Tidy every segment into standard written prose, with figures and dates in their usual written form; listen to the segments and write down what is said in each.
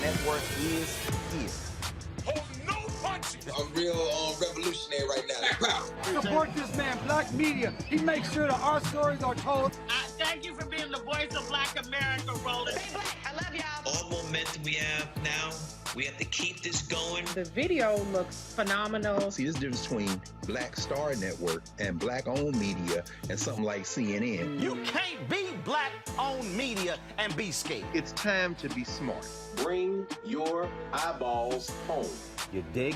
Network is here. Hold no punches. I'm real revolutionary right now. Support this man, Black Media. He makes sure that our stories are told. Thank you for being the voice of Black America, Roland. Stay black. I love y'all. All momentum we have now, we have to keep this going. The video looks phenomenal. See, this difference between Black Star Network and Black-owned media and something like CNN. You can't be Black-owned media and be scared. It's time to be smart. Bring your eyeballs home. You dig?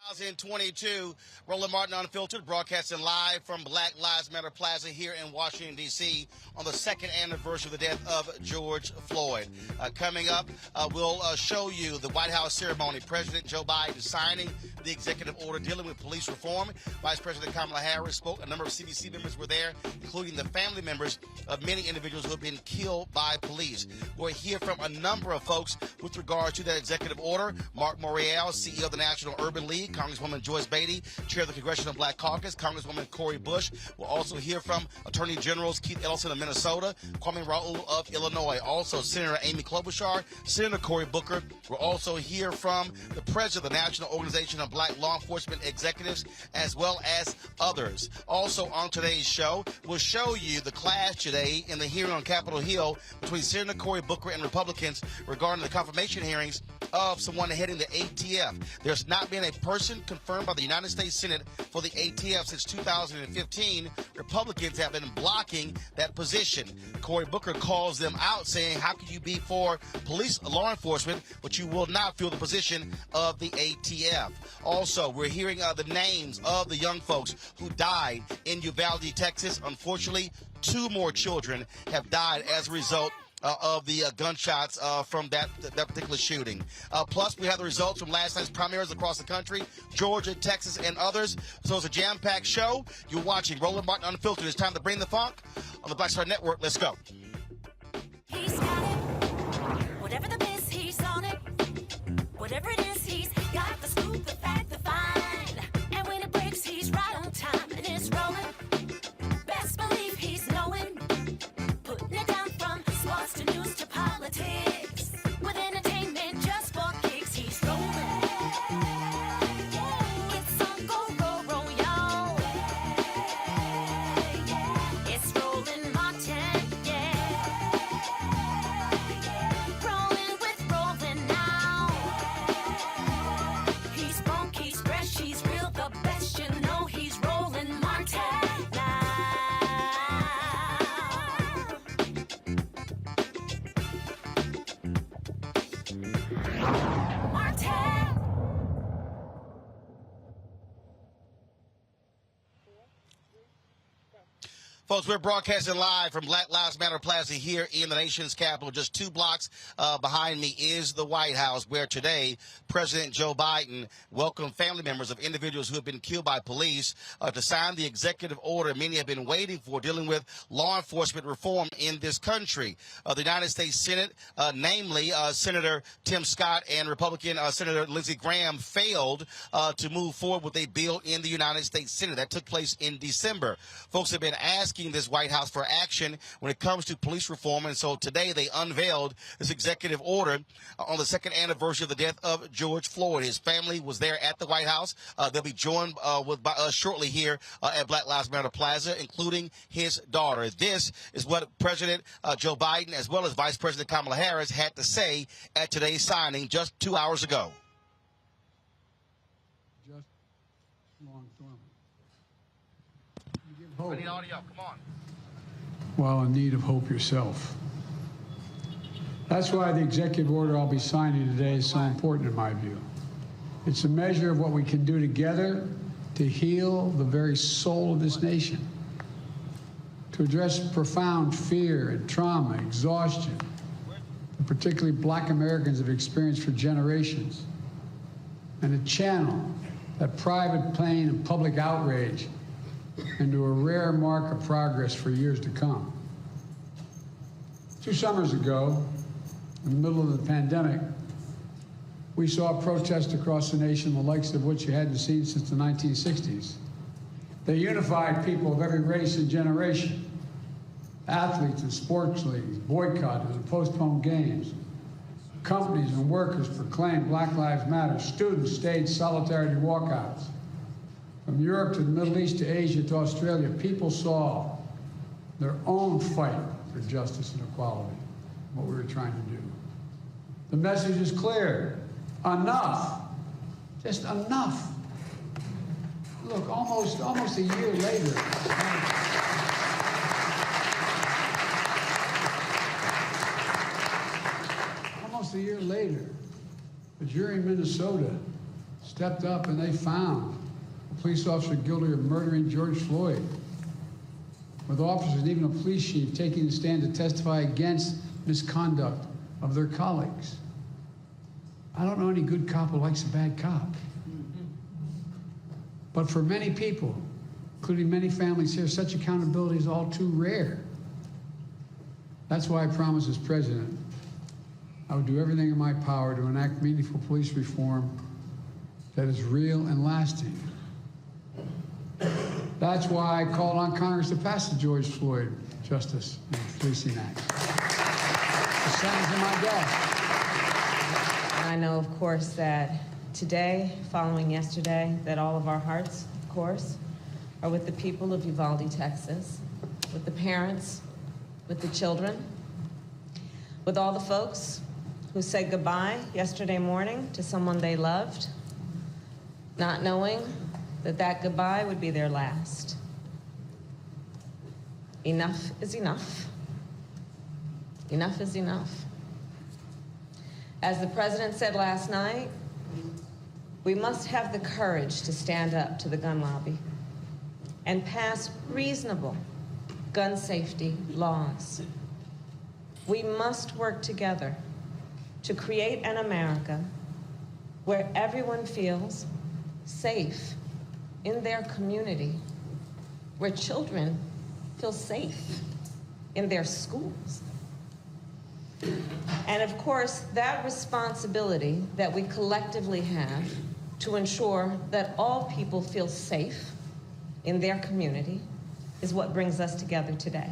2022, Roland Martin Unfiltered, broadcasting live from Black Lives Matter Plaza here in Washington, D.C. on the second anniversary of the death of George Floyd. Coming up, we'll show you the White House ceremony. President Joe Biden signing the executive order dealing with police reform. Vice President Kamala Harris spoke. A number of CDC members were there, including the family members of many individuals who have been killed by police. We'll hear from a number of folks with regard to that executive order. Mark Morial, CEO of the National Urban League, Congresswoman Joyce Beatty, Chair of the Congressional Black Caucus, Congresswoman Cory Booker. We'll also hear from Attorney Generals Keith Ellison of Minnesota, Kwame Raoul of Illinois, also Senator Amy Klobuchar, Senator Cory Booker. We'll also hear from the President of the National Organization of Black Law Enforcement Executives, as well as others. Also on today's show, we'll show you the clash today in the hearing on Capitol Hill between Senator Cory Booker and Republicans regarding the confirmation hearings of someone heading the ATF. There's not been a person confirmed by the United States Senate for the ATF since 2015. Republicans have been blocking that position. Cory Booker calls them out, saying, how can you be for police law enforcement, but you will not fill the position of the ATF? Also, we're hearing the names of the young folks who died in Uvalde, Texas. Unfortunately, 2 more children have died as a result of the gunshots from that particular shooting. Plus, we have the results from last night's primaries across the country, Georgia, Texas, and others. So it's a jam-packed show. You're watching Roland Martin Unfiltered. It's time to bring the funk on the Black Star Network. Let's go. He's got it. Whatever the biz, he's on it. Whatever it is, he's got the scoop, the fact, the find. And when it breaks, he's right on time and it's rolling. Best believe he's knowing. Putting it down from sports to news to politics. With entertainment just for kicks, he's rolling. It's on go, roll, roll, y'all. It's Roland Martin, yeah. Rolling with Roland now. He's funky, he's fresh, he's real, the best, you know he's Roland Martin now. Folks, we're broadcasting live from Black Lives Matter Plaza here in the nation's capital. Just 2 blocks behind me is the White House, where today President Joe Biden welcomed family members of individuals who have been killed by police to sign the executive order many have been waiting for, dealing with law enforcement reform in this country. The United States Senate, namely Senator Tim Scott and Republican Senator Lindsey Graham, failed to move forward with a bill in the United States Senate. That took place in December. Folks have been asking this White House for action when it comes to police reform, and so today they unveiled this executive order on the second anniversary of the death of George Floyd. His family was there at the White House. They'll be joined by us shortly here at Black Lives Matter Plaza, including his daughter. This is what President Joe Biden, as well as Vice President Kamala Harris, had to say at today's signing just 2 hours ago. Just long term. You give hope. I need audio. Come on. Well, in need of hope yourself. That's why the executive order I'll be signing today is so important in my view. It's a measure of what we can do together to heal the very soul of this nation, to address profound fear and trauma, exhaustion, that particularly Black Americans have experienced for generations, and to channel that private pain and public outrage into a rare mark of progress for years to come. 2 summers ago, in the middle of the pandemic, we saw protests across the nation, the likes of which you hadn't seen since the 1960s. They unified people of every race and generation. Athletes and sports leagues, boycotted and postponed games. Companies and workers proclaimed Black Lives Matter. Students staged solidarity walkouts. From Europe to the Middle East to Asia to Australia, people saw their own fight for justice and equality, what we were trying to do. The message is clear. Enough. Just enough. Look, almost a year later. Almost a year later, the jury in Minnesota stepped up and they found a police officer guilty of murdering George Floyd, with officers and even a police chief taking the stand to testify against misconduct of their colleagues. I don't know any good cop who likes a bad cop. But for many people, including many families here, such accountability is all too rare. That's why I promised as president I would do everything in my power to enact meaningful police reform that is real and lasting. That's why I called on Congress to pass the George Floyd Justice and Policing Act. The Senate's in my desk. I know, of course, that today, following yesterday, that all of our hearts, of course, are with the people of Uvalde, Texas, with the parents, with the children, with all the folks who said goodbye yesterday morning to someone they loved, not knowing that that goodbye would be their last. Enough is enough. Enough is enough. As the president said last night, we must have the courage to stand up to the gun lobby and pass reasonable gun safety laws. We must work together to create an America where everyone feels safe in their community, where children feel safe in their schools. And of course, that responsibility that we collectively have to ensure that all people feel safe in their community is what brings us together today.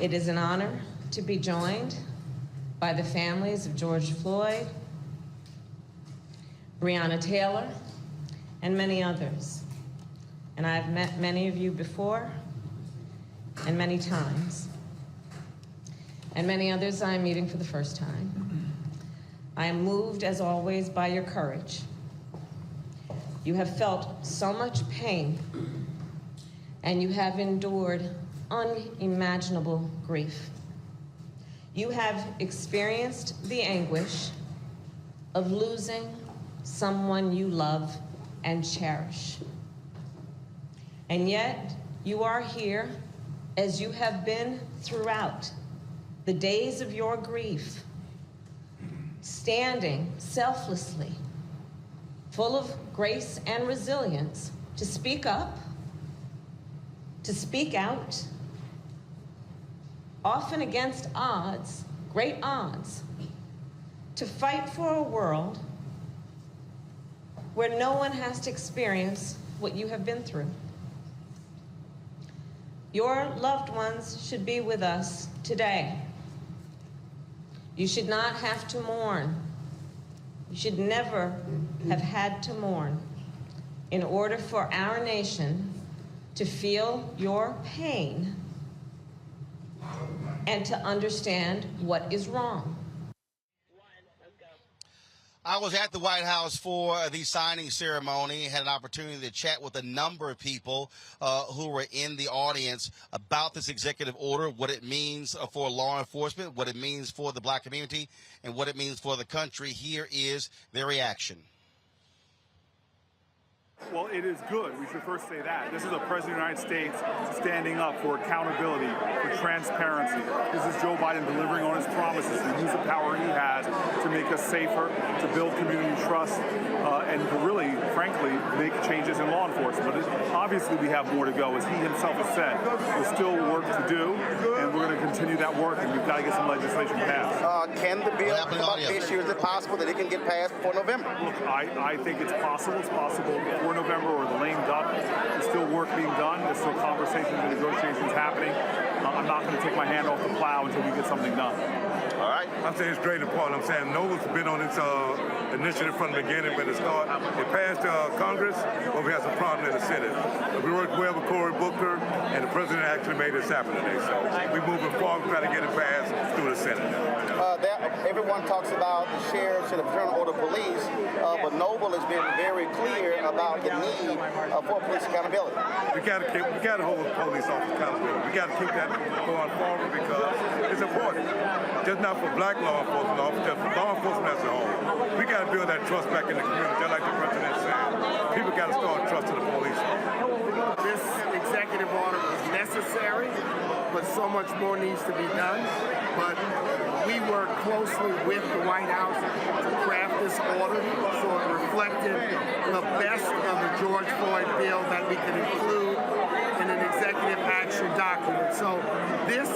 It is an honor to be joined by the families of George Floyd, Breonna Taylor, and many others. And I've met many of you before, and many times. And many others I am meeting for the first time. I am moved, as always, by your courage. You have felt so much pain, and you have endured unimaginable grief. You have experienced the anguish of losing someone you love and cherish. And yet, you are here, as you have been throughout the days of your grief, standing selflessly, full of grace and resilience, to speak up, to speak out, often against odds, great odds, to fight for a world where no one has to experience what you have been through. Your loved ones should be with us today. You should not have to mourn. You should never have had to mourn in order for our nation to feel your pain and to understand what is wrong. I was at the White House for the signing ceremony, had an opportunity to chat with a number of people who were in the audience about this executive order, what it means for law enforcement, what it means for the black community, and what it means for the country. Here is their reaction. Well, it is good. We should first say that. This is the President of the United States standing up for accountability, for transparency. This is Joe Biden delivering on his promises to use the power he has to make us safer, to build community trust, and to really, frankly, make changes in law enforcement. But obviously, we have more to go. As he himself has said, there's still work to do, and we're going to continue that work, and we've got to get some legislation passed. Can the bill come up this year? Is it possible that it can get passed before November? Look, I think it's possible. It's possible before November or the lame duck. There's still work being done. There's still conversations and negotiations happening. I'm not going to take my hand off the plow until we get something done. All right. I'm saying it's great important. I'm saying Noble's been on this initiative from the beginning, when it started. It passed Congress, but we had some problem in the Senate. We worked well with Cory Booker, and the president actually made this happen today. So we're moving forward, trying to get it passed through the Senate. Everyone talks about the sheriff should have turned order police, but Noble has been very clear about the need for police accountability. We got to hold the police officers accountable. We got to keep that that going forward because it's important. Just not for black law enforcement officers, for law enforcement as a whole. We got to build that trust back in the community, just like the president said. People got to start trusting the police. This executive order is necessary, but so much more needs to be done. But we worked closely with the White House to craft this order so it reflected the best of the George Floyd bill that we could include in an executive action document. So this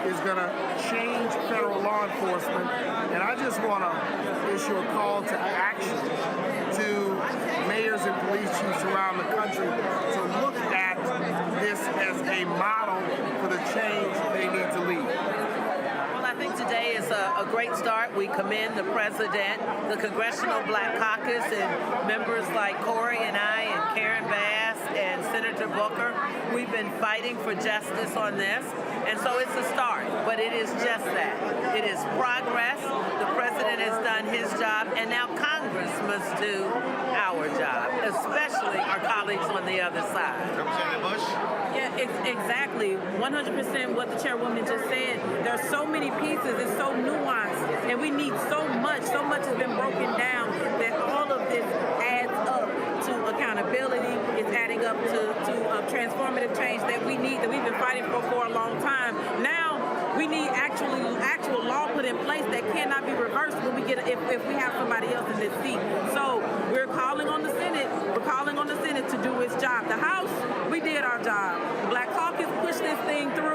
is going to change federal law enforcement, and I just want to issue a call to action to mayors and police chiefs around the country to look at this as a model for the change they need to lead. I think today is a great start. We commend the president, the Congressional Black Caucus, and members like Cory and I and Karen Bass and Senator Booker. We've been fighting for justice on this, and so it's a start, but it is just that. It is progress. The president has done his job, and now Congress must do our job, especially our colleagues on the other side. Representative Bush? Yeah, exactly. 100% what the chairwoman just said. There are so many pieces. It's so nuanced, and we need so much. So much has been broken down that all of this adds up to accountability. It's adding up to transformative change that we need, that we've been fighting for a long time. Now we need actual law put in place that cannot be reversed when we get if we have somebody else in this seat. So we're calling on the Senate. We're calling on the Senate to do its job. The House, we did our job. The Black Caucus pushed this thing through.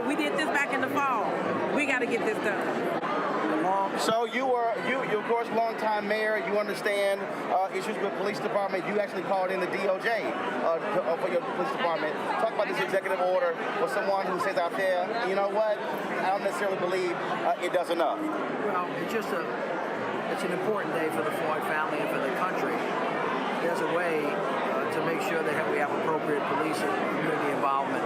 We did this back in the fall. We got to get this done. So you of course, longtime mayor. You understand issues with police department. You actually called in the DOJ for your police department. Talk about this executive order for someone who says out there, you know what, I don't necessarily believe it does enough. Well, it's an important day for the Floyd family and for the country. There's a way to make sure that we have appropriate police and community involvement.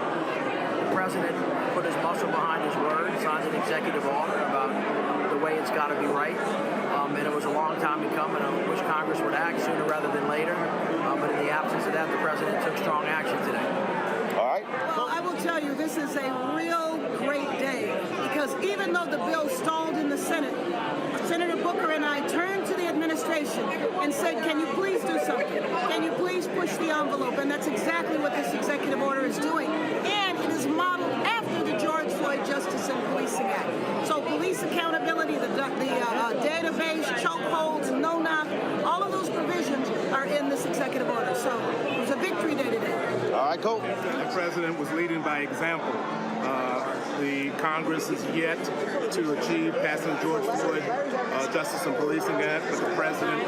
The president put his muscle behind his word, signed an executive order about the way it's got to be right. And it was a long time in coming. I wish Congress would act sooner rather than later. But in the absence of that, the president took strong action today. All right. Well, I will tell you, this is a real great day because even though the bill stalled in the Senate, Senator Booker and I turned to the administration and said, can you please do something? Can you please push the envelope? And that's exactly what this executive order is doing. And it is modeled after the George Floyd Justice and Policing Act. So police accountability, the database, chokeholds, no-knock, all of those provisions are in this executive order. So it was a victory day today. All right, cool. The president was leading by example. The Congress is yet to achieve passing George Floyd Justice and Policing Act, but the president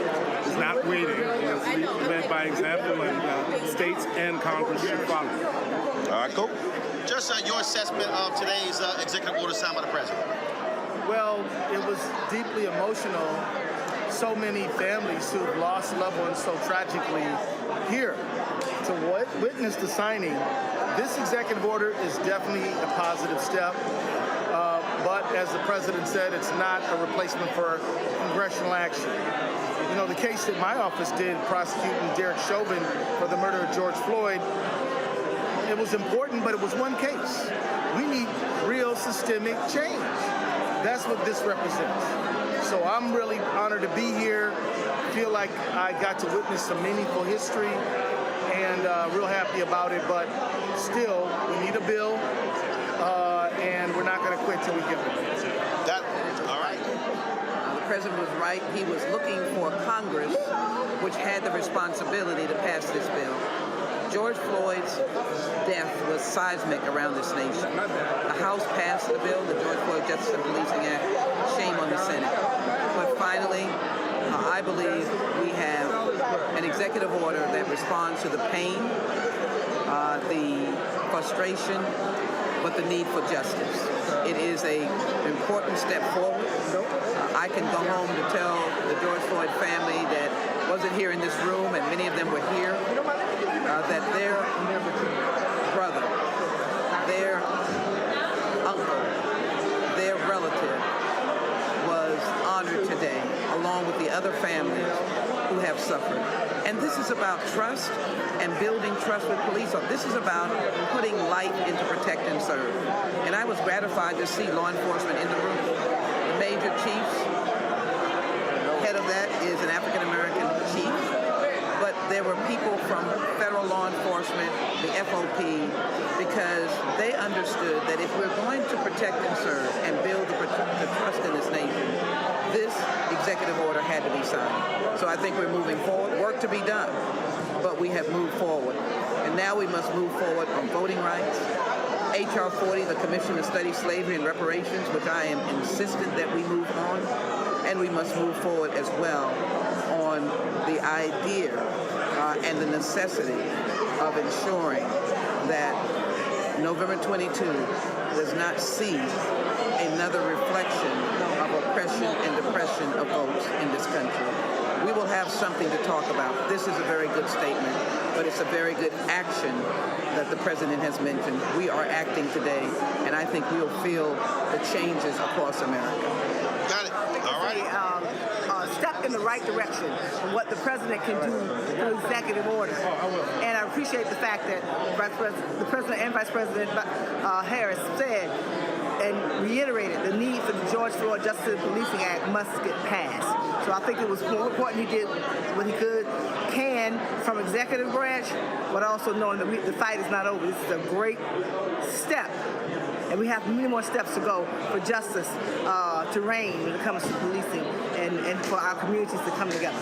is not waiting. He is led by example, and states and Congress should follow. All right, cool. Just your assessment of today's executive order signed by the president. Well, it was deeply emotional. So many families who've lost loved ones so tragically here. To witness the signing, this executive order is definitely a positive step. But as the president said, it's not a replacement for congressional action. You know, the case that my office did prosecuting Derek Chauvin for the murder of George Floyd, it was important, but it was one case. We need real systemic change. That's what this represents. So I'm really honored to be here. Feel like I got to witness some meaningful history and real happy about it, but still, we need a bill, and we're not going to quit till we get one. All right. The president was right. He was looking for Congress, which had the responsibility to pass this bill. George Floyd's death was seismic around this nation. The House passed the bill, the George Floyd Justice and Policing Act. Shame on the Senate. But finally, I believe we have an executive order that responds to the pain, the frustration, but the need for justice. It is an important step forward. I can go home to tell the George Floyd family that wasn't here in this room, and many of them were here, that their brother, their uncle, their relative was honored today, along with the other families who have suffered. And this is about trust and building trust with police. This is about putting light into protect and serve. And I was gratified to see law enforcement in the room. The major chiefs, head of that is an African-American chief. But there were people from federal law enforcement, the FOP, because they understood that if we're going to protect and serve and build the trust in this nation, this executive order had to be signed. So I think we're moving forward. Work to be done, but we have moved forward. And now we must move forward on voting rights. H.R. 40, the Commission to Study Slavery and Reparations, which I am insistent that we move on. And we must move forward as well on the idea and the necessity of ensuring that November 22 does not see another reflection of oppression and depression of votes in this country. We will have something to talk about. This is a very good statement, but it's a very good action that the President has mentioned. We are acting today, and I think we'll feel the changes across America. Got it. All right. Step in the right direction of what the President can do through executive order. And I appreciate the fact that the President and Vice President Harris said and reiterated the need for the George Floyd Justice and Policing Act must get passed. So I think it was more important he did what he can from executive branch, but also knowing that the fight is not over. This is a great step. And we have many more steps to go for justice to reign when it comes to policing and for our communities to come together.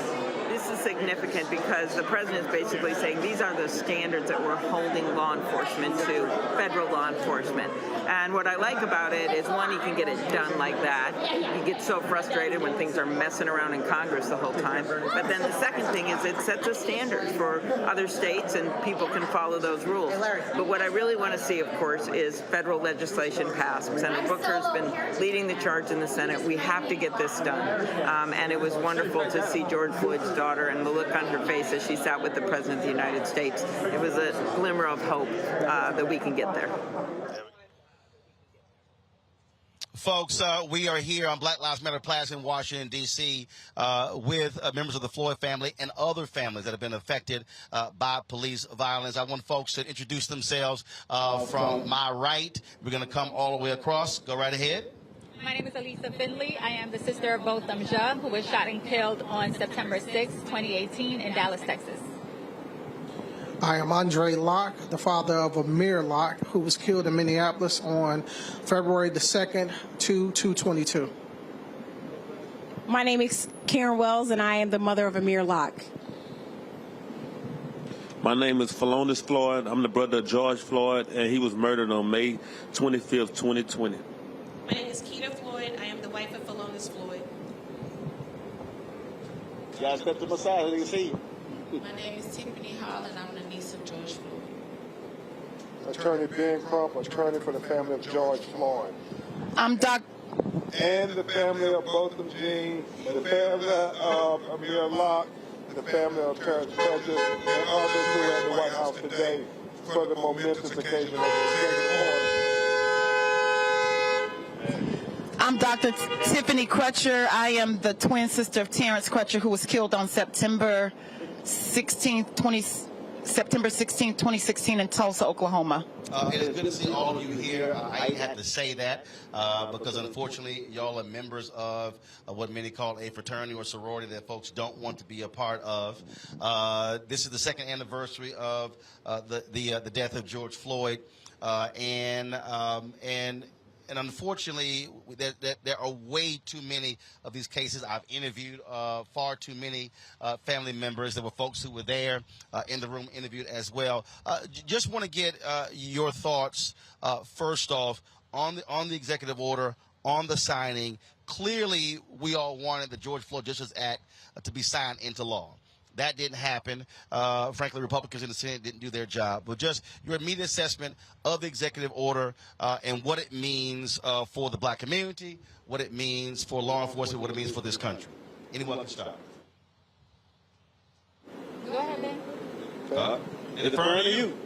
This is significant because the President is basically saying these are the standards that we're holding law enforcement to, federal law enforcement. And what I like about it is, one, he can get it done like that. He gets so frustrated when things are messing around in Congress the whole time. But then the second thing is it sets a standard for other states and people can follow those rules. But what I really want to see, of course, is federal legislation passed. Senator Booker has been leading the charge in the Senate. We have to get this done. And it was wonderful to see George Floyd's daughter and the look on her face as she sat with the President of the United States. It was a glimmer of hope that we can get there. Folks, we are here on Black Lives Matter Plaza in Washington, D.C. With members of the Floyd family and other families that have been affected by police violence. I want folks to introduce themselves from my right. We're going to come all the way across. Go right ahead. My name is Elisa Finley. I am the sister of Botham Ja, who was shot and killed on September 6, 2018 in Dallas, Texas. I am Andre Locke, the father of Amir Locke, who was killed in Minneapolis on February the 2nd, 2022. My name is Karen Wells, and I am the mother of Amir Locke. My name is Phalonis Floyd. I'm the brother of George Floyd, and he was murdered on May 25th, 2020. My name is Keita Floyd. I am the wife of Phalonis Floyd. You guys step to my side so they can see you. My name is Tiffany Hall, and I'm the niece of George Floyd. Attorney Ben Crump, attorney for the family of George Floyd. I'm Doc. And the family of Botham Jean, the family of Amir Locke, the family of Terrence Prentice, and others who are in the White House today for the momentous occasion of the executive order. I'm Dr. Tiffany Crutcher. I am the twin sister of Terrence Crutcher, who was killed on September 16, 2016 in Tulsa, Oklahoma. It is good to see all of you here. I had to say that because unfortunately y'all are members of what many call a fraternity or sorority that folks don't want to be a part of. This is the second anniversary of the death of George Floyd, and unfortunately, there are way too many of these cases. I've interviewed far too many family members. There were folks who were there in the room interviewed as well. Just want to get your thoughts, first off, on the executive order, on the signing. Clearly, we all wanted the George Floyd Justice Act to be signed into law. That didn't happen. Frankly, Republicans in the Senate didn't do their job. But just your immediate assessment of the executive order and what it means for the black community, what it means for law enforcement, what it means for this country. Anyone can start. Go ahead, Ben. Deferring to you.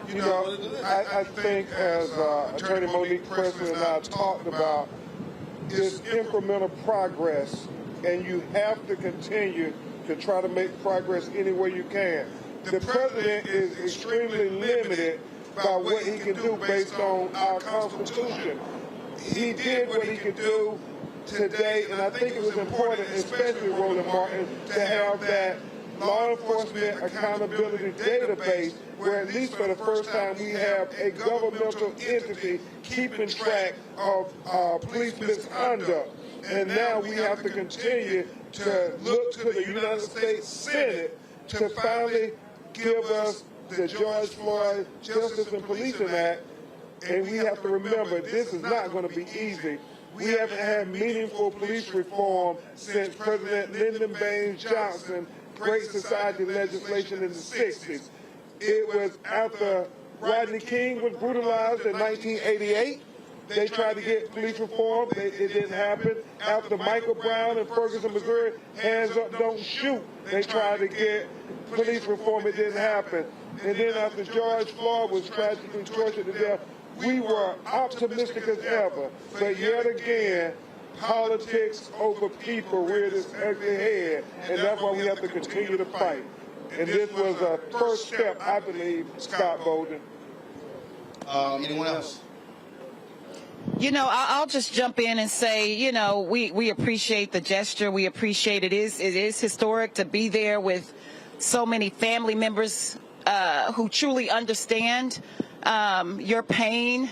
You know, I think as Attorney Monique Presley and I talked about, is incremental progress, and you have to continue to try to make progress any way you can. The president is extremely limited by what he can do based on our Constitution. He did what he could do today, and I think it was important, especially Roland Martin, to have that law enforcement accountability database where at least for the first time we have a governmental entity keeping track of police misconduct. And now we have to continue to look to the United States Senate to finally give us the George Floyd Justice and Policing Act. And we have to remember, this is not going to be easy. We haven't had meaningful police reform since President Lyndon Baines Johnson Great Society legislation in the 60s. It was after Rodney King was brutalized in 1988. They tried to get police reform. It didn't happen. After Michael Brown in Ferguson, Missouri, hands up, don't shoot. They tried to get police reform. It didn't happen. And then after George Floyd was tragically tortured to death, we were optimistic as ever. But yet again, politics over people reared its ugly head. And that's why we have to continue to fight. And this was a first step, I believe, Scott Bolden. Anyone else? You know, I'll just jump in and say, you know, we appreciate the gesture. We appreciate it is historic to be there with so many family members who truly understand your pain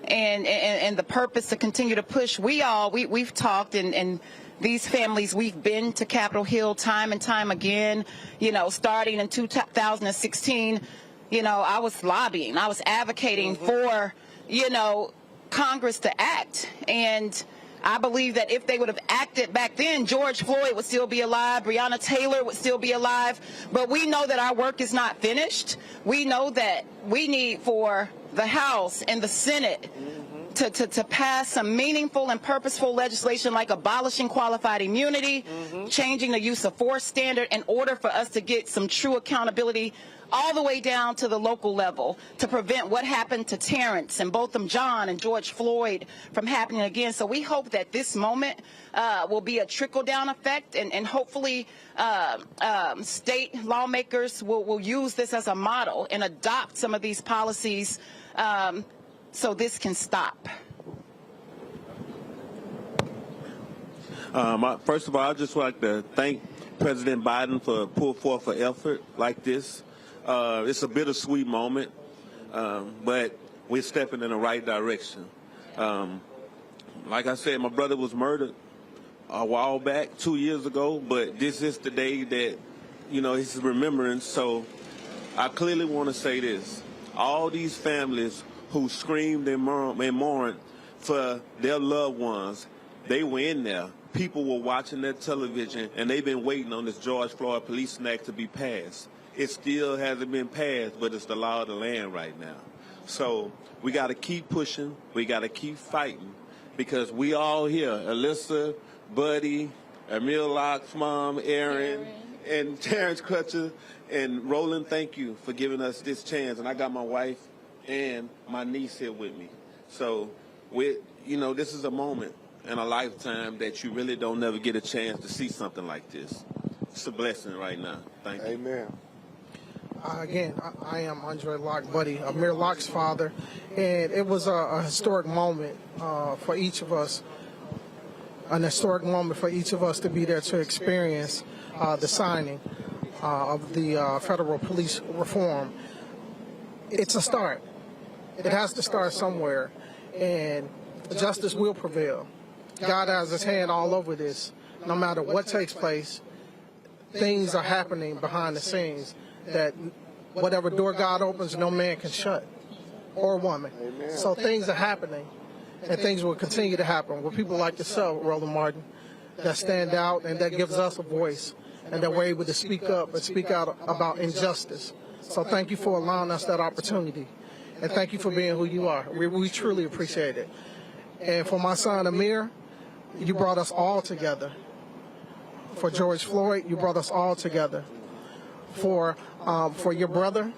and the purpose to continue to push. We've talked and these families, we've been to Capitol Hill time and time again, you know, starting in 2016, you know, I was lobbying, I was advocating for, you know, Congress to act. And I believe that if they would have acted back then, George Floyd would still be alive, Breonna Taylor would still be alive. But we know that our work is not finished. We know that we need for the House and the Senate to pass some meaningful and purposeful legislation like abolishing qualified immunity, changing the use of force standard in order for us to get some true accountability all the way down to the local level to prevent what happened to Terrence and Botham Jean and George Floyd from happening again. So we hope that this moment will be a trickle-down effect, and hopefully state lawmakers will use this as a model and adopt some of these policies so this can stop. First of all, I'd just like to thank President Biden for pulling forth an effort like this. It's a bittersweet moment, but we're stepping in the right direction. Like I said, my brother was murdered a while back, 2 years ago, but this is the day that, you know, his remembrance. So I clearly want to say this. All these families who screamed and mourned for their loved ones, they were in there. People were watching their television, and they've been waiting on this George Floyd Policing Act to be passed. It still hasn't been passed, but it's the law of the land right now. So we got to keep pushing. We got to keep fighting, because we all here, Alyssa, Buddy, Emil Locke's mom, Aaron, and Terrence Crutcher, and Roland, thank you for giving us this chance. And I got my wife and my niece here with me. So, you know, this is a moment in a lifetime that you really don't never get a chance to see something like this. It's a blessing right now. Thank you. Amen. Again, I am Andre Locke, Buddy, Amir Locke's father, and it was a historic moment for each of us, an historic moment for each of us to be there to experience the signing of the federal police reform. It's a start. It has to start somewhere, and justice will prevail. God has his hand all over this. No matter what takes place, things are happening behind the scenes that whatever door God opens, no man can shut, or woman. Amen. So things are happening, and things will continue to happen with people like yourself, Roland Martin, that stand out and that gives us a voice, and that we're able to speak up and speak out about injustice. So thank you for allowing us that opportunity, and thank you for being who you are. We truly appreciate it. And for my son, Amir, you brought us all together. For George Floyd, you brought us all together. For your brother,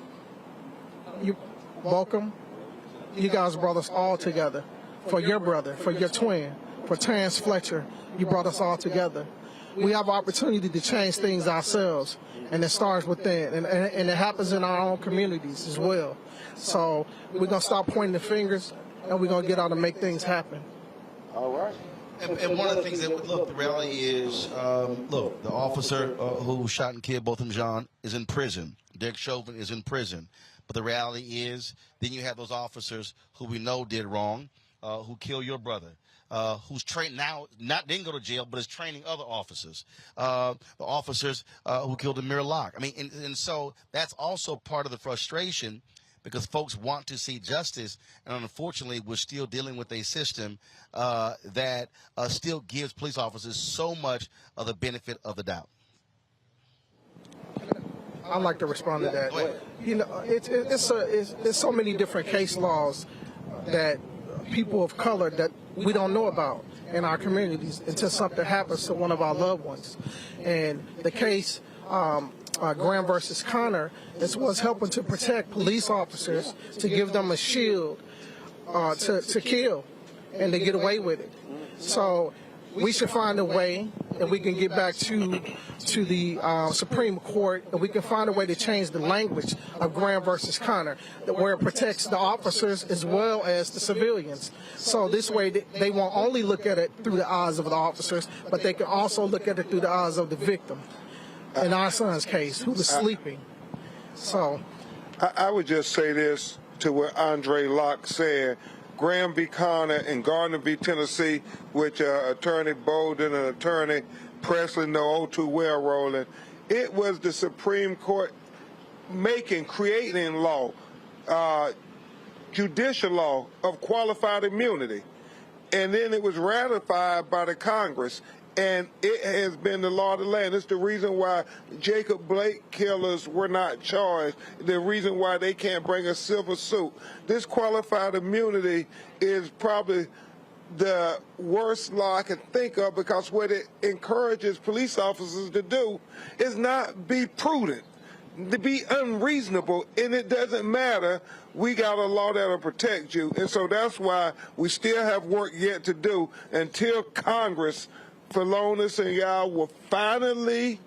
welcome. You guys brought us all together. For your brother, for your twin, for Terrence Fletcher, you brought us all together. we have opportunity to change things ourselves, and it starts within, and it happens in our own communities as well. So we're going to stop pointing the fingers, and we're going to get out and make things happen. All right. And one of the things that, look, the reality is, look, the officer who shot and killed Botham Jean is in prison. Derek Chauvin is in prison. But the reality is, then you have those officers who we know did wrong, who killed your brother, who's trained now, didn't go to jail, but is training other officers, the officers who killed Amir Locke. I mean, and so that's also part of the frustration, because folks want to see justice, and unfortunately, we're still dealing with a system that still gives police officers so much of the benefit of the doubt. I'd like to respond to that. You know, it's so many different case laws that people of color that we don't know about in our communities until something happens to one of our loved ones. And the case Graham versus Connor was helping to protect police officers, to give them a shield to kill and to get away with it. So we should find a way that we can get back to the Supreme Court, and we can find a way to change the language of Graham versus Connor, where it protects the officers as well as the civilians. So this way they won't only look at it through the eyes of the officers, but they can also look at it through the eyes of the victim. In our son's case, who was sleeping. So I would just say this to what Andre Locke said. Graham v. Connor and Gardner v. Tennessee, which Attorney Bolden and Attorney Presley know all too well, Roland. It was the Supreme Court creating law, judicial law of qualified immunity. And then it was ratified by the Congress. And it has been the law of the land. It's the reason why Jacob Blake killers were not charged, the reason why they can't bring a civil suit. This qualified immunity is probably the worst law I can think of, because what it encourages police officers to do is not be prudent, to be unreasonable, and it doesn't matter. We got a law that'll protect you. And so that's why we still have work yet to do until Congress, Phalonis and y'all, will finally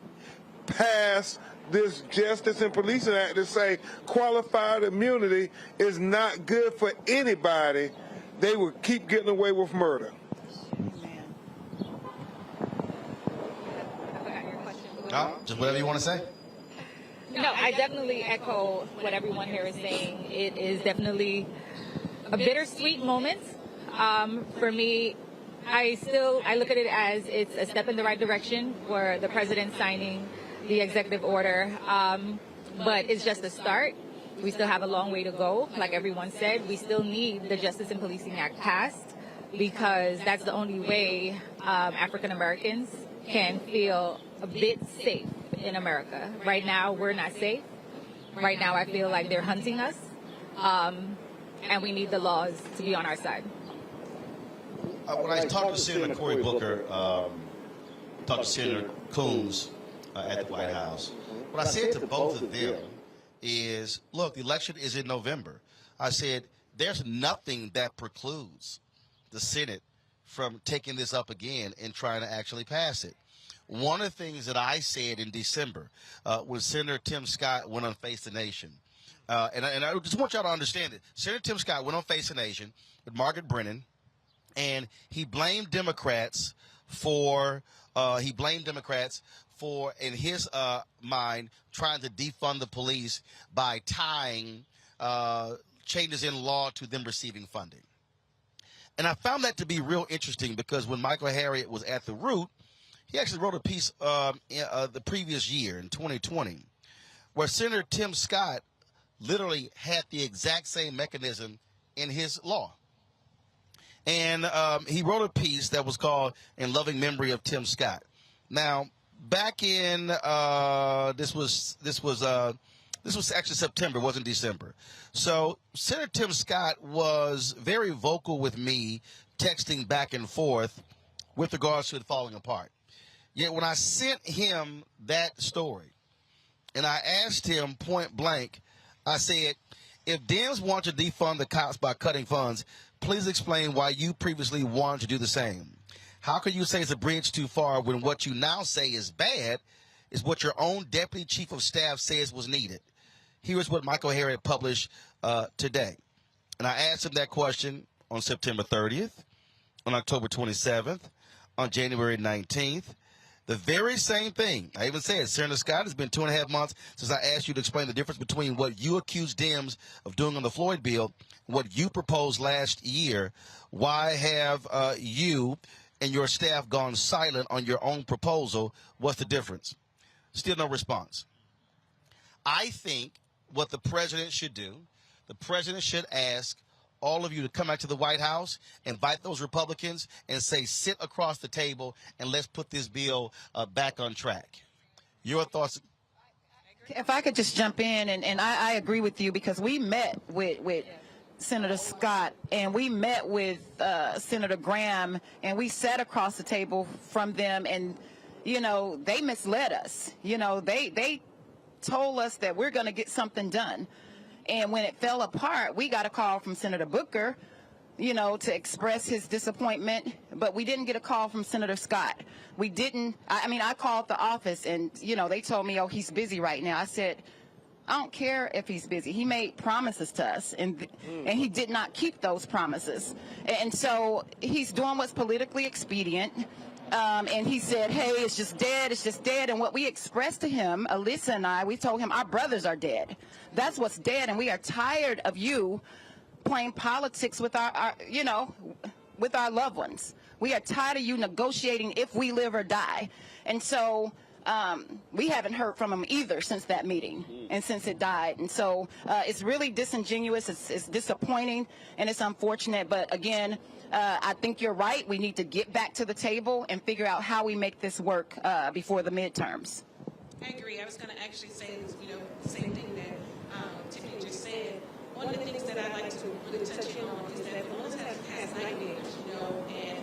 pass this Justice and Policing Act to say qualified immunity is not good for anybody. They will keep getting away with murder. No, just whatever you want to say. No, I definitely echo what everyone here is saying. It is definitely a bittersweet moment for me. I look at it as it's a step in the right direction for the president signing the executive order, but it's just a start. We still have a long way to go. Like everyone said, we still need the Justice and Policing Act passed, because that's the only way African Americans can feel a bit safe in America. Right now, we're not safe. Right now, I feel like they're hunting us, and we need the laws to be on our side. When I talked to Senator Cory Booker, talked to Senator Coons at the White House, what I said to both of them is, look, the election is in November. I said, there's nothing that precludes the Senate from taking this up again and trying to actually pass it. One of the things that I said in December when Senator Tim Scott went on Face the Nation, and I just want y'all to understand it. Senator Tim Scott went on Face the Nation with Margaret Brennan, and he blamed Democrats for, in his mind, trying to defund the police by tying changes in law to them receiving funding. And I found that to be real interesting, because when Michael Harriot was at the Root, he actually wrote a piece the previous year in 2020 where Senator Tim Scott literally had the exact same mechanism in his law. And he wrote a piece that was called "In Loving Memory of Tim Scott." Now, back in this was actually September, it wasn't December. So Senator Tim Scott was very vocal with me, texting back and forth with regards to it falling apart. Yet when I sent him that story, and I asked him point blank, I said, if Dems want to defund the cops by cutting funds, please explain why you previously wanted to do the same. How can you say it's a bridge too far when what you now say is bad is what your own Deputy Chief of Staff says was needed? Here's what Michael Harris published today. And I asked him that question on September 30th, on October 27th, on January 19th. The very same thing. I even said, Senator Scott, it's been 2.5 months since I asked you to explain the difference between what you accused Dems of doing on the Floyd bill and what you proposed last year. Why have you and your staff gone silent on your own proposal? What's the difference? Still no response. I think what the president should do, the president should ask all of you to come back to the White House, invite those Republicans, and say, sit across the table and let's put this bill back on track. Your thoughts? If I could just jump in, and I agree with you, because we met with Senator Scott and we met with Senator Graham, and we sat across the table from them, and, you know, they misled us. You know, they told us that we're going to get something done. And when it fell apart, we got a call from Senator Booker, you know, to express his disappointment, but we didn't get a call from Senator Scott. We didn't. I mean, I called the office and, you know, they told me, oh, he's busy right now. I said, I don't care if he's busy. He made promises to us, and he did not keep those promises. And so he's doing what's politically expedient. And he said, hey, it's just dead, it's just dead. And what we expressed to him, Alyssa and I, we told him our brothers are dead. That's what's dead, and we are tired of you playing politics with our you know, with our loved ones. We are tired of you negotiating if we live or die. And so we haven't heard from him either since that meeting and since it died. And so it's really disingenuous, it's disappointing, and it's unfortunate. But again, I think you're right. We need to get back to the table and figure out how we make this work before the midterms. I agree. I was going to actually say, you know, the same thing that Tiffany just said. One of the things that I like to really touch in on is that one has past nightmares, you know, and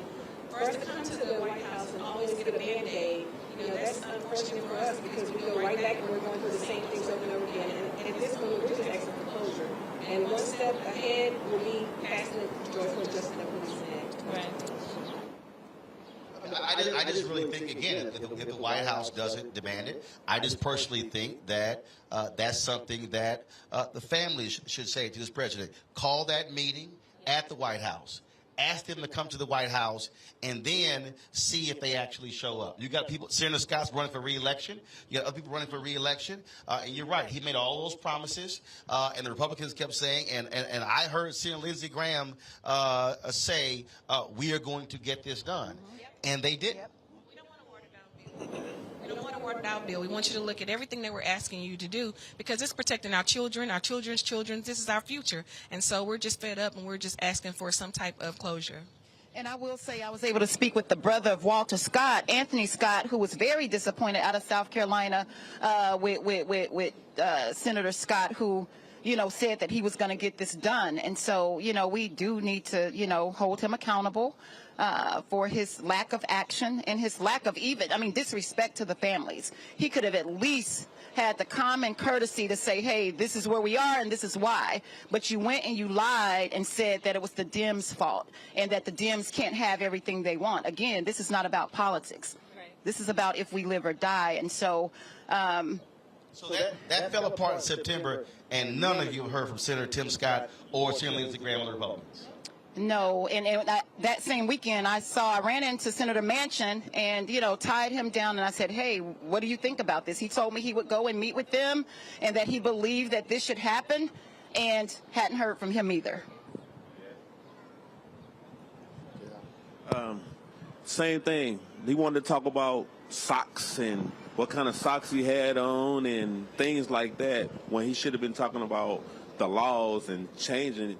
for us to come to the White House and always get a Band-Aid, you know, that's unfortunate for us because we go right back and we're going through the same things over and over again. And at this moment, we're just asking for closure. And one step ahead will be passing the George Floyd Justice and Policing Act. Right. I just really think, again, if the White House doesn't demand it, I just personally think that that's something that the families should say to this president. Call that meeting at the White House. Ask them to come to the White House and then see if they actually show up. You got people, Senator Scott's running for re-election. You got other people running for re-election. And you're right, he made all those promises. And the Republicans kept saying, and I heard Senator Lindsey Graham say, we are going to get this done. And they didn't. We don't want a watered-down bill. We don't want a watered-down bill. We want you to look at everything that we're asking you to do because it's protecting our children, our children's children. This is our future. And so we're just fed up and we're just asking for some type of closure. And I will say I was able to speak with the brother of Walter Scott, Anthony Scott, who was very disappointed out of South Carolina with Senator Scott, who, you know, said that he was going to get this done. And so, you know, we do need to, you know, hold him accountable for his lack of action and his lack of disrespect to the families. He could have at least had the common courtesy to say, hey, this is where we are and this is why. But you went and you lied and said that it was the Dems' fault and that the Dems can't have everything they want. Again, this is not about politics. Right. This is about if we live or die. And so... So that fell apart in September, and none of you heard from Senator Tim Scott or Senator Lindsey Graham or the Republicans. No, and that same weekend I ran into Senator Manchin and, you know, tied him down and I said, hey, what do you think about this? He told me he would go and meet with them and that he believed that this should happen and hadn't heard from him either. Same thing. He wanted to talk about socks and what kind of socks he had on and things like that when he should have been talking about the laws and changing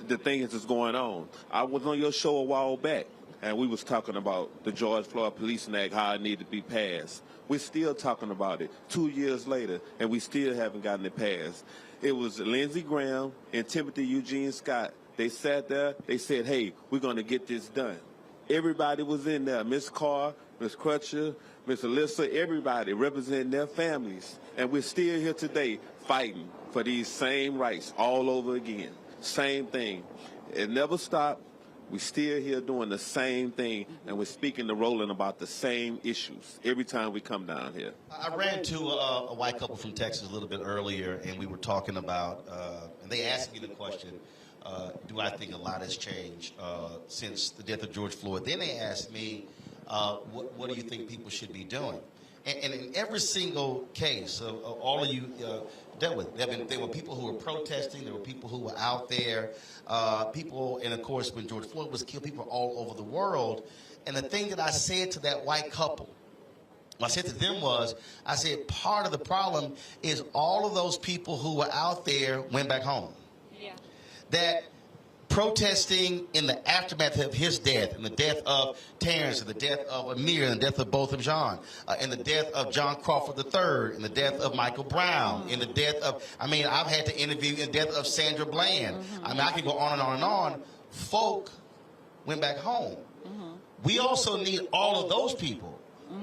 the things that's going on. I was on your show a while back, and we was talking about the George Floyd Policing Act, how it needed to be passed. We're still talking about it 2 years later, and we still haven't gotten it passed. It was Lindsey Graham and Timothy Eugene Scott. They sat there, they said, hey, we're going to get this done. Everybody was in there, Ms. Carr, Ms. Crutcher, Ms. Alyssa, everybody representing their families. And we're still here today fighting for these same rights all over again. Same thing. It never stopped. We're still here doing the same thing, and we're speaking to Roland about the same issues every time we come down here. I ran to a white couple from Texas a little bit earlier, and we were talking about, and they asked me the question, do I think a lot has changed since the death of George Floyd? Then they asked me, what do you think people should be doing? And in every single case, all of you dealt with, there were people who were protesting, there were people who were out there, people, and of course, when George Floyd was killed, people were all over the world. And the thing that I said to that white couple, what I said to them was, I said, part of the problem is all of those people who were out there went back home. Yeah. That protesting in the aftermath of his death, and the death of Terrence, and the death of Amir, and the death of Botham Jean, and the death of John Crawford III, and the death of Michael Brown, and the death of, I mean, I've had to interview the death of Sandra Bland. I mean, I can go on and on and on. Folk went back home. We also need all of those people,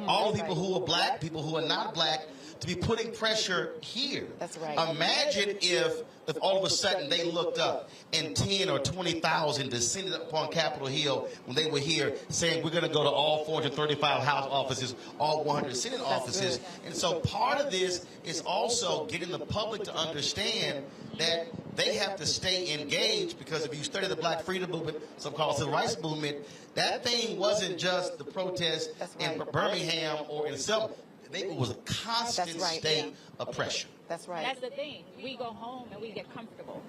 all the people who are black, people who are not black, to be putting pressure here. That's right. Imagine if all of a sudden they looked up and 10 or 20,000 descended upon Capitol Hill when they were here saying we're going to go to all 435 House offices, all 100 Senate offices. And so part of this is also getting the public to understand that they have to stay engaged, because if you study the Black Freedom Movement, so-called Civil Rights Movement, that thing wasn't just the protest in Birmingham or in Selma. It was a constant state of pressure. That's right. That's the thing. We go home and we get comfortable,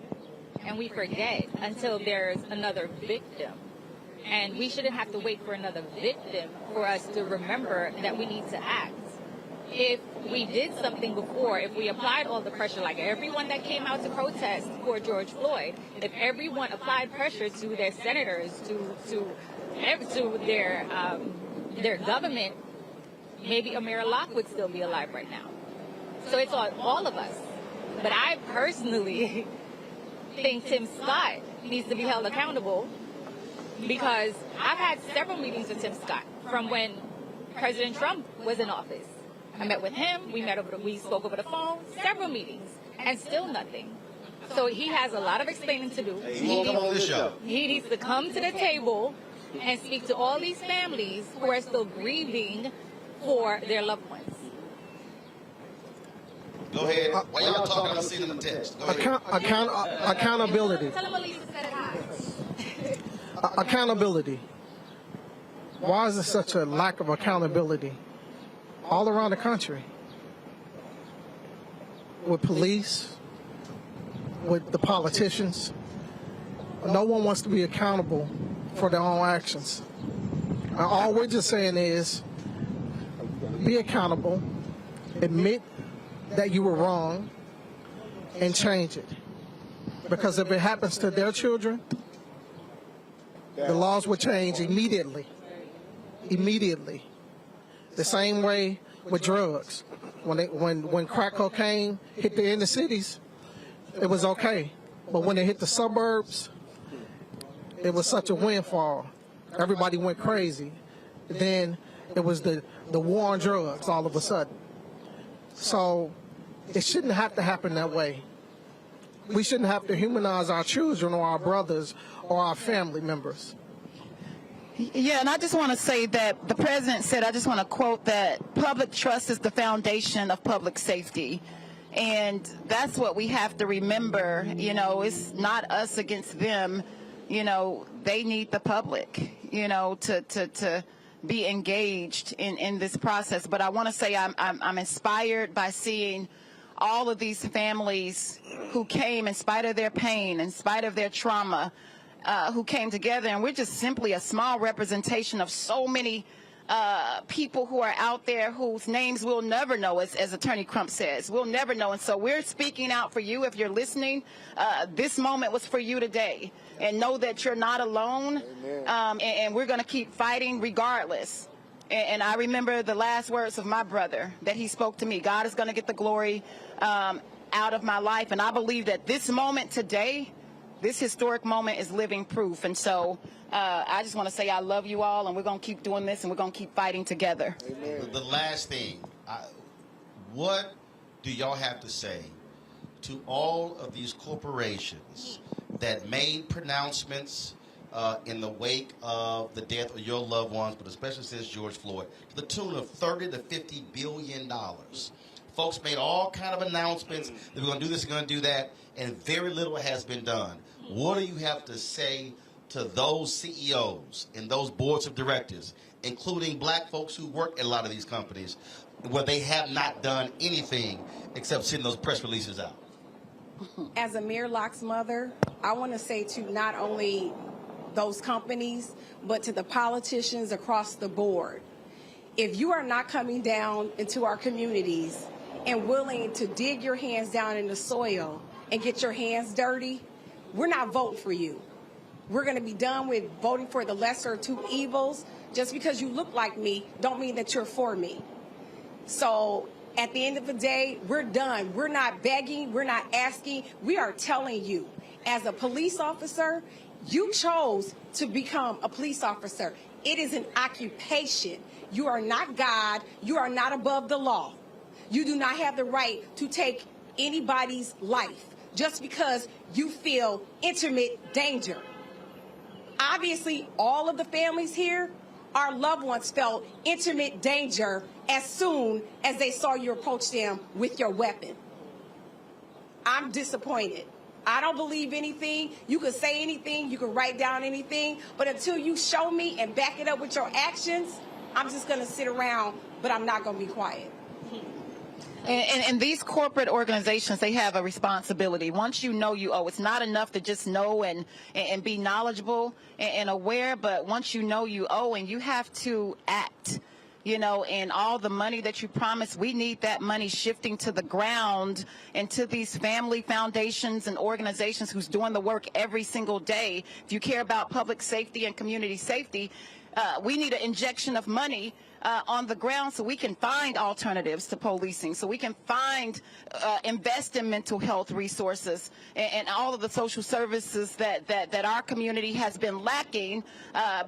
and we forget until there's another victim. And we shouldn't have to wait for another victim for us to remember that we need to act. If we did something before, if we applied all the pressure, like everyone that came out to protest for George Floyd, if everyone applied pressure to their senators, to their government, maybe Amir Locke would still be alive right now. So it's on all of us. But I personally think Tim Scott needs to be held accountable, because I've had several meetings with Tim Scott from when President Trump was in office. I met with him, we spoke over the phone, several meetings, and still nothing. So he has a lot of explaining to do. He needs to come to the table and speak to all these families who are still grieving for their loved ones. Go ahead. While y'all talking, I'm seeing the text. Accountability. Accountability. Why is there such a lack of accountability all around the country? With police, with the politicians. No one wants to be accountable for their own actions. And all we're just saying is, be accountable, admit that you were wrong, and change it. Because if it happens to their children, the laws will change immediately. Immediately. The same way with drugs. When crack cocaine hit the inner cities, it was okay. But when it hit the suburbs, it was such a windfall. Everybody went crazy. Then it was the war on drugs all of a sudden. So it shouldn't have to happen that way. We shouldn't have to humanize our children or our brothers or our family members. Yeah, and I just want to say that the president said, I just want to quote that public trust is the foundation of public safety. And that's what we have to remember. You know, it's not us against them. You know, they need the public, you know, to be engaged in this process. But I want to say I'm inspired by seeing all of these families who came in spite of their pain, in spite of their trauma, who came together, and we're just simply a small representation of so many people who are out there whose names we'll never know, as Attorney Crump says. We'll never know. And so we're speaking out for you. If you're listening, this moment was for you today. And know that you're not alone, and we're going to keep fighting regardless. And I remember the last words of my brother that he spoke to me. God is going to get the glory out of my life. And I believe that this moment today, this historic moment, is living proof. And so I just want to say I love you all, and we're going to keep doing this, and we're going to keep fighting together. Amen. The last thing, what do y'all have to say to all of these corporations that made pronouncements in the wake of the death of your loved ones, but especially since George Floyd, to the tune of $30 to $50 billion. Folks made all kind of announcements that we're going to do this, we're going to do that, and very little has been done. What do you have to say to those CEOs and those boards of directors, including black folks who work at a lot of these companies, where they have not done anything except send those press releases out? As a Mayor Locke's mother, I want to say to not only those companies, but to the politicians across the board, if you are not coming down into our communities and willing to dig your hands down in the soil and get your hands dirty, we're not voting for you. We're going to be done with voting for the lesser of two evils. Just because you look like me don't mean that you're for me. So at the end of the day, we're done. We're not begging. We're not asking. We are telling you, as a police officer, you chose to become a police officer. It is an occupation. You are not God. You are not above the law. You do not have the right to take anybody's life just because you feel intimate danger. Obviously, all of the families here, our loved ones felt intimate danger as soon as they saw you approach them with your weapon. I'm disappointed. I don't believe anything. You can say anything, you can write down anything, but until you show me and back it up with your actions, I'm just going to sit around, but I'm not going to be quiet. And these corporate organizations, they have a responsibility. Once you know, you owe. It's not enough to just know and be knowledgeable and aware, but once you know, you owe, and you have to act. You know, and all the money that you promised, we need that money shifting to the ground and to these family foundations and organizations who's doing the work every single day. If you care about public safety and community safety, we need an injection of money on the ground so we can find alternatives to policing, so we can find, invest in mental health resources and all of the social services that our community has been lacking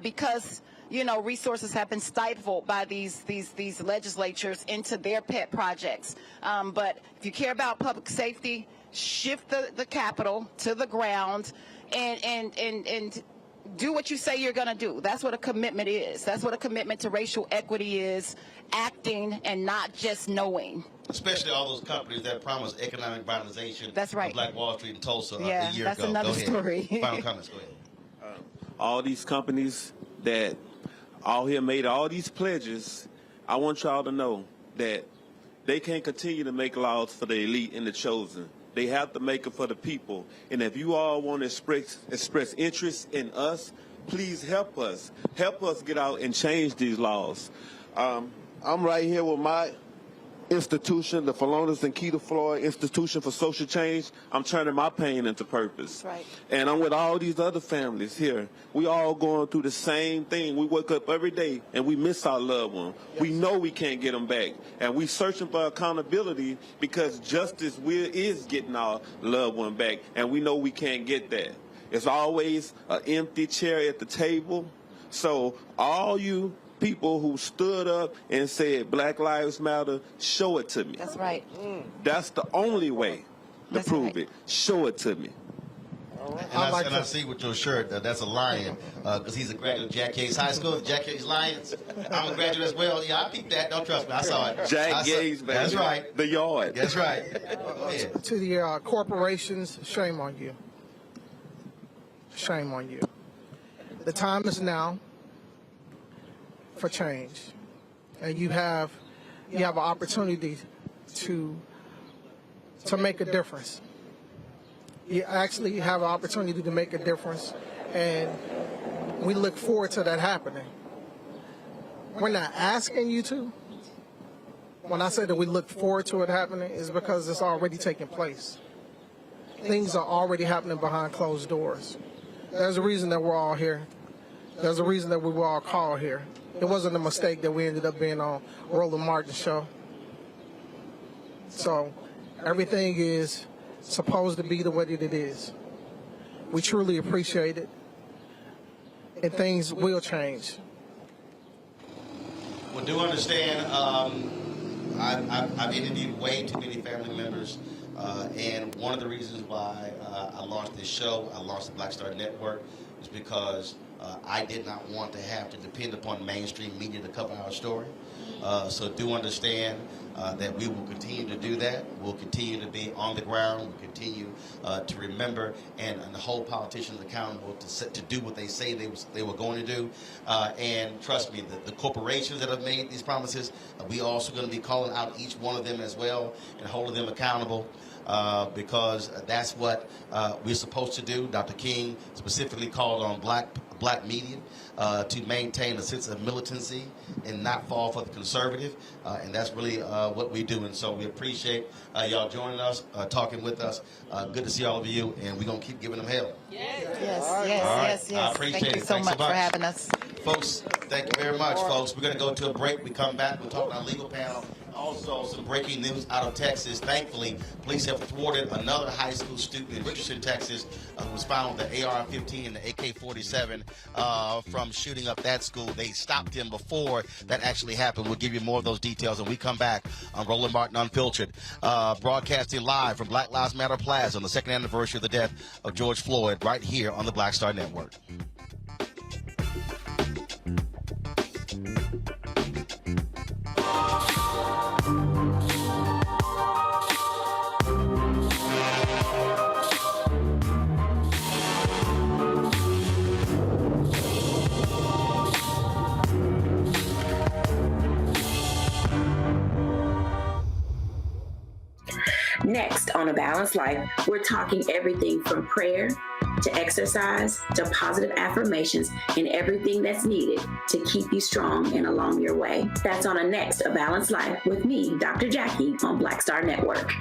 because, you know, resources have been stifled by these legislatures into their pet projects. But if you care about public safety, shift the capital to the ground and do what you say you're going to do. That's what a commitment is. That's what a commitment to racial equity is, acting and not just knowing. Especially all those companies that promised economic revitalization. That's right. Of Black Wall Street and Tulsa a year that's ago. Another Go ahead. story. Final comments, go ahead. All these companies that out here made all these pledges, I want y'all to know that they can't continue to make laws for the elite and the chosen. They have to make it for the people. And if you all want to express interest in us, please help us. Help us get out and change these laws. I'm right here with my institution, the Philonis and Keita Floyd Institution for Social Change. I'm turning my pain into purpose. Right. And I'm with all these other families here. We all going through the same thing. We wake up every day and we miss our loved one. Yes. We know we can't get them back. And we searching for accountability because justice is getting our loved one back. And we know we can't get that. It's always an empty chair at the table. So all you people who stood up and said Black Lives Matter, show it to me. That's right. That's the only way to prove it. Show it to me. And I see with your shirt that's a lion because he's a graduate of Jack Yates High School, Jack Yates Lions. I'm a graduate as well. Yeah, I peeped that. Don't trust me. I saw it. Jack Yates, man. That's right. The yard. That's right. To the corporations, shame on you. Shame on you. The time is now for change, and you have an opportunity to make a difference. You actually have an opportunity to make a difference, and we look forward to that happening. We're not asking you to. When I say that we look forward to it happening, is because it's already taking place. Things are already happening behind closed doors. There's a reason that we're all here. There's a reason that we were all called here. It wasn't a mistake that we ended up being on Roland Martin show. So everything is supposed to be the way that it is. We truly appreciate it, and things will change. Well, do understand, I've interviewed way too many family members, and one of the reasons why I launched this show, I launched the Black Star Network, is because I did not want to have to depend upon mainstream media to cover our story. So do understand that we will continue to do that. We'll continue to be on the ground. We'll continue to remember and hold politicians accountable to do what they say they were going to do. And trust me, the corporations that have made these promises, we also going to be calling out each one of them as well and holding them accountable. Because that's what we're supposed to do. Dr. King specifically called on black media to maintain a sense of militancy and not fall for the conservative, and that's really what we do. And so we appreciate y'all joining us, talking with us. Good to see all of you, and we're going to keep giving them hell. Yes. I appreciate Thank you it. so Thanks much for having us. Folks, thank you very much, folks. We're going to go to a break. We come back. We'll talk to our legal panel. Also, some breaking news out of Texas. Thankfully, police have thwarted another high school student in Richardson, Texas, who was found with the AR-15 and the AK-47 from shooting up that school. They stopped him before that actually happened. We'll give you more of those details when we come back on Roland Martin Unfiltered, broadcasting live from Black Lives Matter Plaza on the second anniversary of the death of George Floyd, right here on the Black Star Network. Next on A Balanced Life, we're talking everything from prayer to exercise to positive affirmations and everything that's needed to keep you strong and along your way. That's on a next A Balanced Life with me, Dr. Jackie, on Black Star Network.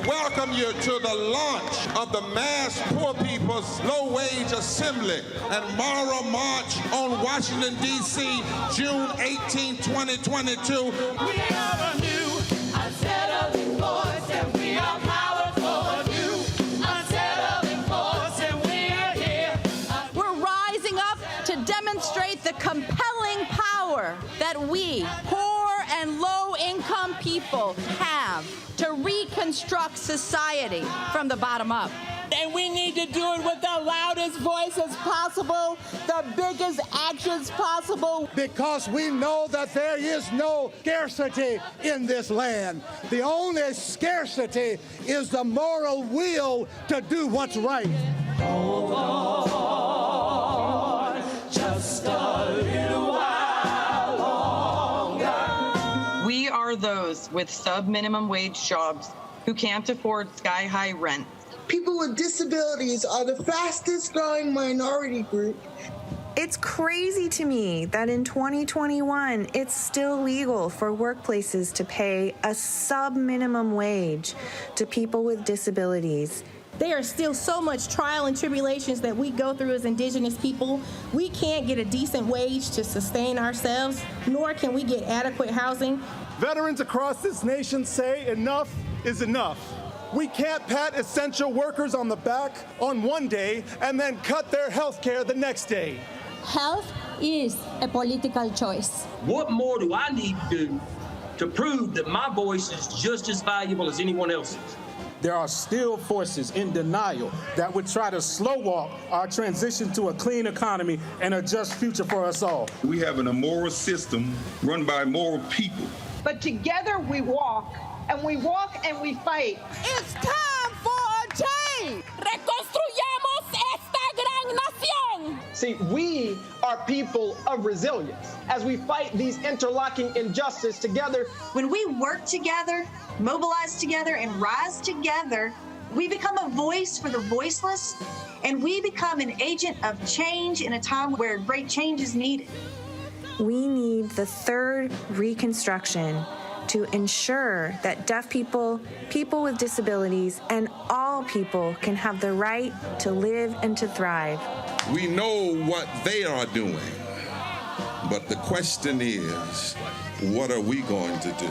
Welcome you to the launch of the Mass Poor People's Low Wage Assembly and Moral March on Washington, D.C., June 18, 2022. We are a new, unsettling force, and we are powerful. New, unsettling force, and we are here. We're rising up to demonstrate the compelling power that we, poor and low-income people, have to reconstruct society from the bottom up. And we need to do it with the loudest voices possible, the biggest actions possible. Because we know that there is no scarcity in this land. The only scarcity is the moral will to do what's right. Hold on, just a little while longer. We are those with sub-minimum wage jobs who can't afford sky-high rent. People with disabilities are the fastest growing minority group. It's crazy to me that in 2021, it's still legal for workplaces to pay a sub-minimum wage to people with disabilities. There are still so much trial and tribulations that we go through as Indigenous people. We can't get a decent wage to sustain ourselves, nor can we get adequate housing. Veterans across this nation say enough is enough. We can't pat essential workers on the back on one day and then cut their health care the next day. Health is a political choice. What more do I need to do to prove that my voice is just as valuable as anyone else's? There are still forces in denial that would try to slow walk our transition to a clean economy and a just future for us all. We have an immoral system run by immoral people. But together we walk, and we walk and we fight. It's time for a change. Reconstruyamos esta gran nación. See, we are people of resilience as we fight these interlocking injustices together. When we work together, mobilize together, and rise together, we become a voice for the voiceless, and we become an agent of change in a time where great change is needed. We need the third Reconstruction to ensure that deaf people, people with disabilities, and all people can have the right to live and to thrive. We know what they are doing, but the question is, what are we going to do?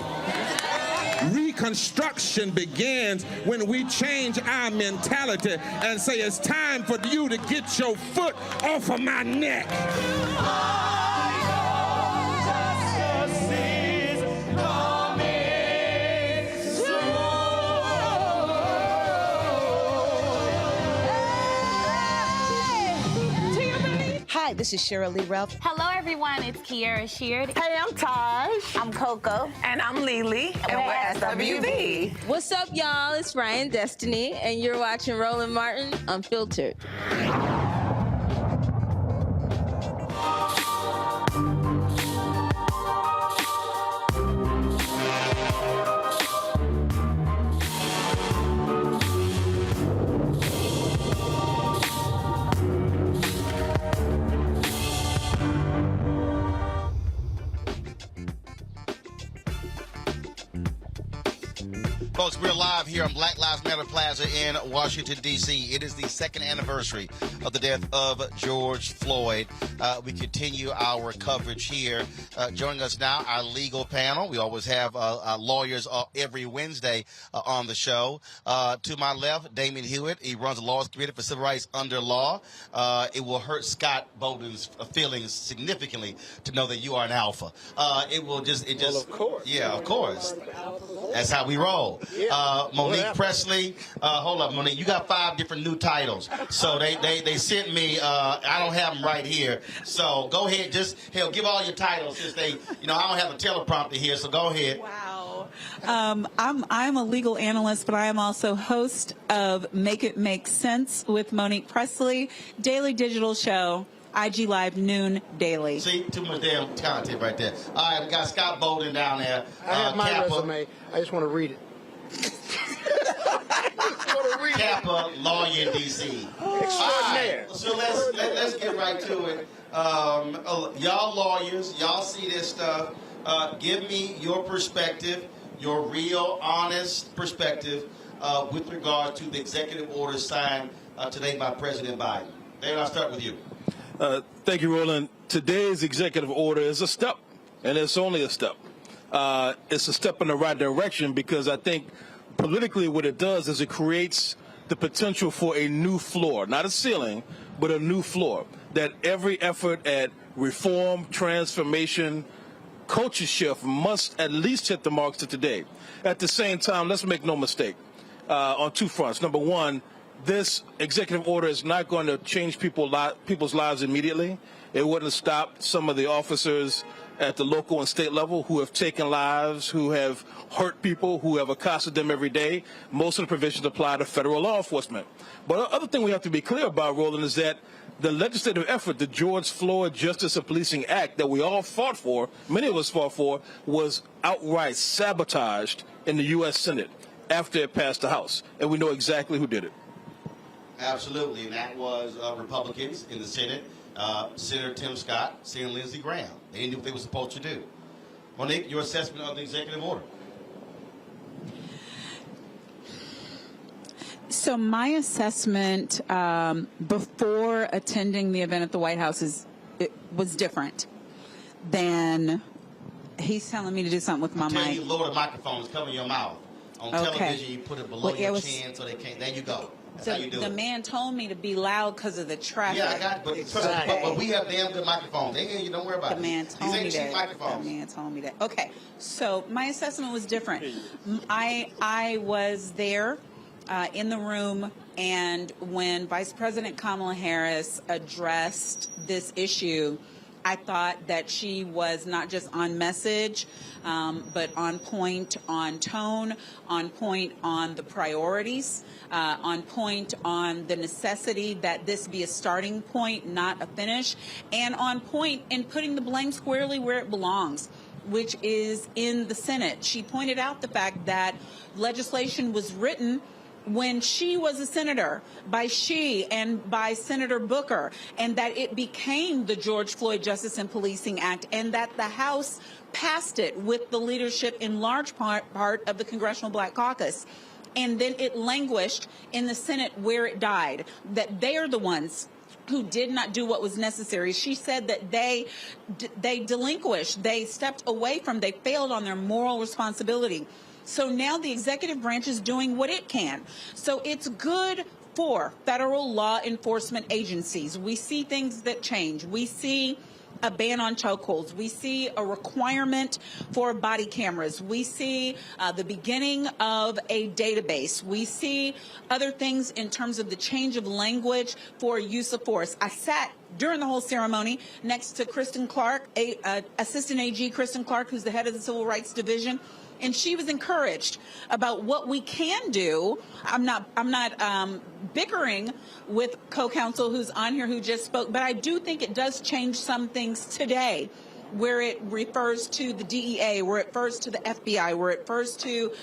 Reconstruction begins when we change our mentality and say it's time for you to get your foot off of my neck. Justice is This is Cheryl Lee Ralph. Hello, everyone. It's Kiara Sheard. Hey, I'm Taj. I'm Coco. And I'm Lily. And we're SWV. What's up, y'all? It's Ryan Destiny, and you're watching Roland Martin Unfiltered. Folks, we're live here on Black Lives Matter Plaza in Washington, D.C. It is the second anniversary of the death of George Floyd. We continue our coverage here. Joining us now, our legal panel. We always have lawyers every Wednesday on the show. To my left, Damien Hewitt. He runs the Laws Committee for Civil Rights Under Law. It will hurt Scott Bolden's feelings significantly to know that you are an alpha. Well, of course. Yeah, of course. That's how we roll. Monique Presley. Hold up, Monique. You got 5 different new titles. So they sent me. I don't have them right here. So go ahead. Give all your titles since I don't have a teleprompter here. So go ahead. Wow. I'm a legal analyst, but I am also host of Make It Make Sense with Monique Presley, daily digital show. IG Live noon daily. See, too much damn content right there. All right, we got Scott Bolden down there. I have my resume. I just want to read it. Kappa, lawyer in D.C. Extraordinaire. Right, so let's get right to it. Y'all lawyers, y'all see this stuff. Give me your perspective, your real, honest perspective with regard to the executive order signed today by President Biden. David, I'll start with you. Thank you, Roland. Today's executive order is a step, and it's only a step. It's a step in the right direction because I think politically what it does is it creates the potential for a new floor, not a ceiling, but a new floor, that every effort at reform, transformation, culture shift must at least hit the marks to today. At the same time, let's make no mistake, on 2 fronts. Number one, this executive order is not going to change people's lives immediately. It wouldn't stop some of the officers at the local and state level who have taken lives, who have hurt people, who have accosted them every day. Most of the provisions apply to federal law enforcement. But the other thing we have to be clear about, Roland, is that the legislative effort, the George Floyd Justice and Policing Act that we all fought for, many of us fought for, was outright sabotaged in the U.S. Senate after it passed the House. And we know exactly who did it. Absolutely, and that was Republicans in the Senate, Senator Tim Scott, Senator Lindsey Graham. They didn't do what they were supposed to do. Monique, your assessment of the executive order. So my assessment before attending the event at the White House was different than he's telling me to do something with my mic. You lower the microphone, it's covering your mouth. On television, you put it below your chin so they can't. There you go. That's how you do the man told me to be loud because of the traffic. Yeah, I got it. But we have damn good microphones. They hear you. Don't worry about it. The man told me that. The man told me that. Okay, so my assessment was different. I was there in the room, and when Vice President Kamala Harris addressed this issue, I thought that she was not just on message, but on point on tone, on point on the priorities, on point on the necessity that this be a starting point, not a finish, and on point in putting the blame squarely where it belongs, which is in the Senate. She pointed out the fact that legislation was written when she was a senator, by she and by Senator Booker, and that it became the George Floyd Justice and Policing Act, and that the House passed it with the leadership in large part of the Congressional Black Caucus. And then it languished in the Senate where it died, that they are the ones who did not do what was necessary. She said that they delinquished, they stepped away from, they failed on their moral responsibility. So now the executive branch is doing what it can. So it's good for federal law enforcement agencies. We see things that change. We see a ban on chokeholds. We see a requirement for body cameras. We see the beginning of a database. We see other things in terms of the change of language for use of force. I sat during the whole ceremony next to Kristen Clark, Assistant AG Kristen Clark, who's the head of the Civil Rights Division. And she was encouraged about what we can do. I'm not bickering with co-counsel who's on here who just spoke, but I do think it does change some things today, where it refers to the DEA, where it refers to the FBI, where it refers to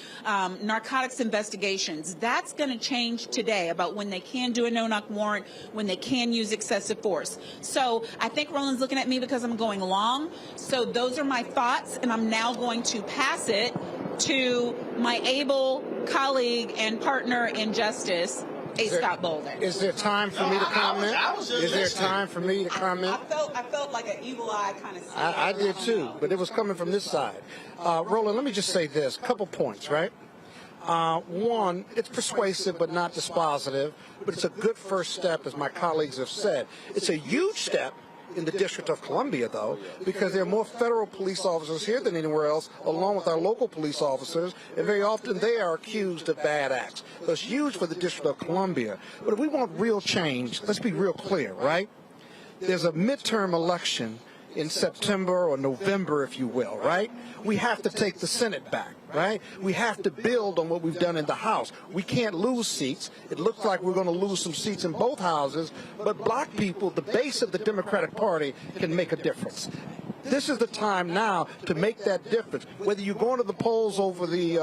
narcotics investigations. That's going to change today about when they can do a no-knock warrant, when they can use excessive force. So I think Roland's looking at me because I'm going long. So those are my thoughts, and I'm now going to pass it to my able colleague and partner in justice, Scott Bolden. Is there time for me to comment? Is there time for me to comment? I felt like an eagle eye kind of. I did too, but it was coming from this side. Roland, let me just say this: couple points, right? One, it's persuasive but not dispositive, but it's a good first step, as my colleagues have said. It's a huge step in the District of Columbia, though, because there are more federal police officers here than anywhere else, along with our local police officers, and very often they are accused of bad acts. So it's huge for the District of Columbia. But if we want real change, let's be real clear, right? There's a midterm election in September or November, if you will, right? We have to take the Senate back, right? We have to build on what we've done in the House. We can't lose seats. It looks like we're going to lose some seats in both houses, but black people, the base of the Democratic Party, can make a difference. This is the time now to make that difference. Whether you're going to the polls over the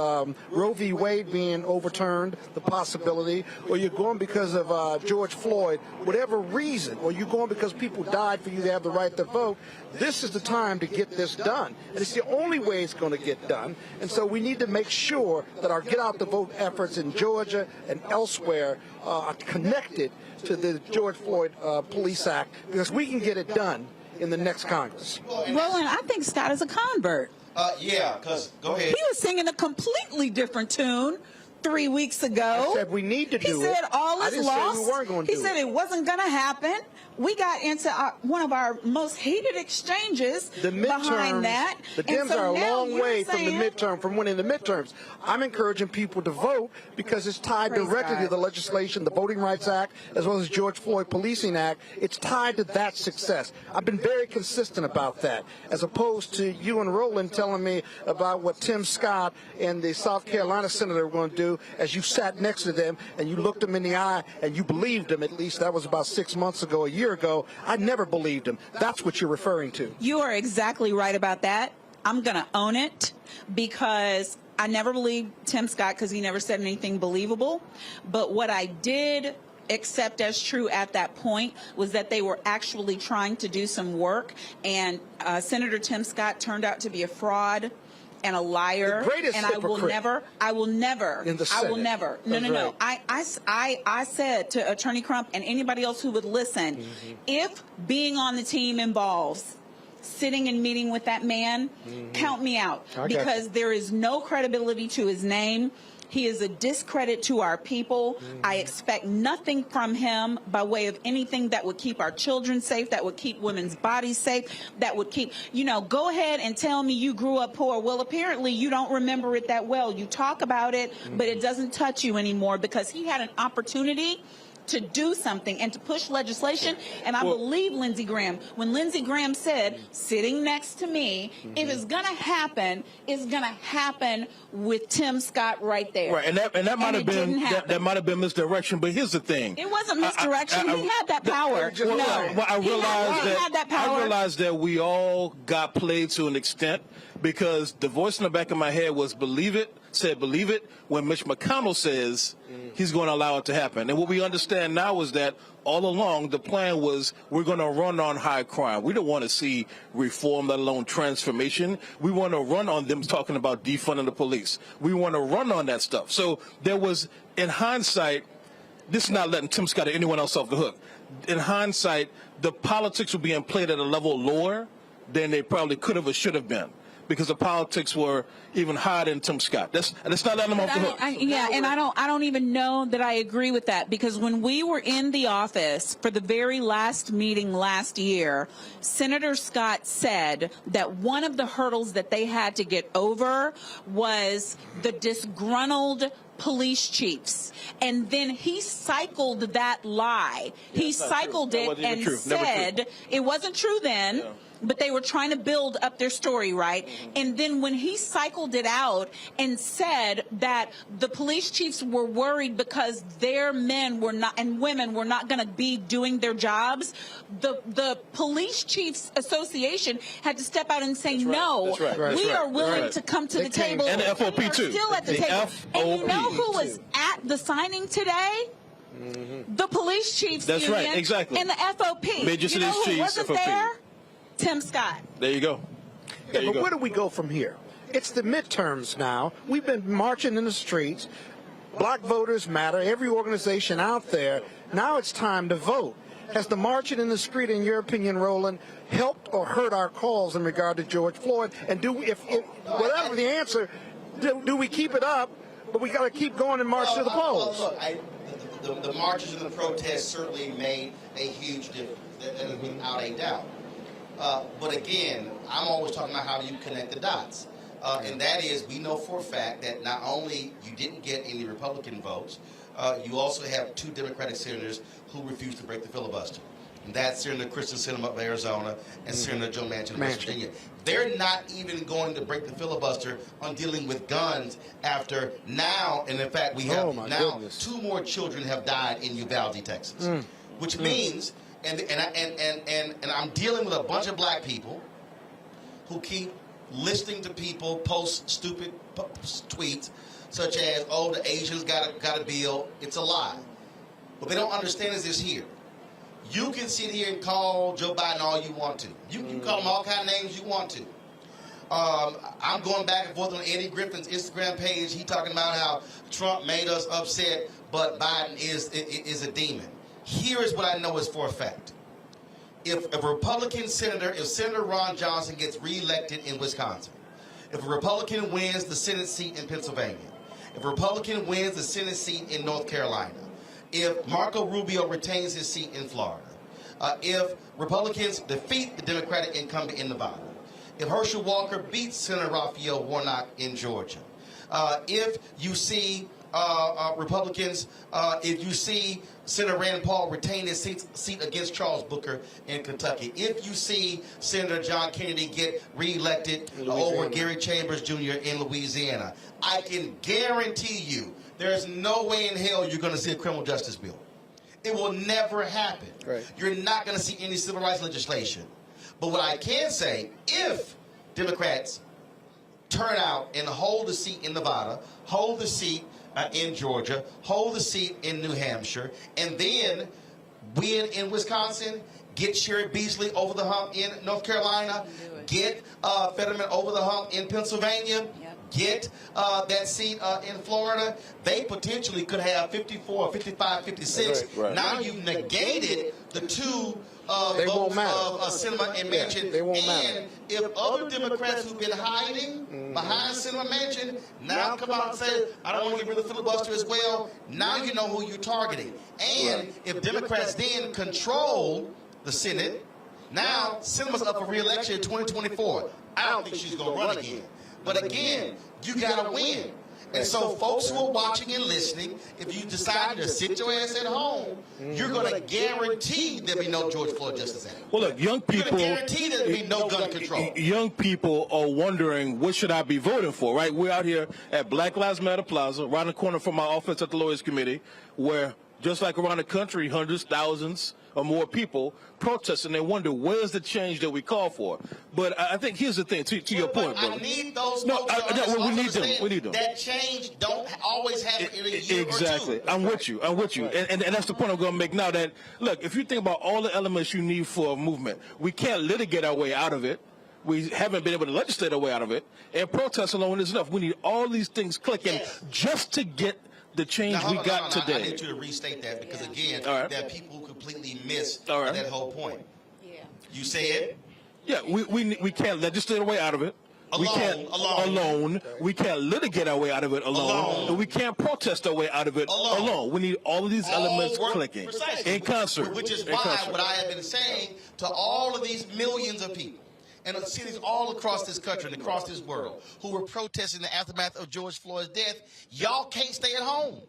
Roe v. Wade being overturned, the possibility, or you're going because of George Floyd, whatever reason, or you're going because people died for you to have the right to vote, this is the time to get this done. And it's the only way it's going to get done. And so we need to make sure that our get out the vote efforts in Georgia and elsewhere are connected to the George Floyd Police Act, because we can get it done in the next Congress. Roland, I think Scott is a convert. Yeah, because go ahead. He was singing a completely different tune 3 weeks ago. I said we need to do it. He said all is lost. I didn't say we weren't going to do it. He said it wasn't going to happen. We got into one of our most hated exchanges behind that. The Dems are a long way from the midterm, from winning the midterms. I'm encouraging people to vote because it's tied directly to the legislation, the Voting Rights Act, as well as George Floyd Policing Act. It's tied to that success. I've been very consistent about that, as opposed to you and Roland telling me about what Tim Scott and the South Carolina senator were going to do, as you sat next to them and you looked them in the eye and you believed them. At least that was about 6 months ago, a year ago. I never believed him. That's what you're referring to. You are exactly right about that. I'm going to own it, because I never believed Tim Scott because he never said anything believable. But what I did accept as true at that point was that they were actually trying to do some work, and Senator Tim Scott turned out to be a fraud and a liar, the greatest and hypocrite. I will never. In the Senate. I will never. No. I said to Attorney Crump and anybody else who would listen, if being on the team involves sitting and meeting with that man, count me out, because there is no credibility to his name. He is a discredit to our people. I expect nothing from him by way of anything that would keep our children safe, that would keep women's bodies safe, that would keep, go ahead and tell me you grew up poor. Well, apparently you don't remember it that well. You talk about it, but it doesn't touch you anymore, because he had an opportunity to do something and to push legislation. And I believe Lindsey Graham, when Lindsey Graham said, sitting next to me, if it's going to happen, it's going to happen with Tim Scott right there. Right, and that might have been that might have been misdirection. But here's the thing: it wasn't misdirection. He had that power. I realized that we all got played to an extent, because the voice in the back of my head was believe it when Mitch McConnell says he's going to allow it to happen. And what we understand now is that all along the plan was we're going to run on high crime. We don't want to see reform, let alone transformation. We want to run on them talking about defunding the police. We want to run on that stuff. So there was, in hindsight, this is not letting Tim Scott or anyone else off the hook. In hindsight, the politics were being played at a level lower than they probably could have or should have been, because the politics were even higher than Tim Scott. That's not letting him off the hook. I don't even know that I agree with that, because when we were in the office for the very last meeting last year, Senator Scott said that one of the hurdles that they had to get over was the disgruntled police chiefs. And then he cycled that lie. He cycled it and said it wasn't true then. Yeah. But they were trying to build up their story, right? And then when he cycled it out and said that the police chiefs were worried because their men were not and women were not going to be doing their jobs, the Police Chiefs Association had to step out and say, no, we are willing to come to the table. And the FOP too. Still at the table. And you know who was at the signing today? The police chiefs That's union right, exactly. And the FOP. Major you know who Chiefs, wasn't FOP. there? Tim Scott. There you go. There you but go. where do we go from here? It's the midterms now. We've been marching in the streets. Black voters matter. Every organization out there. Now it's time to vote. Has the marching in the street, in your opinion, Roland, helped or hurt our cause in regard to George Floyd? And do if whatever the answer, do we keep it up? But we got to keep going and march to the polls. Look, the marches and the protests certainly made a huge difference. That is without a doubt. But again, I'm always talking about how do you connect the dots. And that is, we know for a fact that not only you didn't get any Republican votes, you also have 2 Democratic senators who refused to break the filibuster. And that's Senator Kristen Sinema of Arizona and Senator Joe Manchin of West Virginia. They're not even going to break the filibuster on dealing with guns after now, and in fact, we have now 2 more children have died in Uvalde, Texas, which means. And I'm dealing with a bunch of black people who keep listening to people post stupid tweets such as, oh, the Asians got a bill. It's a lie. What they don't understand is this here. You can sit here and call Joe Biden all you want to. You can call him all kind of names you want to. I'm going back and forth on Eddie Griffin's Instagram page. He talking about how Trump made us upset, but Biden is a demon. Here is what I know is for a fact. If a Republican senator, if Senator Ron Johnson gets reelected in Wisconsin, if a Republican wins the Senate seat in Pennsylvania, if a Republican wins the Senate seat in North Carolina, if Marco Rubio retains his seat in Florida, if Republicans defeat the Democratic incumbent in Nevada, if Herschel Walker beats Senator Raphael Warnock in Georgia, if you see Republicans, if you see Senator Rand Paul retain his seat against Charles Booker in Kentucky, if you see Senator John Kennedy get reelected over Gary Chambers Jr. in Louisiana, I can guarantee you there's no way in hell you're going to see a criminal justice bill. It will never happen. Right. You're not going to see any civil rights legislation. But what I can say, if Democrats turn out and hold the seat in Nevada, hold the seat in Georgia, hold the seat in New Hampshire, and then win in Wisconsin, get Sherry Beasley over the hump in North Carolina, get Fetterman over the hump in Pennsylvania, get that seat in Florida, they potentially could have 54, 55, 56. Right. Now you've negated the 2 votes of Sinema and Manchin. They won't and if other Democrats who've been hiding behind Sinema and Manchin now come out and say, I don't want to get rid of the filibuster as well, now you know who you're targeting. And if Democrats then control the Senate, now Sinema's up for re-election in 2024. I don't think she's going to run again. But again, you got to win. And so folks who are watching and listening, if you decide to sit your ass at home, you're going to guarantee there'll be no George Floyd Justice Act. Well, look, young people, you're going to guarantee there'll be no gun control. Young people are wondering, what should I be voting for, right? We're out here at Black Lives Matter Plaza, around the corner from my office at the Lawyers Committee, where just like around the country, hundreds, thousands or more people protest, and they wonder, where's the change that we call for? But I think here's the thing, to your point, brother. I need those folks we need them. We need them. That change don't always happen in a year exactly. or 2. I'm with you. And that's the point I'm going to make now, that, look, if you think about all the elements you need for a movement, we can't litigate our way out of it. We haven't been able to legislate our way out of it. And protest alone is enough. We need all these things clicking just to get the change we got today. I need you to restate that because, again, there are people who completely miss that whole point. Yeah. You said? Yeah, we can't legislate our way out of it. Alone, we can't alone. We can't litigate our way out of it alone. And we can't protest our way out of it alone. We need all of these elements clicking in concert. Which is why what I have been saying to all of these millions of people and the cities all across this country and across this world who were protesting the aftermath of George Floyd's death, y'all can't stay at home.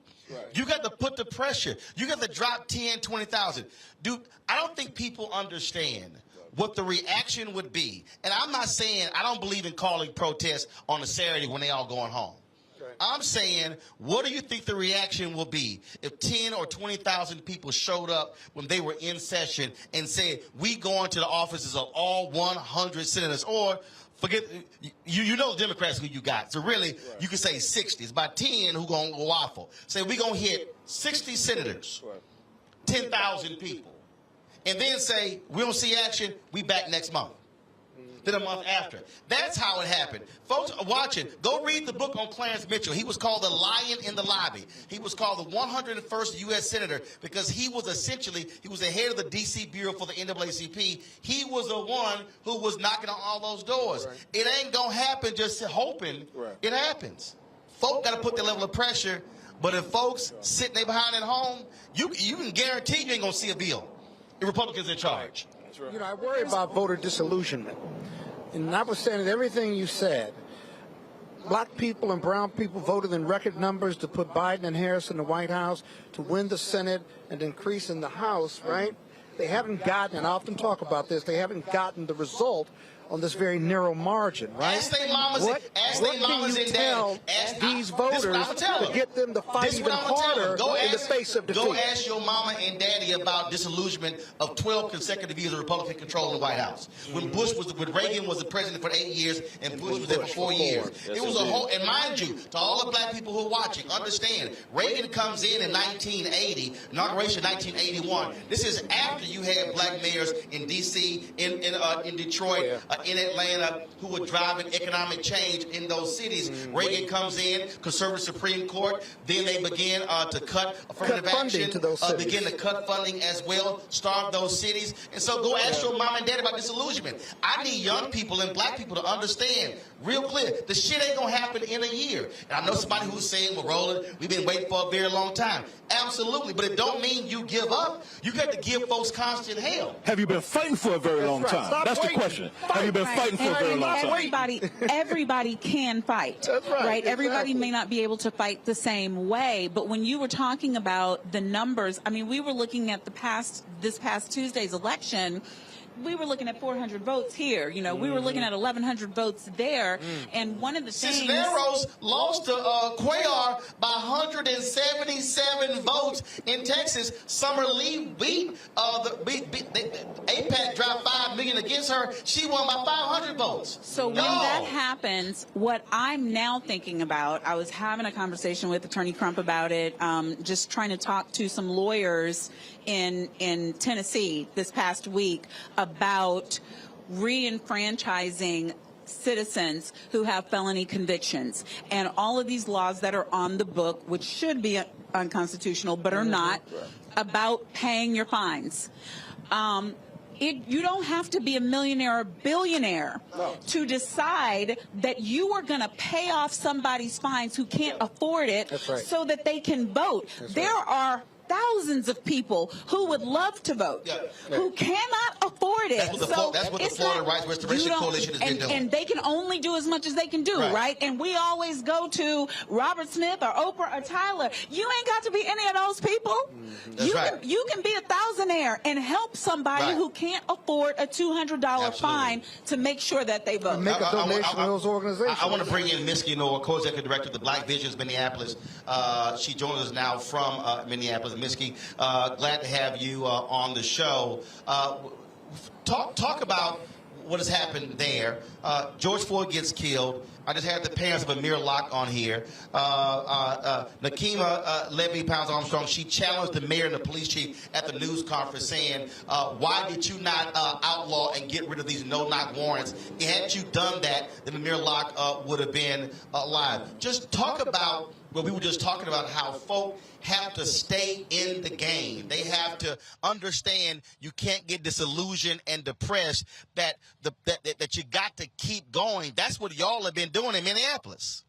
You got to put the pressure. You got to drop 10, 20,000. Dude, I don't think people understand what the reaction would be. And I'm not saying I don't believe in calling protests on a Saturday when they all going home. I'm saying, what do you think the reaction will be if 10 or 20,000 people showed up when they were in session and said, we go into the offices of all 100 senators, or forget, you know the Democrats who you got. So really, you can say 60. It's about 10 who going to waffle. Say, we going to hit 60 senators, 10,000 people. And then say, we don't see action, we back next month. Then a month after. That's how it happened. Folks are watching. Go read the book on Clarence Mitchell. He was called the lion in the lobby. He was called the 101st U.S. Senator because he was the head of the D.C. Bureau for the NAACP. He was the one who was knocking on all those doors. Right. It ain't going to happen just hoping. Right. It happens. Folk got to put the level of pressure. But if folks sitting there behind at home, you can guarantee you ain't going to see a bill. The Republicans in charge. You know, I worry about voter disillusionment. And notwithstanding everything you said, black people and brown people voted in record numbers to put Biden and Harris in the White House, to win the Senate and increase in the House, right? They haven't gotten, and I often talk about this, they haven't gotten the result on this very narrow margin, right? Ask their mamas, what can you tell these voters to get them to fight even harder in the face of defeat? Go ask your mama and daddy about disillusionment of 12 consecutive years of Republican control in the White House. When Reagan was the president for 8 years and Bush was there for 4 years. It was a whole, and mind you, to all the black people who are watching, understand, Reagan comes in 1980, inauguration 1981. This is after you had black mayors in D.C., in Detroit, in Atlanta, who were driving economic change in those cities. Reagan comes in, conservative Supreme Court, then they begin to cut affirmative action, begin to cut funding as well, starve those cities. And so go ask your mom and dad about disillusionment. I need young people and black people to understand real clear, the shit ain't gonna happen in a year. And I know somebody who's saying, well, Roland, we've been waiting for a very long time. Absolutely, but it don't mean you give up. You got to give folks constant hell. Have you been fighting for a very long time? That's the question. Have you been fighting for a very long time? Everybody can fight. That's right. Everybody may not be able to fight the same way, but when you were talking about the numbers, I mean, we were looking at this past Tuesday's election. We were looking at 400 votes here. You know, we were looking at 1,100 votes there. And one of the things... Cisneros lost to Cuellar by 177 votes in Texas. Summer Lee beat AIPAC dropped $5 million against her. She won by 500 votes. So when that happens, what I'm now thinking about, I was having a conversation with Attorney Crump about it, just trying to talk to some lawyers in Tennessee this past week about re-enfranchising citizens who have felony convictions, and all of these laws that are on the book, which should be unconstitutional but are not, about paying your fines. You don't have to be a millionaire or billionaire to decide that you are going to pay off somebody's fines who can't afford it so that they can vote. There are thousands of people who would love to vote, who cannot afford it. That's what the Florida Rights Restoration Coalition has been doing. And they can only do as much as they can do, right? And we always go to Robert Smith or Oprah or Tyler. You ain't got to be any of those people. You can be a thousandaire and help somebody who can't afford a $200 fine to make sure that they vote. Make a donation to those organizations. I want to bring in Ms. Noor, co-executive director of the Black Visions Minneapolis. She joins us now from Minneapolis. Miski, glad to have you on the show. Talk about what has happened there. George Floyd gets killed. I just had the parents of Amir Locke on here. Nakima Levy Pounds Armstrong, she challenged the mayor and the police chief at the news conference saying, why did you not outlaw and get rid of these no-knock warrants? Had you done that, then Amir Locke would have been alive. Just talk about what we were just talking about, how folk have to stay in the game. They have to understand you can't get disillusioned and depressed, that you got to keep going. That's what y'all have been doing in Minneapolis.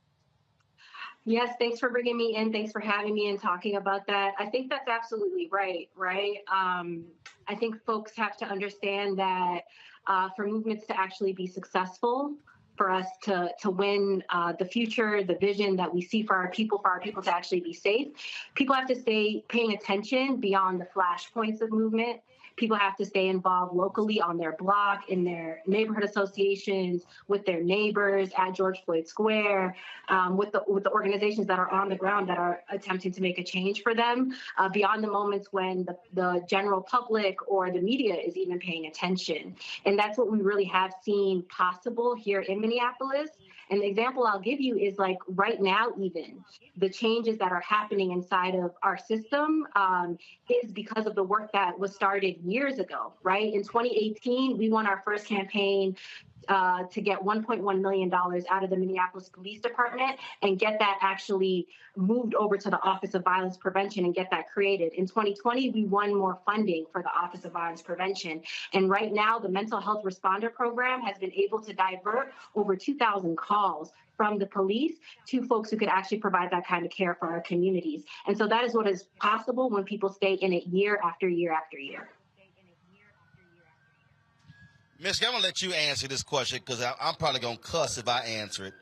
Yes, thanks for bringing me in. Thanks for having me and talking about that. I think that's absolutely right? I think folks have to understand that for movements to actually be successful, for us to win the future, the vision that we see for our people to actually be safe, people have to stay paying attention beyond the flashpoints of movement. People have to stay involved locally on their block, in their neighborhood associations, with their neighbors at George Floyd Square, with the organizations that are on the ground that are attempting to make a change for them, beyond the moments when the general public or the media is even paying attention. And that's what we really have seen possible here in Minneapolis. And the example I'll give you is like right now, even the changes that are happening inside of our system is because of the work that was started years ago, right? In 2018, we won our first campaign to get $1.1 million out of the Minneapolis Police Department and get that actually moved over to the Office of Violence Prevention and get that created. In 2020, we won more funding for the Office of Violence Prevention. And right now, the Mental Health Responder Program has been able to divert over 2,000 calls from the police to folks who could actually provide that kind of care for our communities. And so that is what is possible when people stay in it year after year after year. Miss, I'm going to let you answer this question because I'm probably going to cuss if I answer it.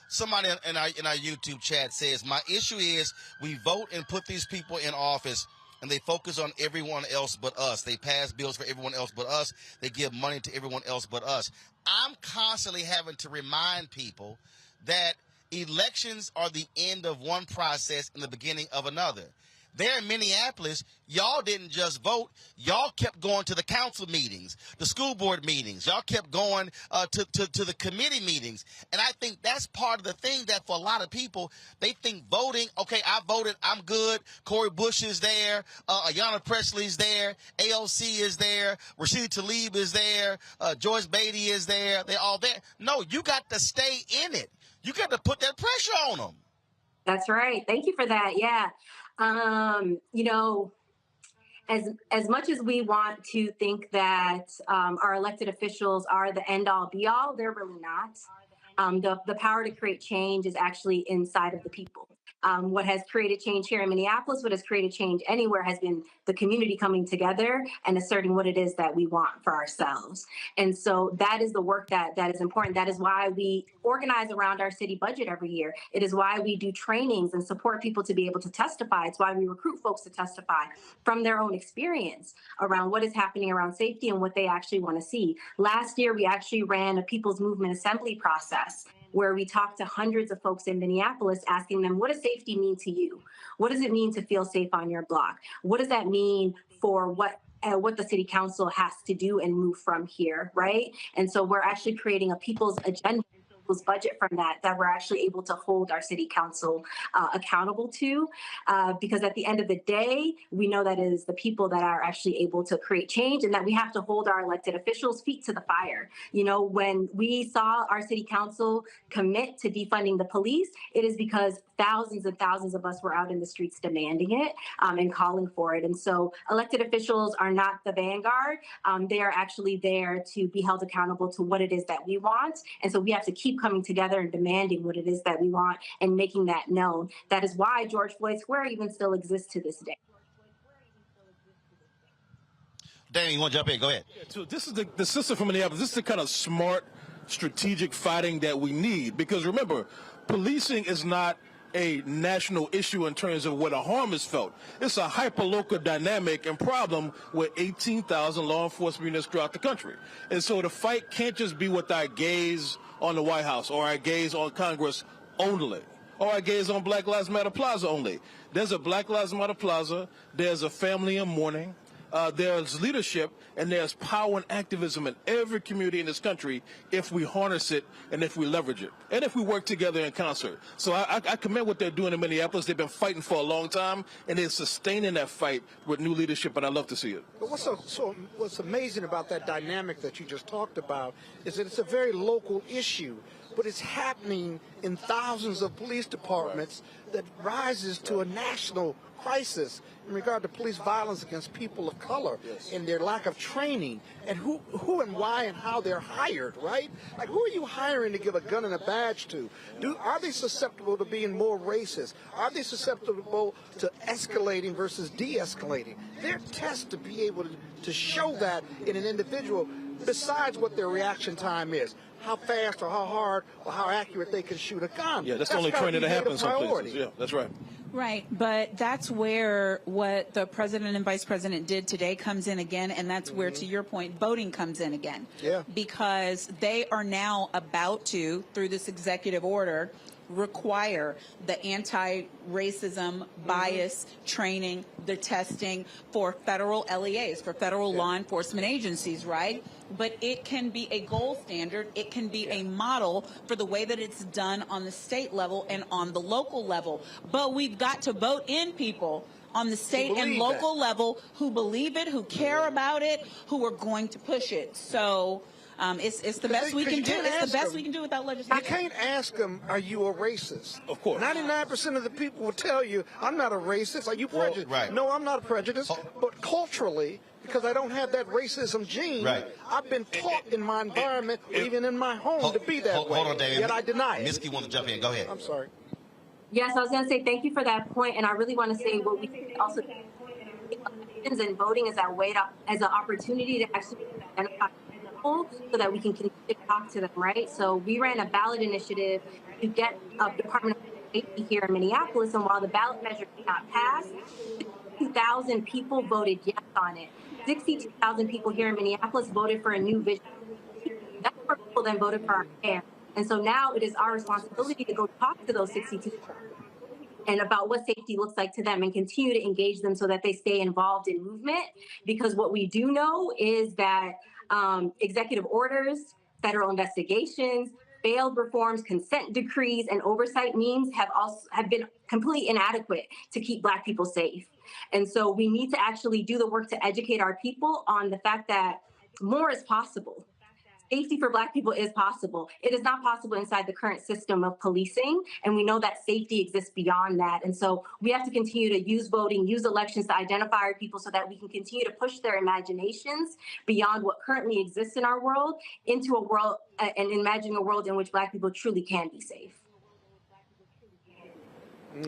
Somebody in our YouTube chat says, my issue is we vote and put these people in office and they focus on everyone else but us. They pass bills for everyone else but us. They give money to everyone else but us. I'm constantly having to remind people that elections are the end of one process and the beginning of another. There in Minneapolis, y'all didn't just vote. Y'all kept going to the council meetings, the school board meetings. Y'all kept going to the committee meetings. And I think that's part of the thing that for a lot of people, they think voting, okay, I voted, I'm good. Cory Bush is there. Ayanna Presley's there. AOC is there. Rashida Tlaib is there. Joyce Beatty is there. They're all there. No, you got to stay in it. You got to put that pressure on them. That's right. Thank you for that. Yeah. You know, as much as we want to think that our elected officials are the end all be all, they're really not. The power to create change is actually inside of the people. What has created change here in Minneapolis, what has created change anywhere has been the community coming together and asserting what it is that we want for ourselves. And so that is the work that is important. That is why we organize around our city budget every year. It is why we do trainings and support people to be able to testify. It's why we recruit folks to testify from their own experience around what is happening around safety and what they actually want to see. Last year, we actually ran a People's Movement Assembly process where we talked to hundreds of folks in Minneapolis asking them, what does safety mean to you? What does it mean to feel safe on your block? What does that mean for what the city council has to do and move from here, right? And so we're actually creating a people's agenda, people's budget from that we're actually able to hold our city council accountable to, because at the end of the day, we know that it is the people that are actually able to create change and that we have to hold our elected officials' feet to the fire. You know, when we saw our city council commit to defunding the police, it is because thousands and thousands of us were out in the streets demanding it and calling for it. And so elected officials are not the vanguard. They are actually there to be held accountable to what it is that we want. And so we have to keep coming together and demanding what it is that we want and making that known. That is why George Floyd Square even still exists to this day. Danny, you want to jump in? Go ahead. So this is the system from Minneapolis. This is the kind of smart, strategic fighting that we need. Because remember, policing is not a national issue in terms of where the harm is felt. It's a hyper-local dynamic and problem with 18,000 law enforcement units throughout the country. And so the fight can't just be with our gaze on the White House or our gaze on Congress only, or our gaze on Black Lives Matter Plaza only. There's a Black Lives Matter Plaza, there's a family in mourning, there's leadership, and there's power and activism in every community in this country if we harness it and if we leverage it, and if we work together in concert. So I commend what they're doing in Minneapolis. They've been fighting for a long time, and they're sustaining that fight with new leadership, and I love to see it. But what's amazing about that dynamic that you just talked about is that it's a very local issue, but it's happening in thousands of police departments that rises to a national crisis in regard to police violence against people of color and their lack of training and who and why and how they're hired, right? Like, who are you hiring to give a gun and a badge to? Are they susceptible to being more racist? Are they susceptible to escalating versus de-escalating? They're tests to be able to show that in an individual. besides what their reaction time is. How fast or how hard or how accurate they can shoot a gun. Yeah, that's the only training that happens in some places. Yeah, that's right. Right, but that's where what the president and vice president did today comes in again, and that's where, to your point, voting comes in again. Yeah. Because they are now about to, through this executive order, require the anti-racism bias training, the testing for federal LEAs, for federal law enforcement agencies, right? But it can be a gold standard. It can be a model for the way that it's done on the state level and on the local level. But we've got to vote in people on the state and local level who believe it, who care about it, who are going to push it. So it's the best we can do. It's the best we can do without legislation. You can't ask them, are you a racist? Of course. 99% of the people will tell you, I'm not a racist. Are you prejudiced? Right. No, I'm not prejudiced. But culturally, because I don't have that racism gene, I've been taught in my environment, even in my home, to be that way. Hold on, David. Yet I deny it. Miski want to jump in. Go ahead. I'm sorry. Yes, I was going to say thank you for that point, and I really want to say what we also elections and voting is that way to, as an opportunity to actually identify people so that we can continue to talk to them, right? So we ran a ballot initiative to get a Department of Safety here in Minneapolis, and while the ballot measure did not pass, 62,000 people voted yes on it. 62,000 people here in Minneapolis voted for a new vision. That's where people then voted for our mayor. And so now it is our responsibility to go talk to those 62,000 and about what safety looks like to them and continue to engage them so that they stay involved in movement. Because what we do know is that executive orders, federal investigations, failed reforms, consent decrees, and oversight means have been completely inadequate to keep Black people safe. And so we need to actually do the work to educate our people on the fact that more is possible. Safety for Black people is possible. It is not possible inside the current system of policing, and we know that safety exists beyond that. And so we have to continue to use voting, use elections to identify our people so that we can continue to push their imaginations beyond what currently exists in our world into a world and imagining a world in which Black people truly can be safe.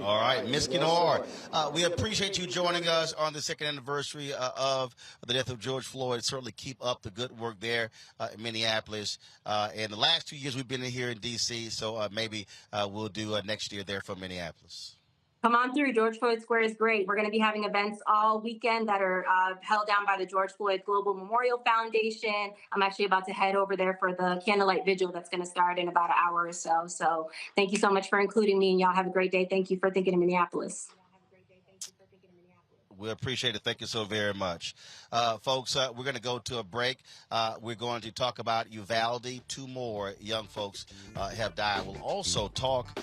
All right, Miski Noor, we appreciate you joining us on the second anniversary of the death of George Floyd. Certainly keep up the good work there in Minneapolis. And the last 2 years we've been here in D.C., so maybe we'll do next year there from Minneapolis. Come on through. George Floyd Square is great. We're going to be having events all weekend that are held down by the George Floyd Global Memorial Foundation. I'm actually about to head over there for the candlelight vigil that's going to start in about an hour or so. So thank you so much for including me, and y'all have a great day. Thank you for thinking of Minneapolis. We appreciate it. Thank you so very much. Folks, we're going to go to a break. We're going to talk about Uvalde. 2 more young folks have died. We'll also talk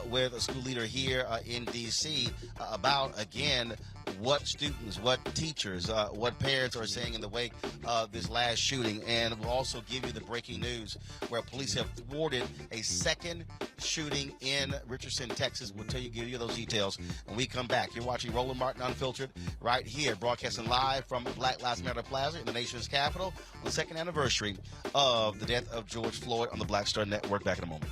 with a school leader here in D.C. About, again, what students, what teachers, what parents are saying in the wake of this last shooting. And we'll also give you the breaking news where police have thwarted a second shooting in Richardson, Texas. We'll give you those details when we come back. You're watching Roland Martin Unfiltered right here, broadcasting live from Black Lives Matter Plaza in the nation's capital on the second anniversary of the death of George Floyd on the Black Star Network. Back in a moment.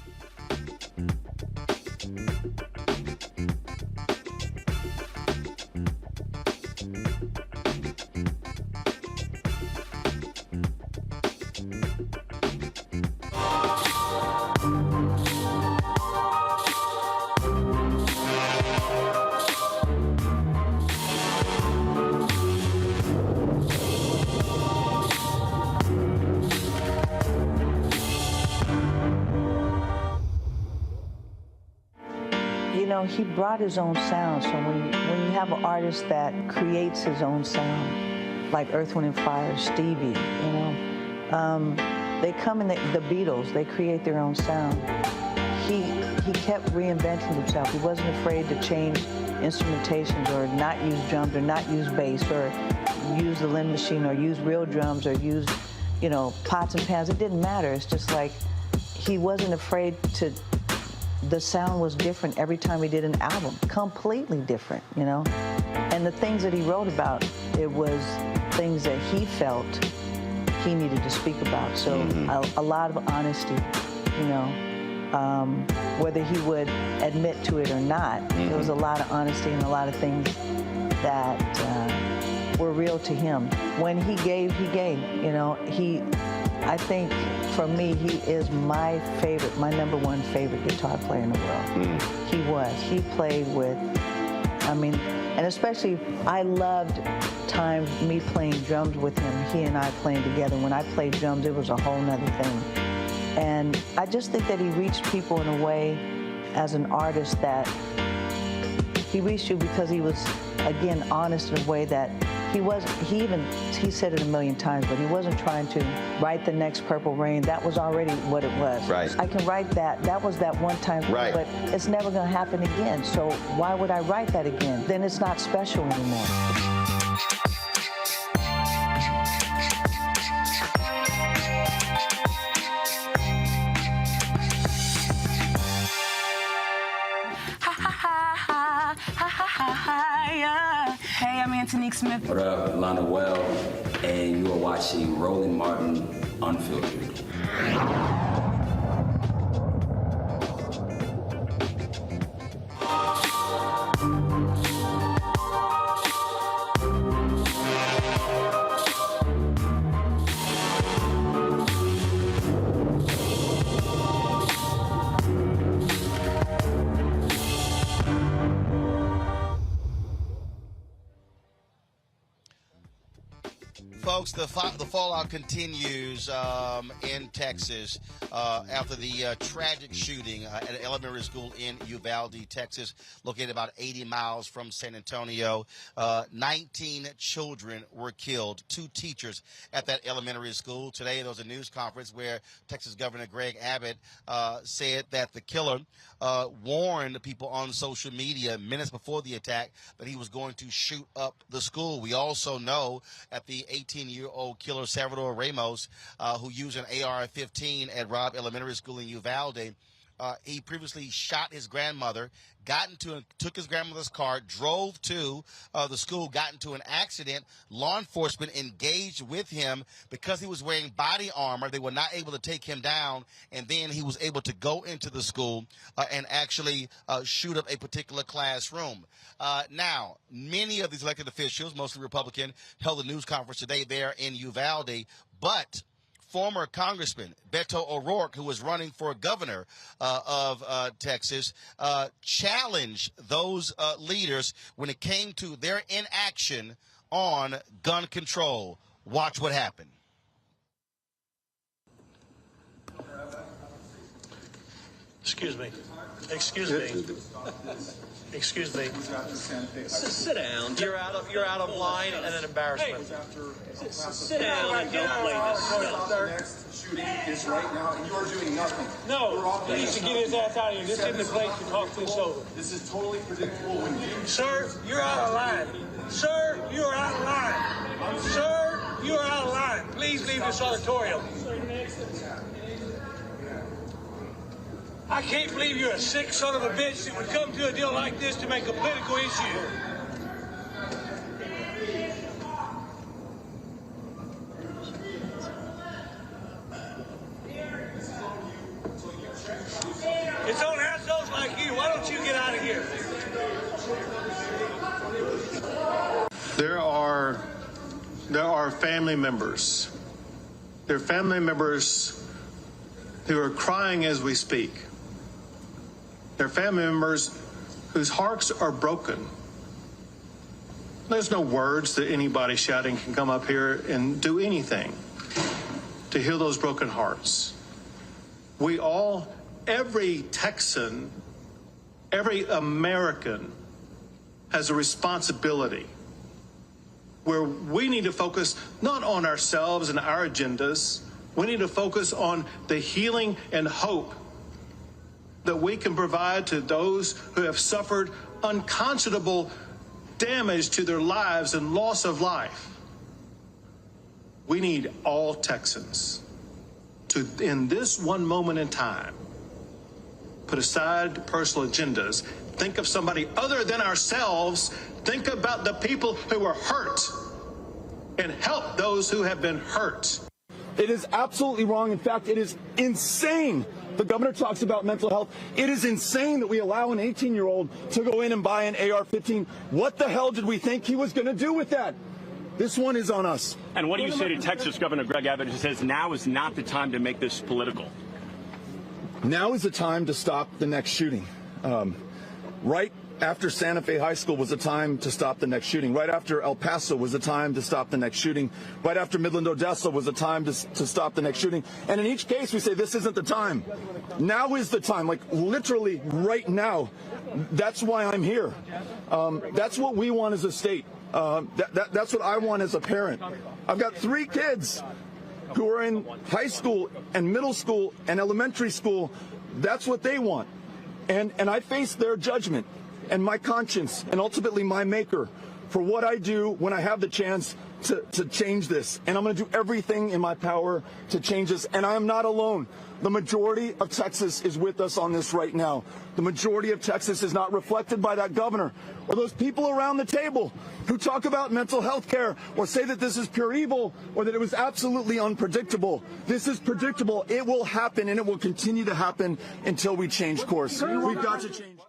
He brought his own sound. So when you have an artist that creates his own sound, like Earth, Wind, and Fire, Stevie, they come in, the Beatles, they create their own sound. He kept reinventing himself. He wasn't afraid to change instrumentations or not use drums or not use bass or use the Lynn machine or use real drums or use, pots and pans. It didn't matter. It's just like he wasn't afraid to. The sound was different every time he did an album, completely different, And the things that he wrote about, it was things that he felt he needed to speak about. So a lot of honesty, whether he would admit to it or not, there was a lot of honesty and a lot of things that were real to him. When he gave, you know. I think for me, he is my favorite, my #1 favorite guitar player in the world. He was. He played with, I mean, and especially I loved times me playing drums with him, he and I playing together. When I played drums, it was a whole nother thing. And I just think that he reached people in a way as an artist that he reached you because he was, again, honest in a way that he said it a million times, but he wasn't trying to write the next Purple Rain. That was already what it was. Right. I can write that. That was that one time, right. But it's never going to happen again. So why would I write that again? Then it's not special anymore. Hey, I'm Antonique Smith. What up, Lana Well, and you are watching Roland Martin Unfiltered. Folks, the fallout continues in Texas after the tragic shooting at an elementary school in Uvalde, Texas, located about 80 miles from San Antonio. 19 children were killed, 2 teachers at that elementary school. Today, there was a news conference where Texas Governor Greg Abbott said that the killer warned people on social media minutes before the attack that he was going to shoot up the school. We also know that the 18-year-old killer, Salvador Ramos, who used an AR-15 at Robb Elementary School in Uvalde, he previously shot his grandmother, took his grandmother's car, drove to the school, got into an accident. Law enforcement engaged with him because he was wearing body armor. They were not able to take him down, and then he was able to go into the school and actually shoot up a particular classroom. Now, many of these elected officials, mostly Republican, held a news conference today there in Uvalde, but former Congressman Beto O'Rourke, who was running for governor of Texas, challenged those leaders when it came to their inaction on gun control. Watch what happened. Excuse me. Excuse me. Excuse me. Sit down. You're out of line and an embarrassment. Hey, sit down and don't play this. Next shooting is right now, and you are doing nothing. No, he needs to get his ass out of here. This isn't the place to talk this over. This is totally predictable. When you, sir, you're out of line. Sir, you are out of line. Sir, you are out of line. Please leave this auditorium. I can't believe you're a sick son of a bitch that would come to a deal like this to make a political issue. It's on assholes like you. Why don't you get out of here? There are family members. There are family members who are crying as we speak. There are family members whose hearts are broken. There's no words that anybody shouting can come up here and do anything to heal those broken hearts. We all, every Texan, every American has a responsibility where we need to focus not on ourselves and our agendas. We need to focus on the healing and hope that we can provide to those who have suffered unconscionable damage to their lives and loss of life. We need all Texans to, in this one moment in time, put aside personal agendas, think of somebody other than ourselves, think about the people who are hurt, and help those who have been hurt. It is absolutely wrong. In fact, it is insane. The governor talks about mental health. It is insane that we allow an 18-year-old to go in and buy an AR-15. What the hell did we think he was going to do with that? This one is on us. And what do you say to Texas Governor Greg Abbott, who says now is not the time to make this political? Now is the time to stop the next shooting. Right after Santa Fe High School was the time to stop the next shooting. Right after El Paso was the time to stop the next shooting. Right after Midland, Odessa was the time to stop the next shooting. And in each case, we say this isn't the time. Now is the time, like literally right now. That's why I'm here. That's what we want as a state. That's what I want as a parent. I've got 3 kids who are in high school and middle school and elementary school. That's what they want. And I face their judgment and my conscience and ultimately my maker for what I do when I have the chance to change this. And I'm going to do everything in my power to change this. And I am not alone. The majority of Texas is with us on this right now. The majority of Texas is not reflected by that governor or those people around the table who talk about mental health care or say that this is pure evil or that it was absolutely unpredictable. This is predictable. It will happen, and it will continue to happen until we change course. We've got to change.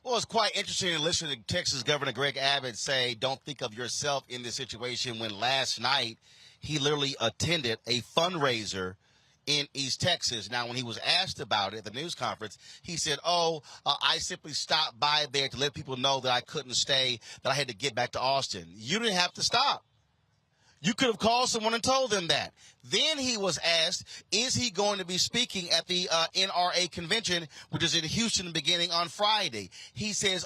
Well, it's quite interesting to listen to Texas Governor Greg Abbott say, don't think of yourself in this situation, when last night he literally attended a fundraiser in East Texas. Now, when he was asked about it at the news conference, he said, I simply stopped by there to let people know that I couldn't stay, that I had to get back to Austin. You didn't have to stop. You could have called someone and told them that. Then he was asked, is he going to be speaking at the NRA convention, which is in Houston beginning on Friday? He says,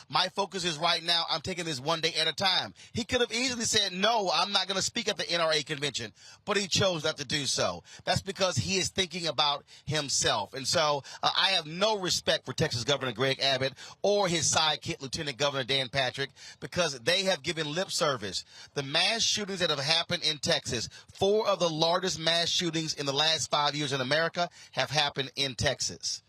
my focus is right now, I'm taking this one day at a time. He could have easily said, no, I'm not going to speak at the NRA convention, but he chose not to do so. That's because he is thinking about himself. And so I have no respect for Texas Governor Greg Abbott or his sidekick, Lieutenant Governor Dan Patrick, because they have given lip service. The mass shootings that have happened in Texas, 4 of the largest mass shootings in the last 5 years in America have happened in Texas.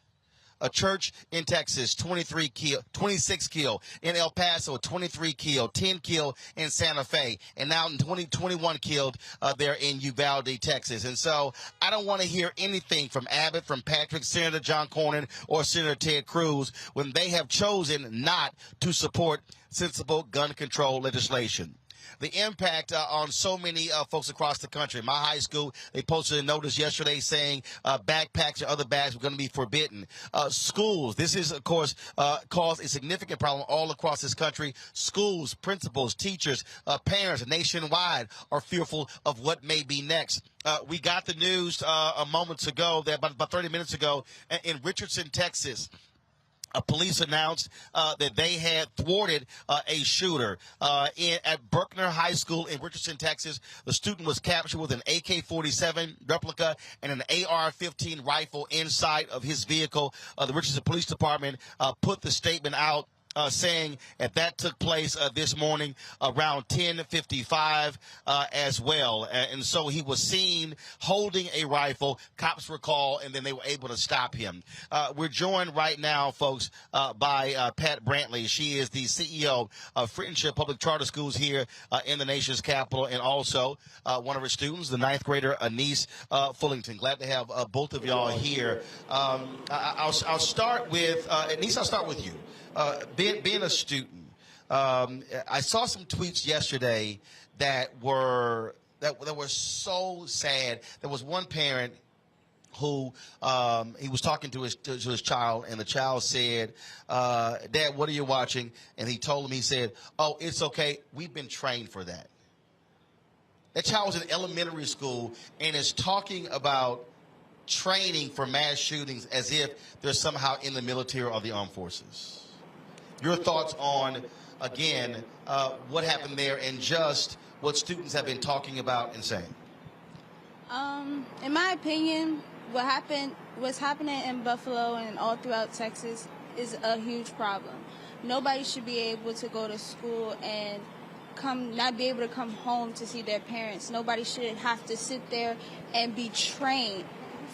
A church in Texas, 26 killed. In El Paso, 23 killed, 10 killed in Santa Fe, and now in 2021 killed there in Uvalde, Texas. And so I don't want to hear anything from Abbott, from Patrick, Senator John Cornyn, or Senator Ted Cruz when they have chosen not to support sensible gun control legislation. The impact on so many folks across the country. My high school, they posted a notice yesterday saying backpacks or other bags were going to be forbidden. Schools, this is, of course, caused a significant problem all across this country. Schools, principals, teachers, parents nationwide are fearful of what may be next. We got the news a moment ago, about 30 minutes ago, in Richardson, Texas. Police announced that they had thwarted a shooter at Bruckner High School in Richardson, Texas. The student was captured with an AK-47 replica and an AR-15 rifle inside of his vehicle. The Richardson Police Department put the statement out saying that took place this morning around 10:55 as well. And so he was seen holding a rifle. Cops were called, and then they were able to stop him. We're joined right now, folks, by Pat Brantley. She is the CEO of Friendship Public Charter Schools here in the nation's capital, and also one of her students, the 9th grader, Anise Fullington. Glad to have both of y'all here. I'll start with, Anise, I'll start with you. Being a student, I saw some tweets yesterday that were so sad. There was one parent who he was talking to his child, and the child said, "Dad, what are you watching?" And he told him, he said, "Oh, it's okay. We've been trained for that." That child was in elementary school and is talking about training for mass shootings as if they're somehow in the military or the armed forces. Your thoughts on, again, what happened there and just what students have been talking about and saying? In my opinion, what's happening in Buffalo and all throughout Texas is a huge problem. Nobody should be able to go to school and not be able to come home to see their parents. Nobody should have to sit there and be trained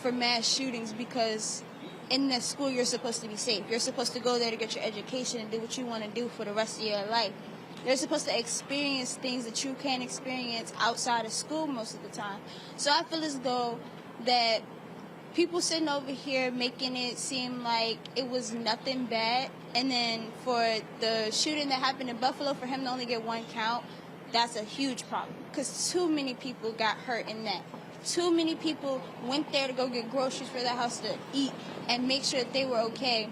for mass shootings, because in the school, you're supposed to be safe. You're supposed to go there to get your education and do what you want to do for the rest of your life. You're supposed to experience things that you can't experience outside of school most of the time. So I feel as though that people sitting over here making it seem like it was nothing bad, and then for the shooting that happened in Buffalo, for him to only get 1 count, that's a huge problem, because too many people got hurt in that. Too many people went there to go get groceries for their house to eat and make sure that they were okay,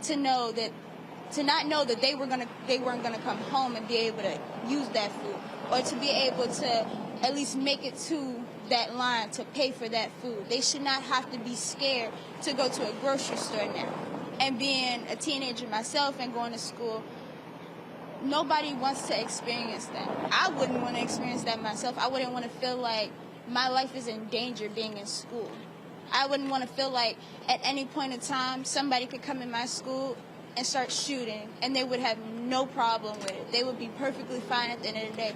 to not know that they weren't gonna come home and be able to use that food, or to be able to at least make it to that line to pay for that food. They should not have to be scared to go to a grocery store now. And being a teenager myself and going to school, nobody wants to experience that. I wouldn't want to experience that myself. I wouldn't want to feel like my life is in danger being in school. I wouldn't want to feel like at any point in time somebody could come in my school and start shooting and they would have no problem with it. They would be perfectly fine at the end of the day.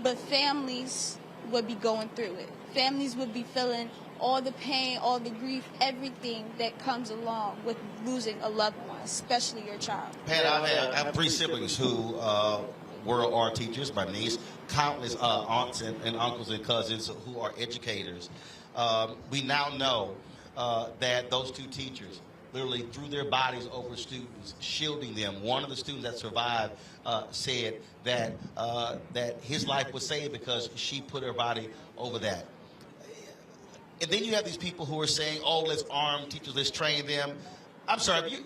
But families would be going through it. Families would be feeling all the pain, all the grief, everything that comes along with losing a loved one, especially your child. Pat, I have 3 siblings who were our teachers, my niece, countless aunts and uncles and cousins who are educators. We now know that those 2 teachers literally threw their bodies over students, shielding them. One of the students that survived said that his life was saved because she put her body over that. And then you have these people who are saying, oh, let's arm teachers, let's train them. I'm sorry,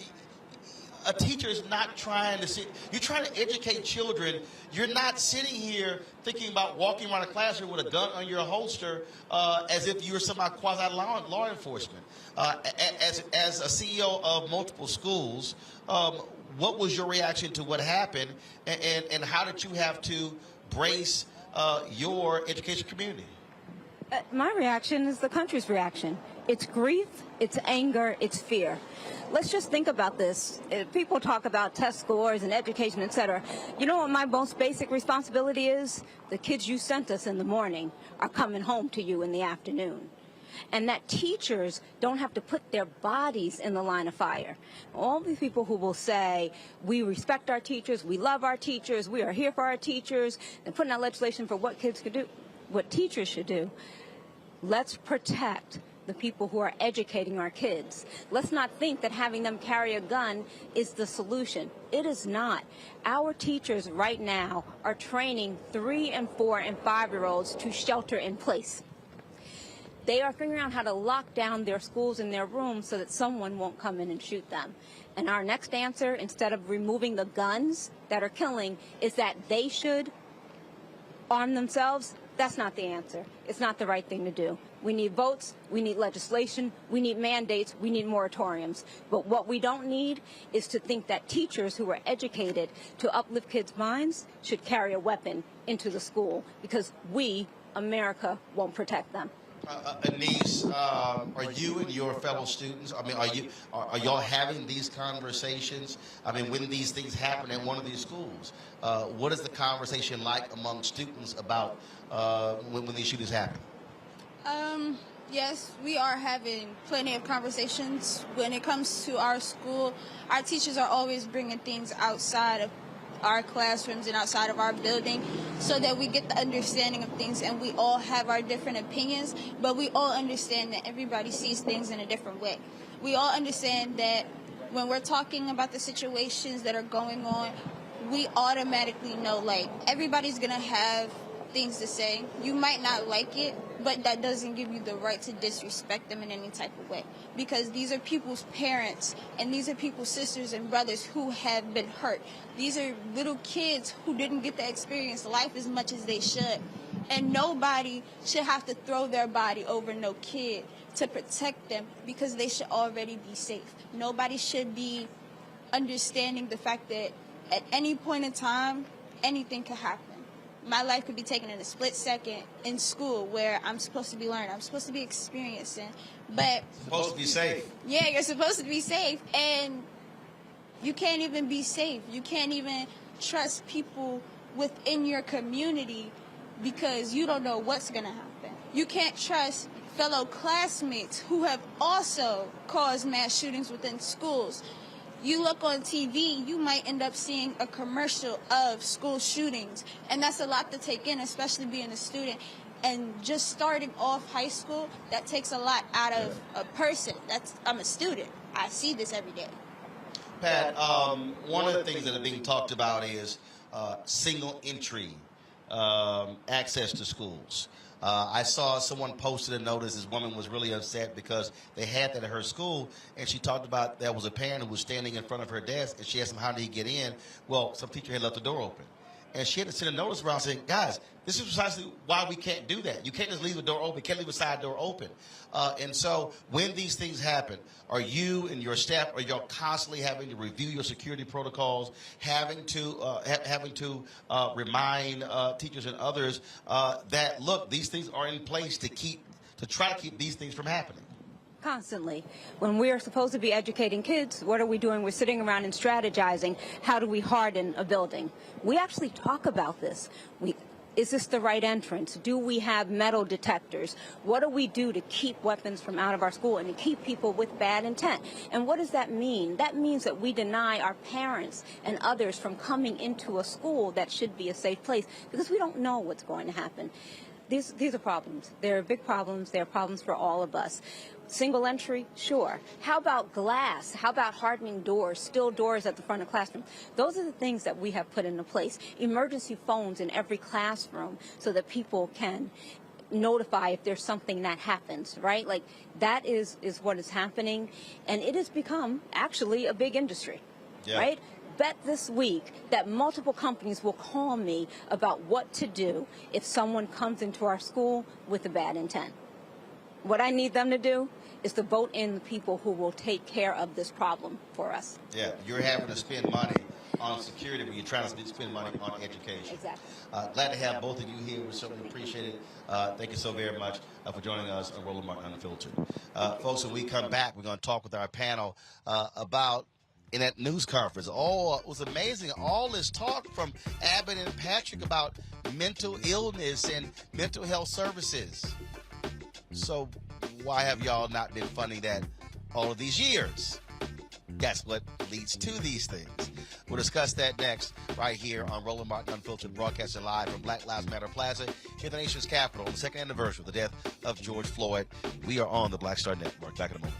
a teacher is not trying to sit, you're trying to educate children. You're not sitting here thinking about walking around a classroom with a gun on your holster as if you were somehow quasi-law enforcement. As a CEO of multiple schools, what was your reaction to what happened, and how did you have to brace your education community? My reaction is the country's reaction. It's grief, it's anger, it's fear. Let's just think about this. People talk about test scores and education, etc. You know what my most basic responsibility is? The kids you sent us in the morning are coming home to you in the afternoon. And that teachers don't have to put their bodies in the line of fire. All these people who will say, we respect our teachers, we love our teachers, we are here for our teachers, and putting out legislation for what kids could do, what teachers should do. Let's protect the people who are educating our kids. Let's not think that having them carry a gun is the solution. It is not. Our teachers right now are training 3-, 4-, and 5-year-olds to shelter in place. They are figuring out how to lock down their schools and their rooms so that someone won't come in and shoot them. And our next answer, instead of removing the guns that are killing, is that they should arm themselves. That's not the answer. It's not the right thing to do. We need votes, we need legislation, we need mandates, we need moratoriums. But what we don't need is to think that teachers who are educated to uplift kids' minds should carry a weapon into the school, because we, America, won't protect them. Anise, are you and your fellow students, I mean, are y'all having these conversations? I mean, when these things happen at one of these schools, what is the conversation like among students about when these shootings happen? Yes, we are having plenty of conversations. When it comes to our school, our teachers are always bringing things outside of our classrooms and outside of our building so that we get the understanding of things, and we all have our different opinions, but we all understand that everybody sees things in a different way. We all understand that when we're talking about the situations that are going on, we automatically know, like, everybody's gonna have things to say. You might not like it, but that doesn't give you the right to disrespect them in any type of way, because these are people's parents and these are people's sisters and brothers who have been hurt. These are little kids who didn't get to experience life as much as they should, and nobody should have to throw their body over no kid to protect them, because they should already be safe. Nobody should be understanding the fact that at any point in time anything could happen. My life could be taken in a split second in school, where I'm supposed to be learning, I'm supposed to be experiencing, but... Supposed to be safe. Yeah, you're supposed to be safe, and you can't even be safe. You can't even trust people within your community because you don't know what's going to happen. You can't trust fellow classmates who have also caused mass shootings within schools. You look on TV, you might end up seeing a commercial of school shootings, and that's a lot to take in, especially being a student. And just starting off high school, that takes a lot out of a person. I'm a student. I see this every day. Pat, one of the things that are being talked about is single entry access to schools. I saw someone posted a notice. This woman was really upset because they had that at her school, and she talked about there was a parent who was standing in front of her desk, and she asked him, how did he get in? Well, some teacher had left the door open. And she had to send a notice around saying, guys, this is precisely why we can't do that. You can't just leave the door open. You can't leave a side door open. And so when these things happen, are you and your staff, are y'all constantly having to review your security protocols, having to remind teachers and others that, look, these things are in place to try to keep these things from happening? Constantly. When we are supposed to be educating kids, what are we doing? We're sitting around and strategizing. How do we harden a building? We actually talk about this. Is this the right entrance? Do we have metal detectors? What do we do to keep weapons from out of our school and to keep people with bad intent? And what does that mean? That means that we deny our parents and others from coming into a school that should be a safe place because we don't know what's going to happen. These are problems. They're big problems. They're problems for all of us. Single entry, sure. How about glass? How about hardening doors, steel doors at the front of classroom? Those are the things that we have put into place. Emergency phones in every classroom so that people can notify if there's something that happens, right? Like that is what is happening. And it has become actually a big industry, right? Bet this week that multiple companies will call me about what to do if someone comes into our school with a bad intent. What I need them to do is to vote in the people who will take care of this problem for us. Yeah, you're having to spend money on security, but you're trying to spend money on education. Exactly. Glad to have both of you here. We certainly appreciate it. Thank you so very much for joining us on Roland Martin Unfiltered. Folks, when we come back, we're going to talk with our panel about in that news conference. It was amazing. All this talk from Abbott and Patrick about mental illness and mental health services. So why have y'all not been funding that all of these years? That's what leads to these things. We'll discuss that next right here on Roland Martin Unfiltered, broadcasting live from Black Lives Matter Plaza in the nation's capital on the second anniversary of the death of George Floyd. We are on the Black Star Network. Back in a moment.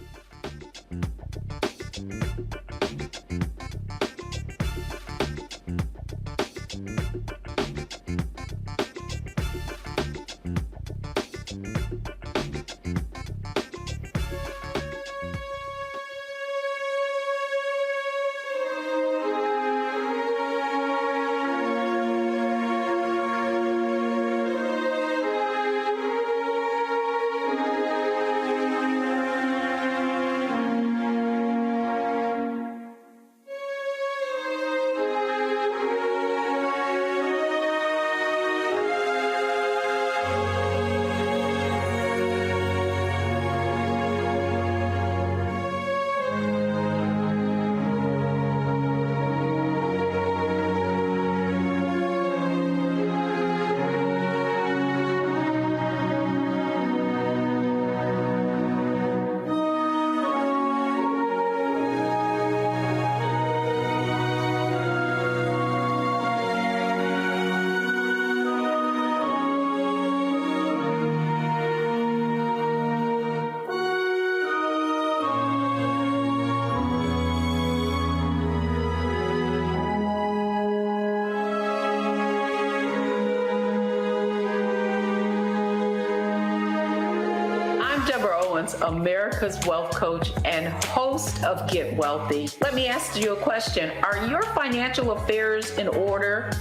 America's wealth coach and host of Get Wealthy. Let me ask you a question. Are your financial affairs in order?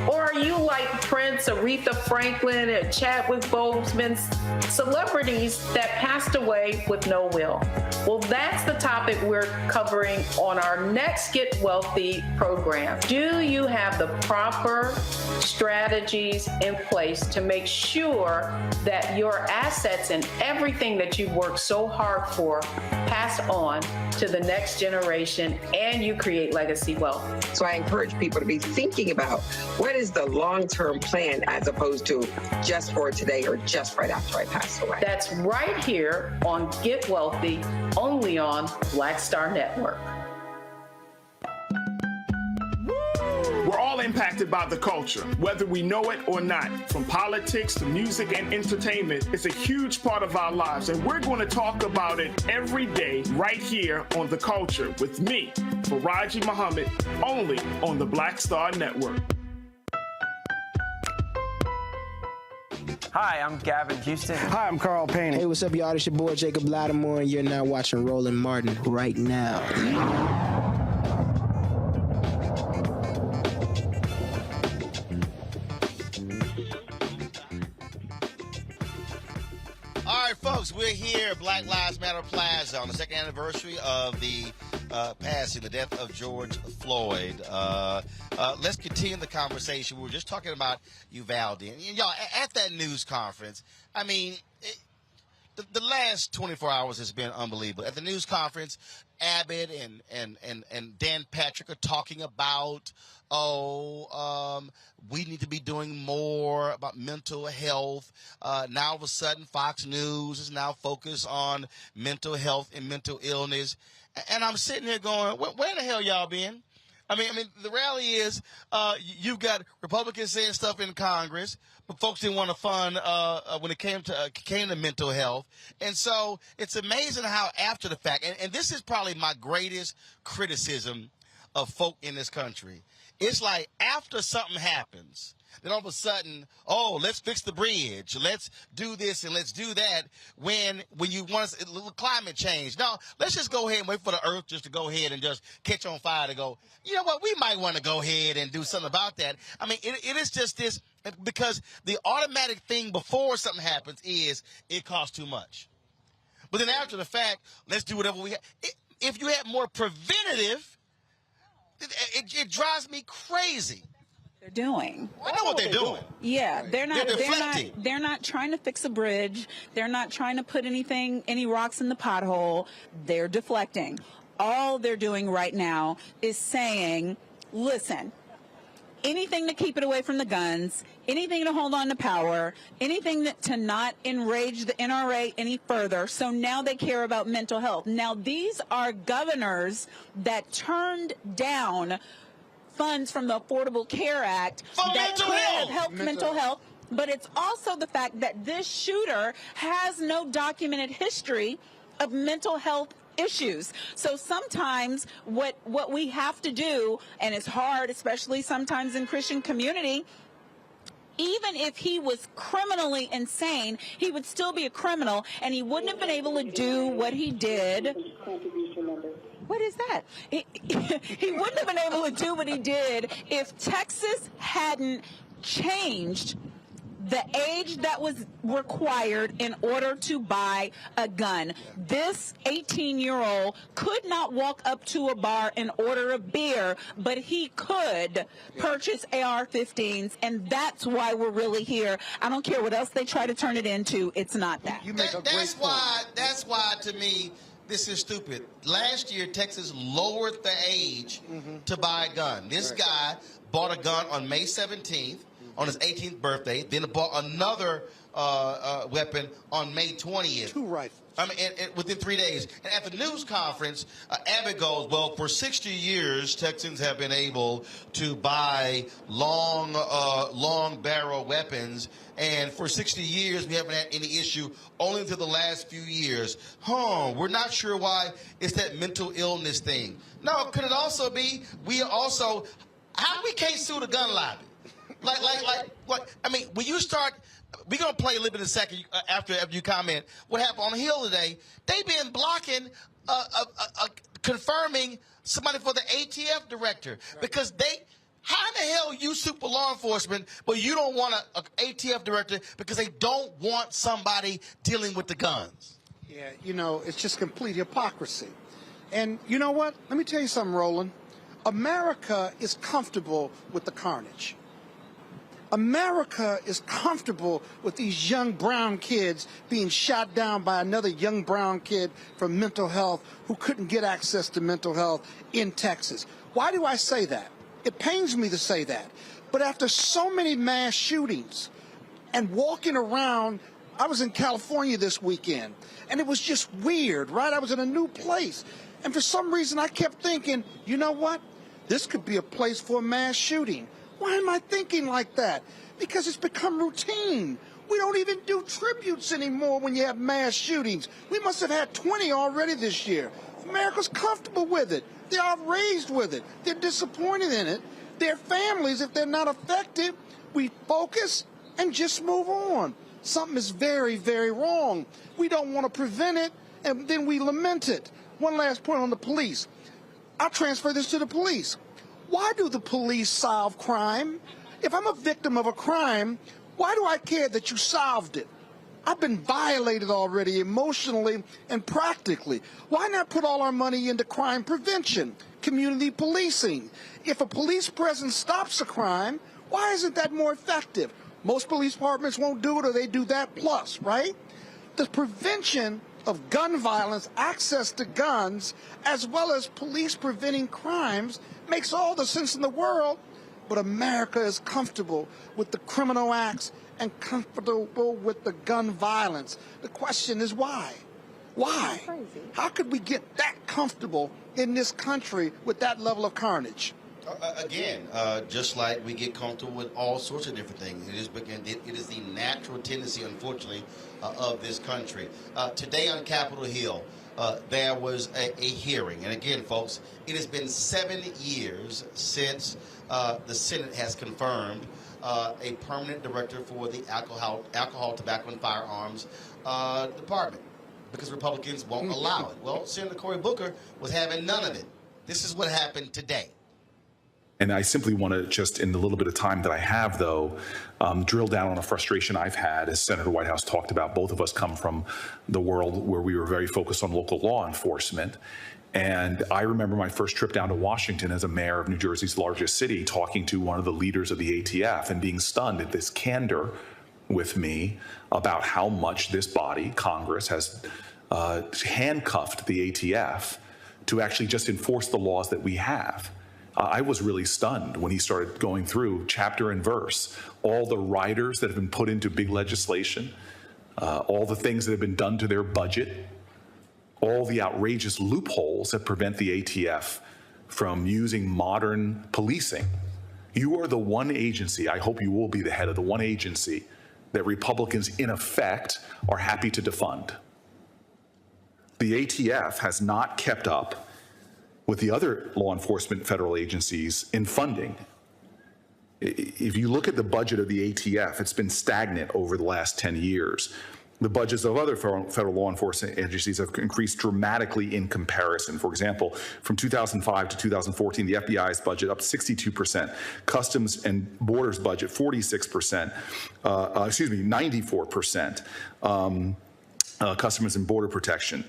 Or are you like Prince, Aretha Franklin, and Chadwick Boseman, celebrities that passed away with no will? Well, that's the topic we're covering on our next Get Wealthy program. Do you have the proper strategies in place to make sure that your assets and everything that you've worked so hard for pass on to the next generation and you create legacy wealth? So I encourage people to be thinking about what is the long-term plan as opposed to just for today or just right after I pass away. That's right here on Get Wealthy, only on Black Star Network. We're all all impacted by the culture, whether we know it or not. From politics to music and entertainment, it's a huge part of our lives, and we're going to talk about it every day right here on The Culture with me, Faraji Muhammad, only on the Black Star Network. Hi, I'm Gavin Houston. Hi, I'm Carl Payne. Hey, what's up, y'all? It's your boy Jacob Lattimore, and you're now watching Roland Martin right now. All right, folks, we're here at Black Lives Matter Plaza on the second anniversary of the passing, the death of George Floyd. Let's continue the conversation. We were just talking about Uvalde. And y'all, at that news conference, I mean, the last 24 hours has been unbelievable. At the news conference, Abbott and Dan Patrick are talking about, we need to be doing more about mental health. Now, all of a sudden, Fox News is now focused on mental health and mental illness. And I'm sitting here going, where the hell y'all been? I mean, the reality is, you've got Republicans saying stuff in Congress, but folks didn't want to fund when it came to mental health. And so it's amazing how after the fact, and this is probably my greatest criticism of folk in this country. It's like after something happens, then all of a sudden, let's fix the bridge, let's do this and let's do that. When you want climate change, no, let's just go ahead and wait for the earth just to go ahead and just catch on fire to go, you know what, we might want to go ahead and do something about that. I mean, it is just this, because the automatic thing before something happens is it costs too much. But then after the fact, let's do whatever we have. If you had more preventative, it drives me crazy. They're doing. I know what they're doing. Yeah, they're not trying to fix a bridge. They're not trying to put any rocks in the pothole. They're deflecting. All they're doing right now is saying, listen, anything to keep it away from the guns, anything to hold on to power, anything to not enrage the NRA any further. So now they care about mental health. Now, these are governors that turned down funds from the Affordable Care Act that could have helped mental health. But it's also the fact that this shooter has no documented history of mental health issues. So sometimes what we have to do, and it's hard, especially sometimes in Christian community, even if he was criminally insane, he would still be a criminal, and he wouldn't have been able to do what he did. What is that? He wouldn't have been able to do what he did if Texas hadn't changed the age that was required in order to buy a gun. This 18-year-old could not walk up to a bar and order a beer, but he could purchase AR-15s, and that's why we're really here. I don't care what else they try to turn it into. It's not that. That's why, to me, this is stupid. Last year, Texas lowered the age to buy a gun. This guy bought a gun on May 17th. On his 18th birthday, then bought another weapon on May 20th. 2 rifles. I mean, within 3 days. And at the news conference, Abbott goes, well, for 60 years, Texans have been able to buy long barrel weapons. And for 60 years, we haven't had any issue, only until the last few years. We're not sure why it's that mental illness thing. No, could it also be how we can't sue the gun lobby? Like, I mean, when you start, we're going to play a little bit in a second after you comment. What happened on the Hill today, they've been blocking, confirming somebody for the ATF director. Because how in the hell you super law enforcement, but you don't want an ATF director because they don't want somebody dealing with the guns? Yeah, it's just complete hypocrisy. And you know what? Let me tell you something, Roland. America is comfortable with the carnage. America is comfortable with these young brown kids being shot down by another young brown kid from mental health who couldn't get access to mental health in Texas. Why do I say that? It pains me to say that. But after so many mass shootings and walking around, I was in California this weekend, and it was just weird, right? I was in a new place. And for some reason, I kept thinking, you know what? This could be a place for a mass shooting. Why am I thinking like that? Because it's become routine. We don't even do tributes anymore when you have mass shootings. We must have had 20 already this year. America's comfortable with it. They're outraged with it. They're disappointed in it. Their families, if they're not affected, we focus and just move on. Something is very, very wrong. We don't want to prevent it, and then we lament it. One last point on the police. I'll transfer this to the police. Why do the police solve crime? If I'm a victim of a crime, why do I care that you solved it? I've been violated already emotionally and practically. Why not put all our money into crime prevention, community policing? If a police presence stops a crime, why isn't that more effective? Most police departments won't do it, or they do that plus, right? The prevention of gun violence, access to guns, as well as police preventing crimes makes all the sense in the world, but America is comfortable with the criminal acts and comfortable with the gun violence. The question is why? Why? How could we get that comfortable in this country with that level of carnage? Again, just like we get comfortable with all sorts of different things. It is the natural tendency, unfortunately, of this country. Today on Capitol Hill, there was a hearing. And again, folks, it has been 7 years since the Senate has confirmed a permanent director for the alcohol, tobacco, and firearms department, because Republicans won't allow it. Well, Senator Cory Booker was having none of it. This is what happened today. And I simply want to just, in the little bit of time that I have, though, drill down on a frustration I've had. As Senator Whitehouse talked about, both of us come from the world where we were very focused on local law enforcement. And I remember my first trip down to Washington as a mayor of New Jersey's largest city, talking to one of the leaders of the ATF and being stunned at this candor with me about how much this body, Congress, has handcuffed the ATF to actually just enforce the laws that we have. I was really stunned when he started going through chapter and verse, all the riders that have been put into big legislation, all the things that have been done to their budget, all the outrageous loopholes that prevent the ATF from using modern policing. You are the one agency, I hope you will be the head of the one agency, that Republicans, in effect, are happy to defund. The ATF has not kept up with the other law enforcement federal agencies in funding. If you look at the budget of the ATF, it's been stagnant over the last 10 years. The budgets of other federal law enforcement agencies have increased dramatically in comparison. For example, from 2005 to 2014, the FBI's budget up 62%, Customs and Borders budget 46%, 94%, Customs and Border Protection.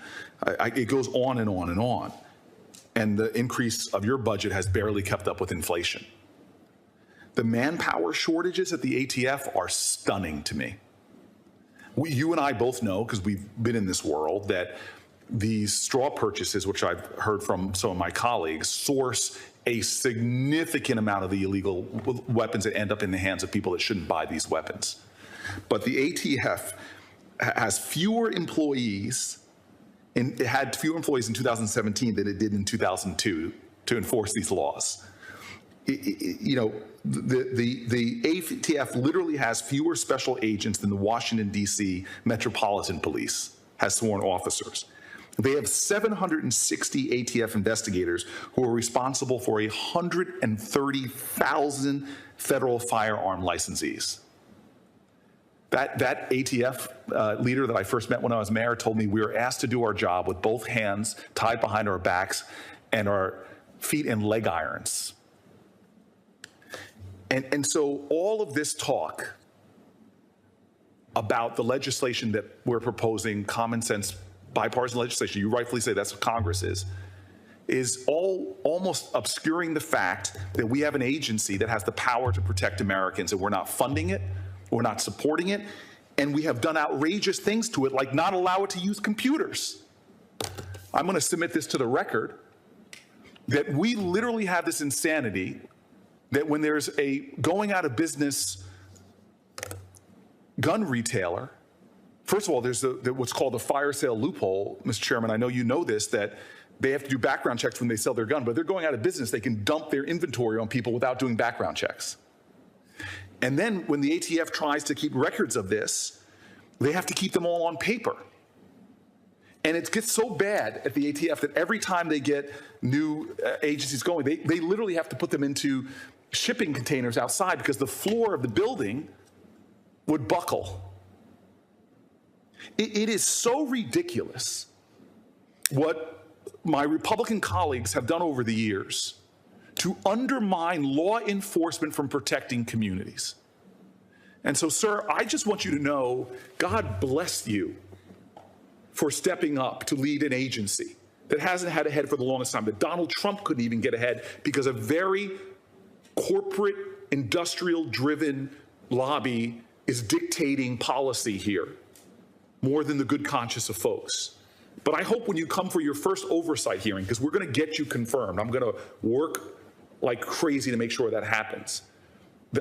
It goes on and on and on. And the increase of your budget has barely kept up with inflation. The manpower shortages at the ATF are stunning to me. You and I both know, because we've been in this world, that these straw purchases, which I've heard from some of my colleagues, source a significant amount of the illegal weapons that end up in the hands of people that shouldn't buy these weapons. But the ATF has fewer employees. It had fewer employees in 2017 than it did in 2002 to enforce these laws. The ATF literally has fewer special agents than the Washington, D.C. Metropolitan Police has sworn officers. They have 760 ATF investigators who are responsible for 130,000 federal firearm licensees. That ATF leader that I first met when I was mayor told me we were asked to do our job with both hands tied behind our backs and our feet in leg irons. And so all of this talk about the legislation that we're proposing, common sense, bipartisan legislation, you rightfully say that's what Congress is all almost obscuring the fact that we have an agency that has the power to protect Americans, and we're not funding it. We're not supporting it, and we have done outrageous things to it, like not allow it to use computers. I'm going to submit this to the record, that we literally have this insanity that when there's a going out of business gun retailer, first of all, there's what's called the fire sale loophole, Mr. Chairman. I know you know this, that they have to do background checks when they sell their gun, but if they're going out of business, they can dump their inventory on people without doing background checks. And then when the ATF tries to keep records of this, they have to keep them all on paper. And it gets so bad at the ATF that every time they get new agencies going, they literally have to put them into shipping containers outside because the floor of the building would buckle. It is so ridiculous what my Republican colleagues have done over the years to undermine law enforcement from protecting communities. And so, sir, I just want you to know, God bless you for stepping up to lead an agency that hasn't had a head for the longest time, that Donald Trump couldn't even get ahead because a very corporate, industrial-driven lobby is dictating policy here more than the good conscience of folks. But I hope when you come for your first oversight hearing, because we're going to get you confirmed, I'm going to work like crazy to make sure that happens.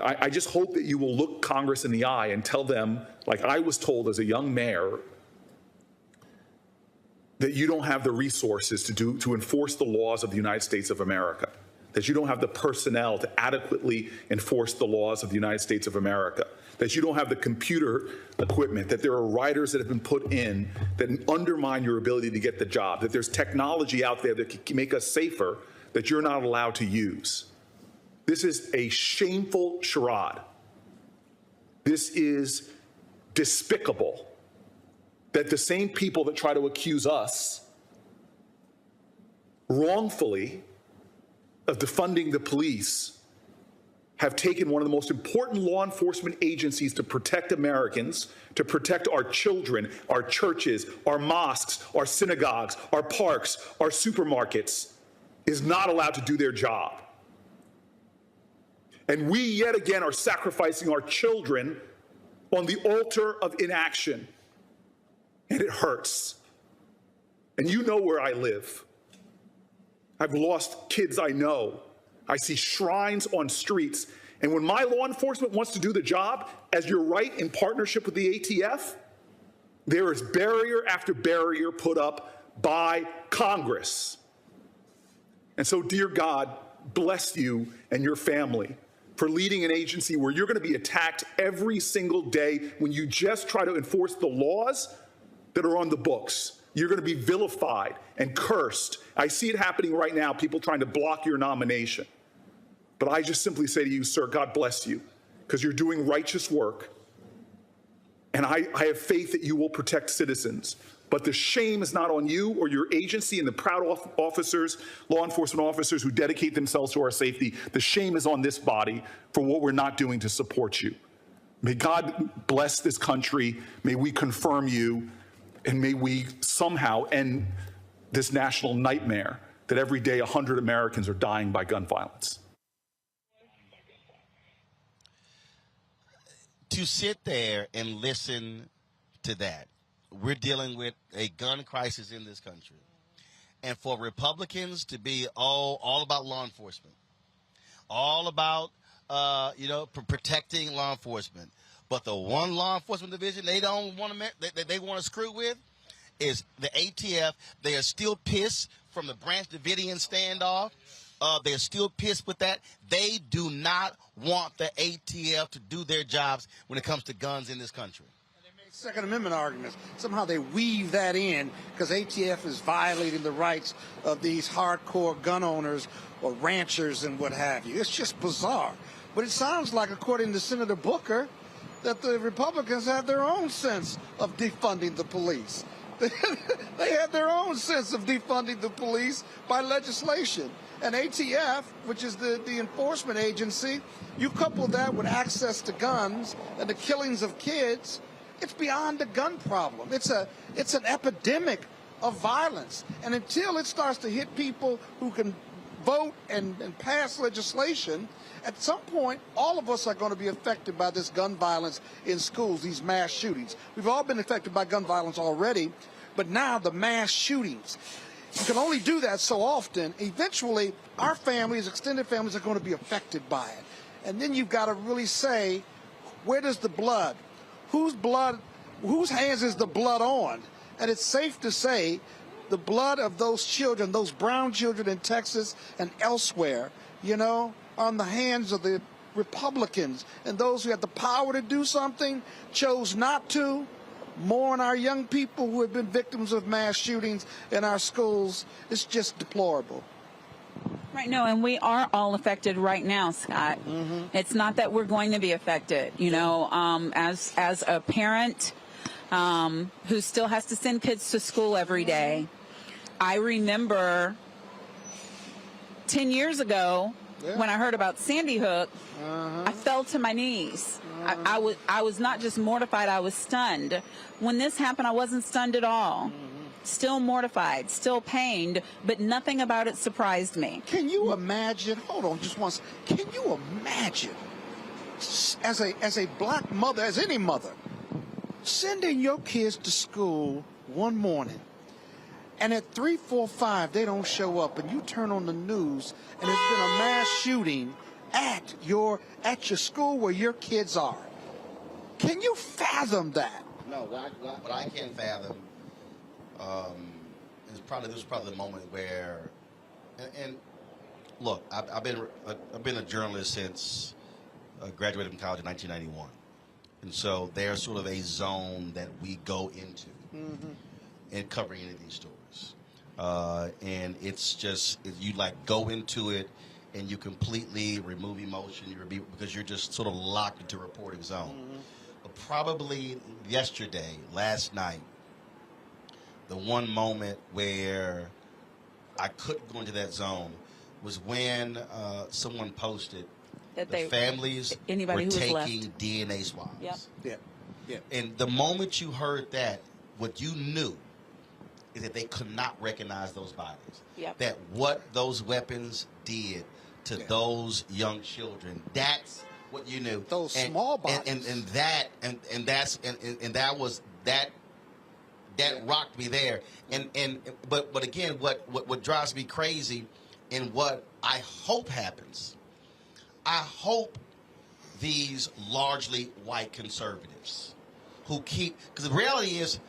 I just hope that you will look Congress in the eye and tell them, like I was told as a young mayor, that you don't have the resources to enforce the laws of the United States of America, that you don't have the personnel to adequately enforce the laws of the United States of America, that you don't have the computer equipment, that there are riders that have been put in that undermine your ability to get the job, that there's technology out there that can make us safer that you're not allowed to use. This is a shameful charade. This is despicable that the same people that try to accuse us wrongfully of defunding the police have taken one of the most important law enforcement agencies to protect Americans, to protect our children, our churches, our mosques, our synagogues, our parks, our supermarkets, is not allowed to do their job. And we yet again are sacrificing our children on the altar of inaction. And it hurts. And you know where I live. I've lost kids I know. I see shrines on streets. And when my law enforcement wants to do the job, as you're right, in partnership with the ATF, there is barrier after barrier put up by Congress. And so, dear God, bless you and your family for leading an agency where you're going to be attacked every single day when you just try to enforce the laws that are on the books. You're going to be vilified and cursed. I see it happening right now, people trying to block your nomination. But I just simply say to you, sir, God bless you, because you're doing righteous work. And I have faith that you will protect citizens. But the shame is not on you or your agency and the proud officers, law enforcement officers who dedicate themselves to our safety. The shame is on this body for what we're not doing to support you. May God bless this country. May we confirm you. And may we somehow end this national nightmare that every day 100 Americans are dying by gun violence. To sit there and listen to that, we're dealing with a gun crisis in this country. And for Republicans to be all about law enforcement, all about, protecting law enforcement. But the one law enforcement division they don't want to they want to screw with is the ATF. They are still pissed from the Branch Davidian standoff. They're still pissed with that. They do not want the ATF to do their jobs when it comes to guns in this country. Second Amendment arguments. Somehow they weave that in because ATF is violating the rights of these hardcore gun owners or ranchers and what have you. It's just bizarre. But it sounds like, according to Senator Booker, that the Republicans have their own sense of defunding the police. They have their own sense of defunding the police by legislation. And ATF, which is the enforcement agency, you couple that with access to guns and the killings of kids, it's beyond a gun problem. It's an epidemic of violence. And until it starts to hit people who can vote and pass legislation, at some point, all of us are going to be affected by this gun violence in schools, these mass shootings. We've all been affected by gun violence already, but now the mass shootings. You can only do that so often. Eventually, our families, extended families, are going to be affected by it. And then you've got to really say, where does the blood? Whose hands is the blood on? And it's safe to say the blood of those children, those brown children in Texas and elsewhere, on the hands of the Republicans and those who had the power to do something chose not to. Mourn our young people who have been victims of mass shootings in our schools. It's just deplorable. Right, no, and we are all affected right now, Scott. It's not that we're going to be affected. You know, as a parent who still has to send kids to school every day, I remember 10 years ago when I heard about Sandy Hook, I fell to my knees. I was not just mortified, I was stunned. When this happened, I wasn't stunned at all. Still mortified, still pained, but nothing about it surprised me. Can you imagine, hold on just once, can you imagine, as a black mother, as any mother, sending your kids to school one morning, and at 3, 4, 5, they don't show up, and you turn on the news, and there's been a mass shooting at your school where your kids are. Can you fathom that? No, what I can't fathom is this is probably the moment where, and look, I've been a journalist since I graduated from college in 1991, and so there's sort of a zone that we go into in covering any of these stories, and it's just you like go into it and you completely remove emotion, because you're just sort of locked into a reporting zone. But probably last night, the one moment where I couldn't go into that zone was when someone posted that the families were taking DNA swabs. Yep. And the moment you heard that, what you knew is that they could not recognize those bodies. That what those weapons did to those young children, that's what you knew. Those small bodies. That rocked me there. But again, what drives me crazy and what I hope happens, I hope these largely white conservatives who because the reality is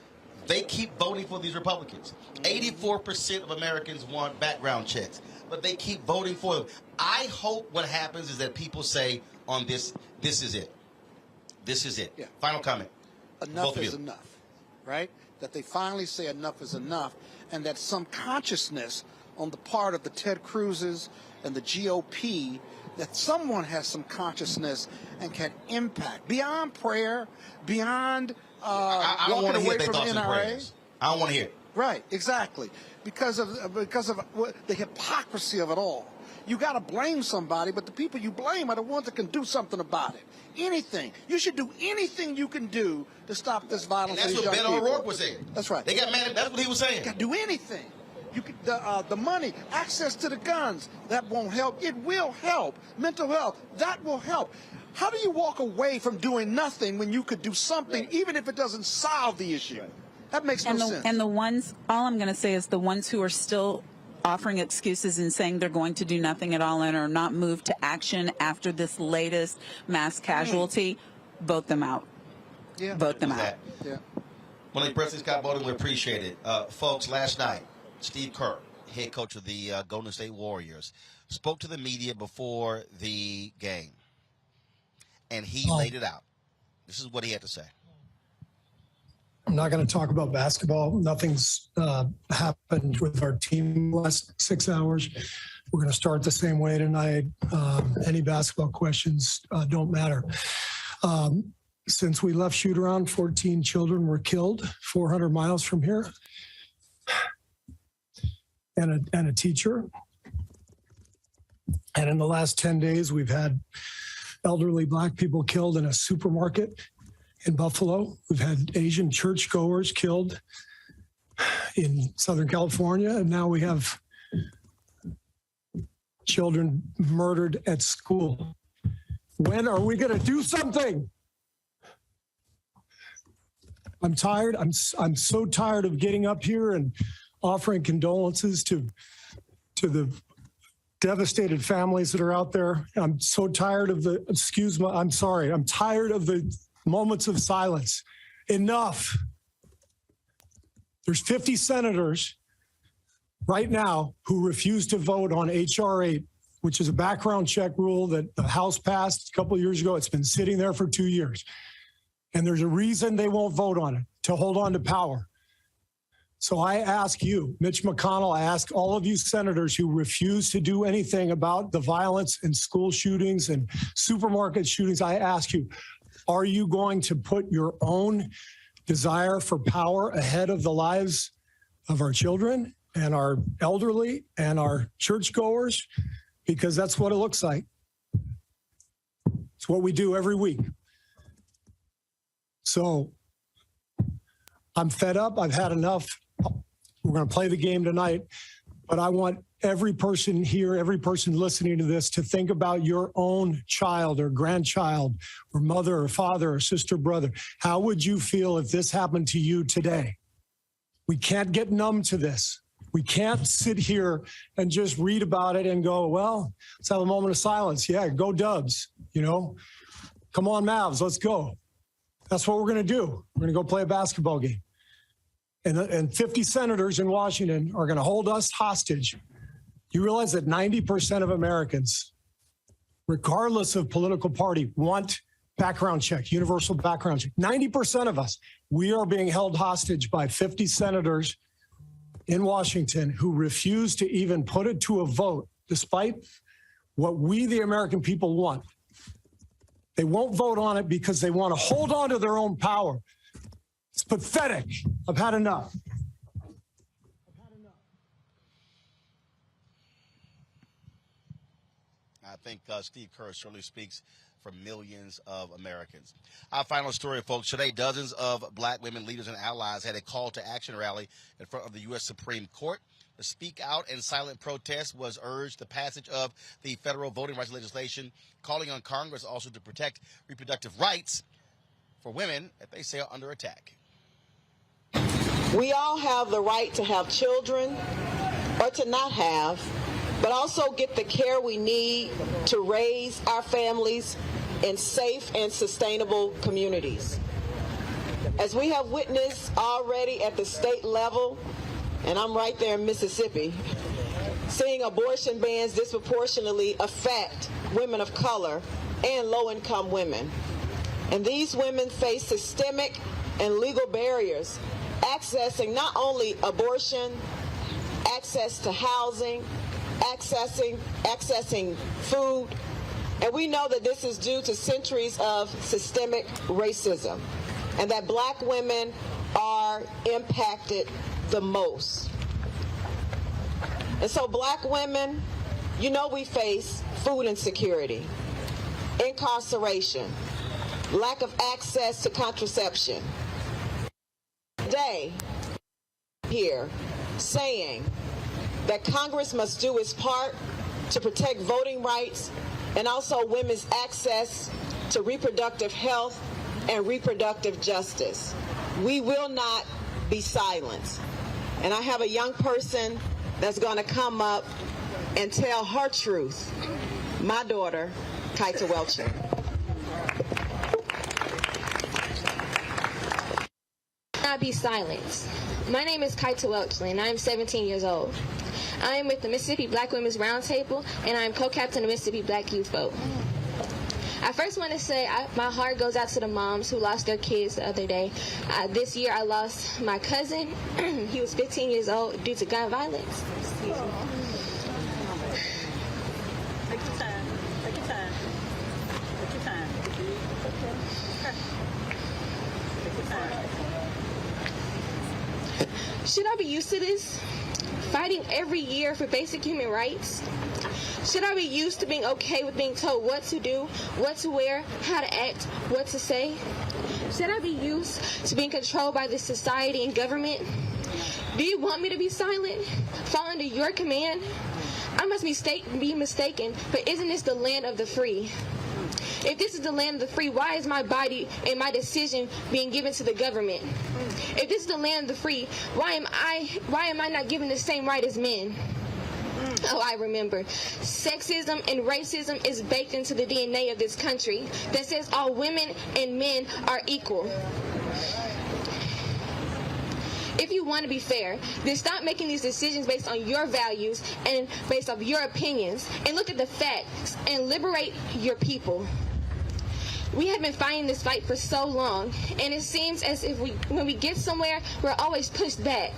they keep voting for these Republicans. 84% of Americans want background checks, but they keep voting for them. I hope what happens is that people say on this is it. This is it. Yeah. Final comment. Enough is enough, right? That they finally say enough is enough, and that some consciousness on the part of the Ted Cruzes and the GOP, that someone has some consciousness and can impact beyond prayer, beyond I don't want to hear their thoughts and NRA. prayers. I don't want to hear it. Right, exactly. Because of the hypocrisy of it all. You got to blame somebody, but the people you blame are the ones that can do something about it. Anything. You should do anything you can do to stop this violence. And that's what Beto Rourke was saying. That's right. They got mad. That's what he was saying. You got to do anything. You can, the money, access to the guns, that won't help. It will help. Mental health, that will help. How do you walk away from doing nothing when you could do something, even if it doesn't solve the issue? That makes no sense. And the ones, all I'm going to say is the ones who are still offering excuses and saying they're going to do nothing at all and are not moved to action after this latest mass casualty, vote them out. Yeah. Vote them out. Yeah. Well, President Scott Bowden, we appreciate it. Folks, last night, Steve Kerr, head coach of the Golden State Warriors, spoke to the media before the game, and he laid it out. This is what he had to say. I'm not going to talk about basketball. Nothing's happened with our team the last 6 hours. We're going to start the same way tonight. Any basketball questions don't matter. Since we left shoot-around, 14 children were killed 400 miles from here, and a teacher. And in the last 10 days, we've had elderly Black people killed in a supermarket in Buffalo. We've had Asian churchgoers killed in Southern California, and now we have children murdered at school. When are we going to do something? I'm tired. I'm so tired of getting up here and offering condolences to the devastated families that are out there. I'm so tired of I'm tired of the moments of silence. Enough. There's 50 senators right now who refuse to vote on H.R. 8 which is a background check rule that the House passed a couple of years ago. It's been sitting there for 2 years. And there's a reason they won't vote on it, to hold on to power. So I ask you, Mitch McConnell, I ask all of you senators who refuse to do anything about the violence and school shootings and supermarket shootings, I ask you, are you going to put your own desire for power ahead of the lives of our children and our elderly and our churchgoers? Because that's what it looks like. It's what we do every week. So I'm fed up. I've had enough. We're going to play the game tonight, but I want every person here, every person listening to this to think about your own child or grandchild or mother or father or sister, brother. How would you feel if this happened to you today? We can't get numb to this. We can't sit here and just read about it and go, well, let's have a moment of silence. Yeah, go Dubs, you know. Come on, Mavs, let's go. That's what we're going to do. We're going to go play a basketball game. And 50 senators in Washington are going to hold us hostage. You realize that 90% of Americans, regardless of political party, want background check, universal background check. 90% of us, we are being held hostage by 50 senators in Washington who refuse to even put it to a vote, despite what we, the American people, want. They won't vote on it because they want to hold on to their own power. It's pathetic. I've had enough. I think Steve Kerr certainly speaks for millions of Americans. Our final story, folks. Today, dozens of black women leaders and allies had a call to action rally in front of the U.S. Supreme Court. The speak out and silent protest was urged the passage of the federal voting rights legislation, calling on Congress also to protect reproductive rights for women that they say are under attack. We all have the right to have children or to not have, but also get the care we need to raise our families in safe and sustainable communities. As we have witnessed already at the state level, and I'm right there in Mississippi, seeing abortion bans disproportionately affect women of color and low-income women. And these women face systemic and legal barriers accessing not only abortion, access to housing, accessing food. And we know that this is due to centuries of systemic racism and that black women are impacted the most. And so black women, you know, we face food insecurity, incarceration, lack of access to contraception. Today, here, saying that Congress must do its part to protect voting rights and also women's access to reproductive health and reproductive justice. We will not be silenced. And I have a young person that's going to come up and tell her truth, my daughter, Kaita Welcher. Not be silenced. My name is Kaita Welcher, and I am 17 years old. I am with the Mississippi Black Women's Roundtable, and I am co-captain of the Mississippi Black Youth Vote. I first want to say my heart goes out to the moms who lost their kids the other day. This year I lost my cousin. He was 15 years old due to gun violence. Excuse me. Take your time. Take your time. Take your time. Take your time. Should I be used to this? Fighting every year for basic human rights? Should I be used to being okay with being told what to do, what to wear, how to act, what to say? Should I be used to being controlled by this society and government? Do you want me to be silent? Fall under your command? I must be mistaken, but isn't this the land of the free? If this is the land of the free, why is my body and my decision being given to the government? If this is the land of the free, why am I not given the same right as men? Oh, I remember. Sexism and racism is baked into the DNA of this country that says all women and men are equal. if you want to be fair, then stop making these decisions based on your values and based off your opinions, and look at the facts and liberate your people. We have been fighting this fight for so long, and it seems as if when we get somewhere, we're always pushed back.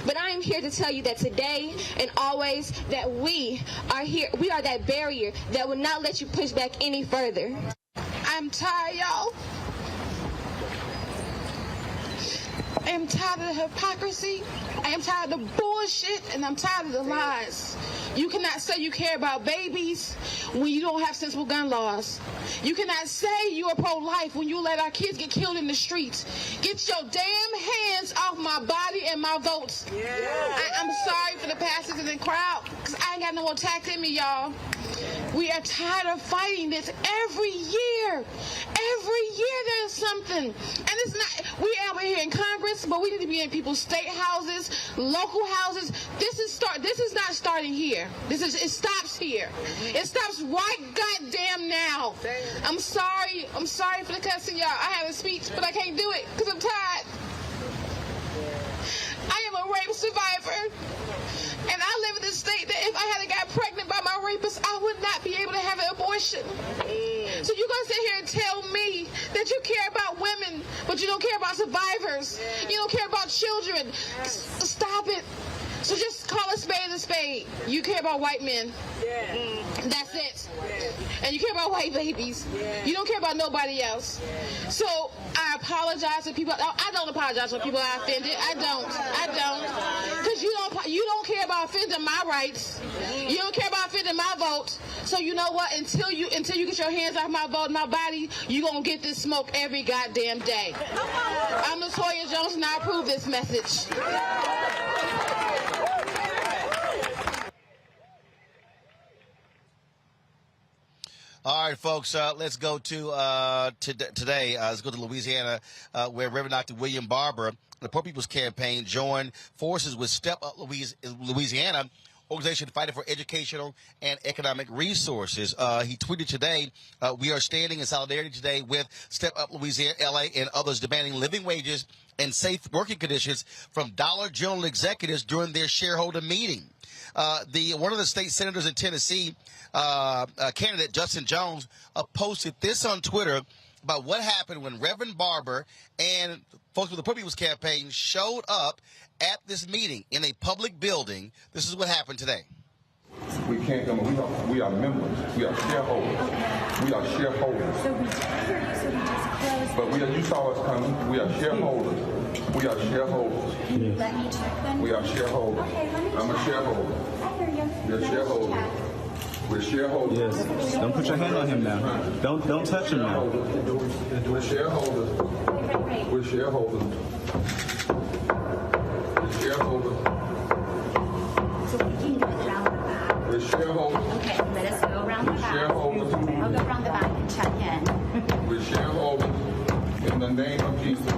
But I am here to tell you that today and always that we are here. We are that barrier that will not let you push back any further. I'm tired, y'all. I am tired of the hypocrisy. I am tired of the bullshit, and I'm tired of the lies. You cannot say you care about babies when you don't have sensible gun laws. You cannot say you are pro-life when you let our kids get killed in the streets. Get your damn hands off my body and my votes. I'm sorry for the pastors in the crowd, because I ain't got no attack in me, y'all. We are tired of fighting this every year. Every year there's something. And it's not, we out here in Congress, but we need to be in people's state houses, local houses. This is not starting here. It stops here. It stops right goddamn now. I'm sorry for the cussing, y'all. I have a speech, but I can't do it because I'm tired. I am a rape survivor. And I live in this state that if I hadn't got pregnant by my rapist, I would not be able to have an abortion. So you're going to sit here and tell me that you care about women, but you don't care about survivors. You don't care about children. Stop it. So just call a spade a spade. You care about white men. That's it. And you care about white babies. You don't care about nobody else. So I apologize to people. I don't apologize when people are offended. I don't. Because you don't care about offending my rights. You don't care about offending my vote. So you know what? Until you get your hands off my vote and my body, you're going to get this smoke every goddamn day. I'm Latoya Jones, and I approve this message. All right, folks, let's go to today. Let's go to Louisiana, where Reverend Dr. William Barber, the Poor People's Campaign, joined forces with Step Up Louisiana, organization fighting for educational and economic resources. He tweeted today, we are standing in solidarity today with Step Up Louisiana, LA, and others demanding living wages and safe working conditions from Dollar General executives during their shareholder meeting. One of the state senators in Tennessee, candidate Justin Jones, posted this on Twitter about what happened when Reverend Barber and folks with the Poor People's Campaign showed up at this meeting in a public building. This is what happened today. We can't come. We are members. We are shareholders. We are shareholders. So we just closed. You saw us coming. We are shareholders. We are shareholders. Can you let me check them? We are shareholders. Okay, let me check. I'm a shareholder. I hear you. You're a shareholder. We're shareholders. Yes. Don't put your hand on him now. Don't touch him now. We're shareholders. We're shareholders. We're shareholders. So we can go around the back. We're shareholders. Okay, let us go around the back. Shareholders. I'll go around the back and check in. We're shareholders in the name of Jesus.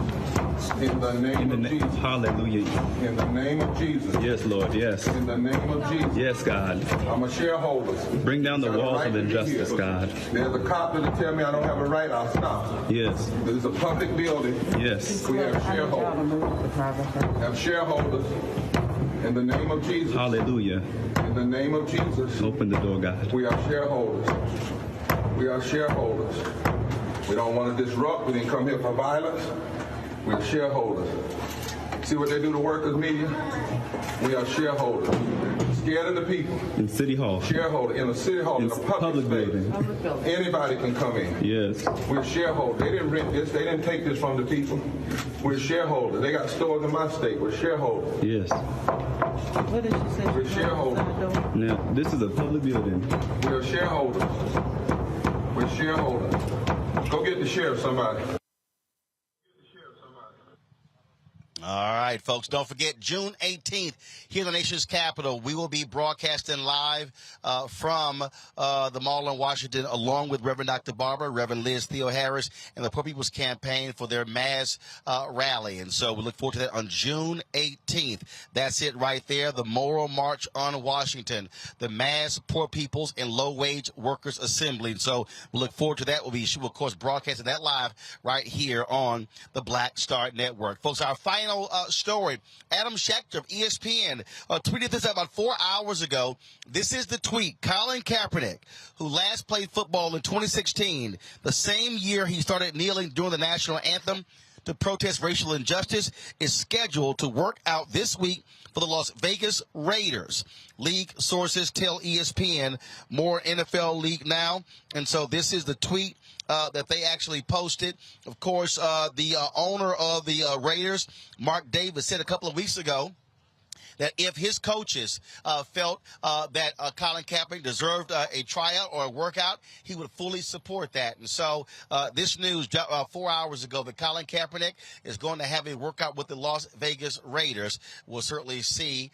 In the name of Jesus. Hallelujah. In the name of Jesus. Yes, Lord. Yes. In the name of Jesus. Yes, God. I'm a shareholder. Bring down the walls of injustice, God. There's a cop that'll tell me I don't have a right, I'll stop. Yes. There's a public building. Yes. We have shareholders. Have shareholders. In the name of Jesus. Hallelujah. In the name of Jesus. Open the door, God. We are shareholders. We are shareholders. We don't want to disrupt. We didn't come here for violence. We're shareholders. See what they do to workers' media? We are shareholders. Scared of the people. In City Hall. Shareholder in a city hall, in a public building. Anybody can come in. Yes. We're shareholders. They didn't rent this. They didn't take this from the people. We're shareholders. They got stores in my state. We're shareholders. Yes. What did she say? We're shareholders. Now, this is a public building. We're shareholders. We're shareholders. Go get the sheriff, somebody. All right, folks, don't forget, June 18th, here in the nation's capital, we will be broadcasting live from the Mall in Washington, along with Reverend Dr. Barber, Reverend Liz Theo Harris, and the Poor People's Campaign for their mass rally. And so we look forward to that on June 18th. That's it right there, the Moral March on Washington, the Mass Poor People's and Low-Wage Workers Assembly. And so we look forward to that. We'll, of course, broadcasting that live right here on the Black Star Network. Folks, our final national story. Adam Schechter of ESPN tweeted this about 4 hours ago. This is the tweet. Colin Kaepernick, who last played football in 2016, the same year he started kneeling during the national anthem to protest racial injustice, is scheduled to work out this week for the Las Vegas Raiders. League sources tell ESPN more NFL League Now. And so this is the tweet that they actually posted. Of course, the owner of the Raiders, Mark Davis, said a couple of weeks ago that if his coaches felt that Colin Kaepernick deserved a tryout or a workout, he would fully support that. And so this news 4 hours ago that Colin Kaepernick is going to have a workout with the Las Vegas Raiders. We'll certainly see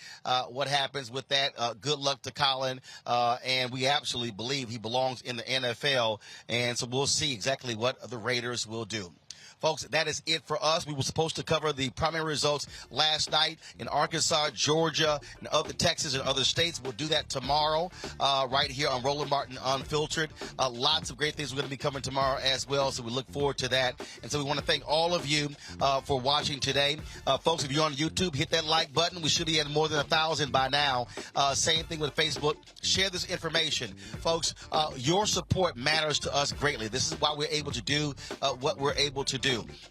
what happens with that. Good luck to Colin, and we absolutely believe he belongs in the NFL. And so we'll see exactly what the Raiders will do. Folks, that is it for us. We were supposed to cover the primary results last night in Arkansas, Georgia, and other Texas and other states. We'll do that tomorrow right here on Roland Martin Unfiltered. Lots of great things we're going to be covering tomorrow as well, so we look forward to that. And so we want to thank all of you for watching today. Folks, if you're on YouTube, hit that like button. We should be at more than 1,000 by now. Same thing with Facebook. Share this information. Folks, your support matters to us greatly. This is why we're able to do what we're able to do.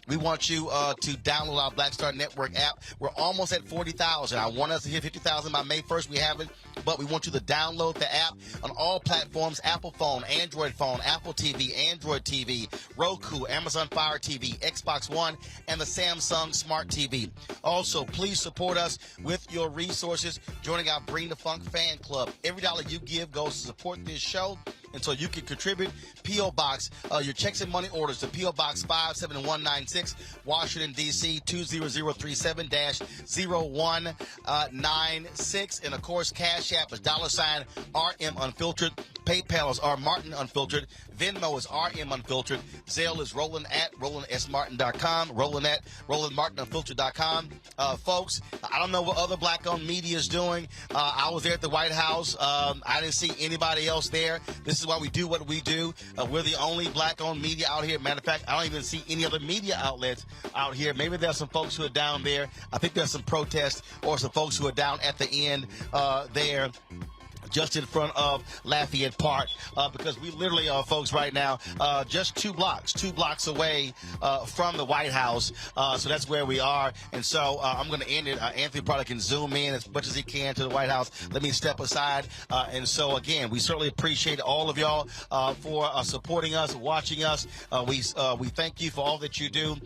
We want you to download our Black Star Network app. We're almost at 40,000. I want us to hit 50,000 by May 1st. We haven't, but we want you to download the app on all platforms: Apple phone, Android phone, Apple TV, Android TV, Roku, Amazon Fire TV, Xbox One, and the Samsung Smart TV. Also, please support us with your resources, joining our Bring the Funk fan club. Every dollar you give goes to support this show. And so you can contribute. P.O. Box, your checks and money orders to P.O. Box 57196, Washington, D.C. 20037-0196. And, of course, Cash App is $RM Unfiltered. PayPal is R Martin Unfiltered. Venmo is RM Unfiltered. Zelle is Roland at RolandSMartin.com. Roland at RolandMartinUnfiltered.com. Folks, I don't know what other black-owned media is doing. I was there at the White House. I didn't see anybody else there. This is why we do what we do. We're the only black-owned media out here. Matter of fact, I don't even see any other media outlets out here. Maybe there's some folks who are down there. I think there's some protests or some folks who are down at the end there, just in front of Lafayette Park, because we literally are, folks, right now, just 2 blocks away from the White House. So that's where we are. And so I'm going to end it. Anthony probably can zoom in as much as he can to the White House. Let me step aside. And so, again, we certainly appreciate all of y'all for supporting us, watching us. We thank you for all that you do.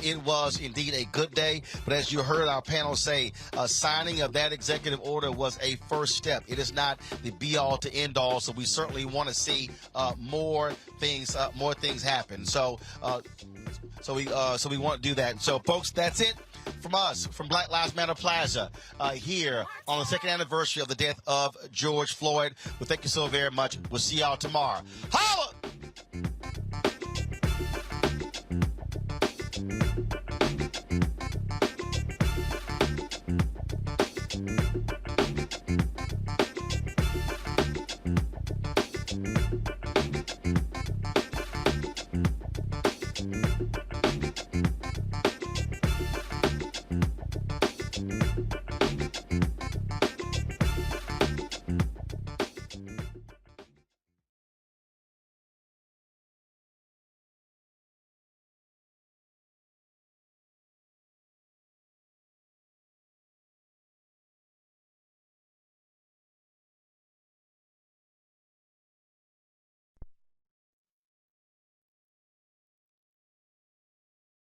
It was indeed a good day. But as you heard our panel say, signing of that executive order was a first step. It is not the be-all to end-all, so we certainly want to see more things happen. So we want to do that. So, folks, that's it from us, from Black Lives Matter Plaza, here on the 2nd anniversary of the death of George Floyd. Well, thank you so very much. We'll see y'all tomorrow. Holla!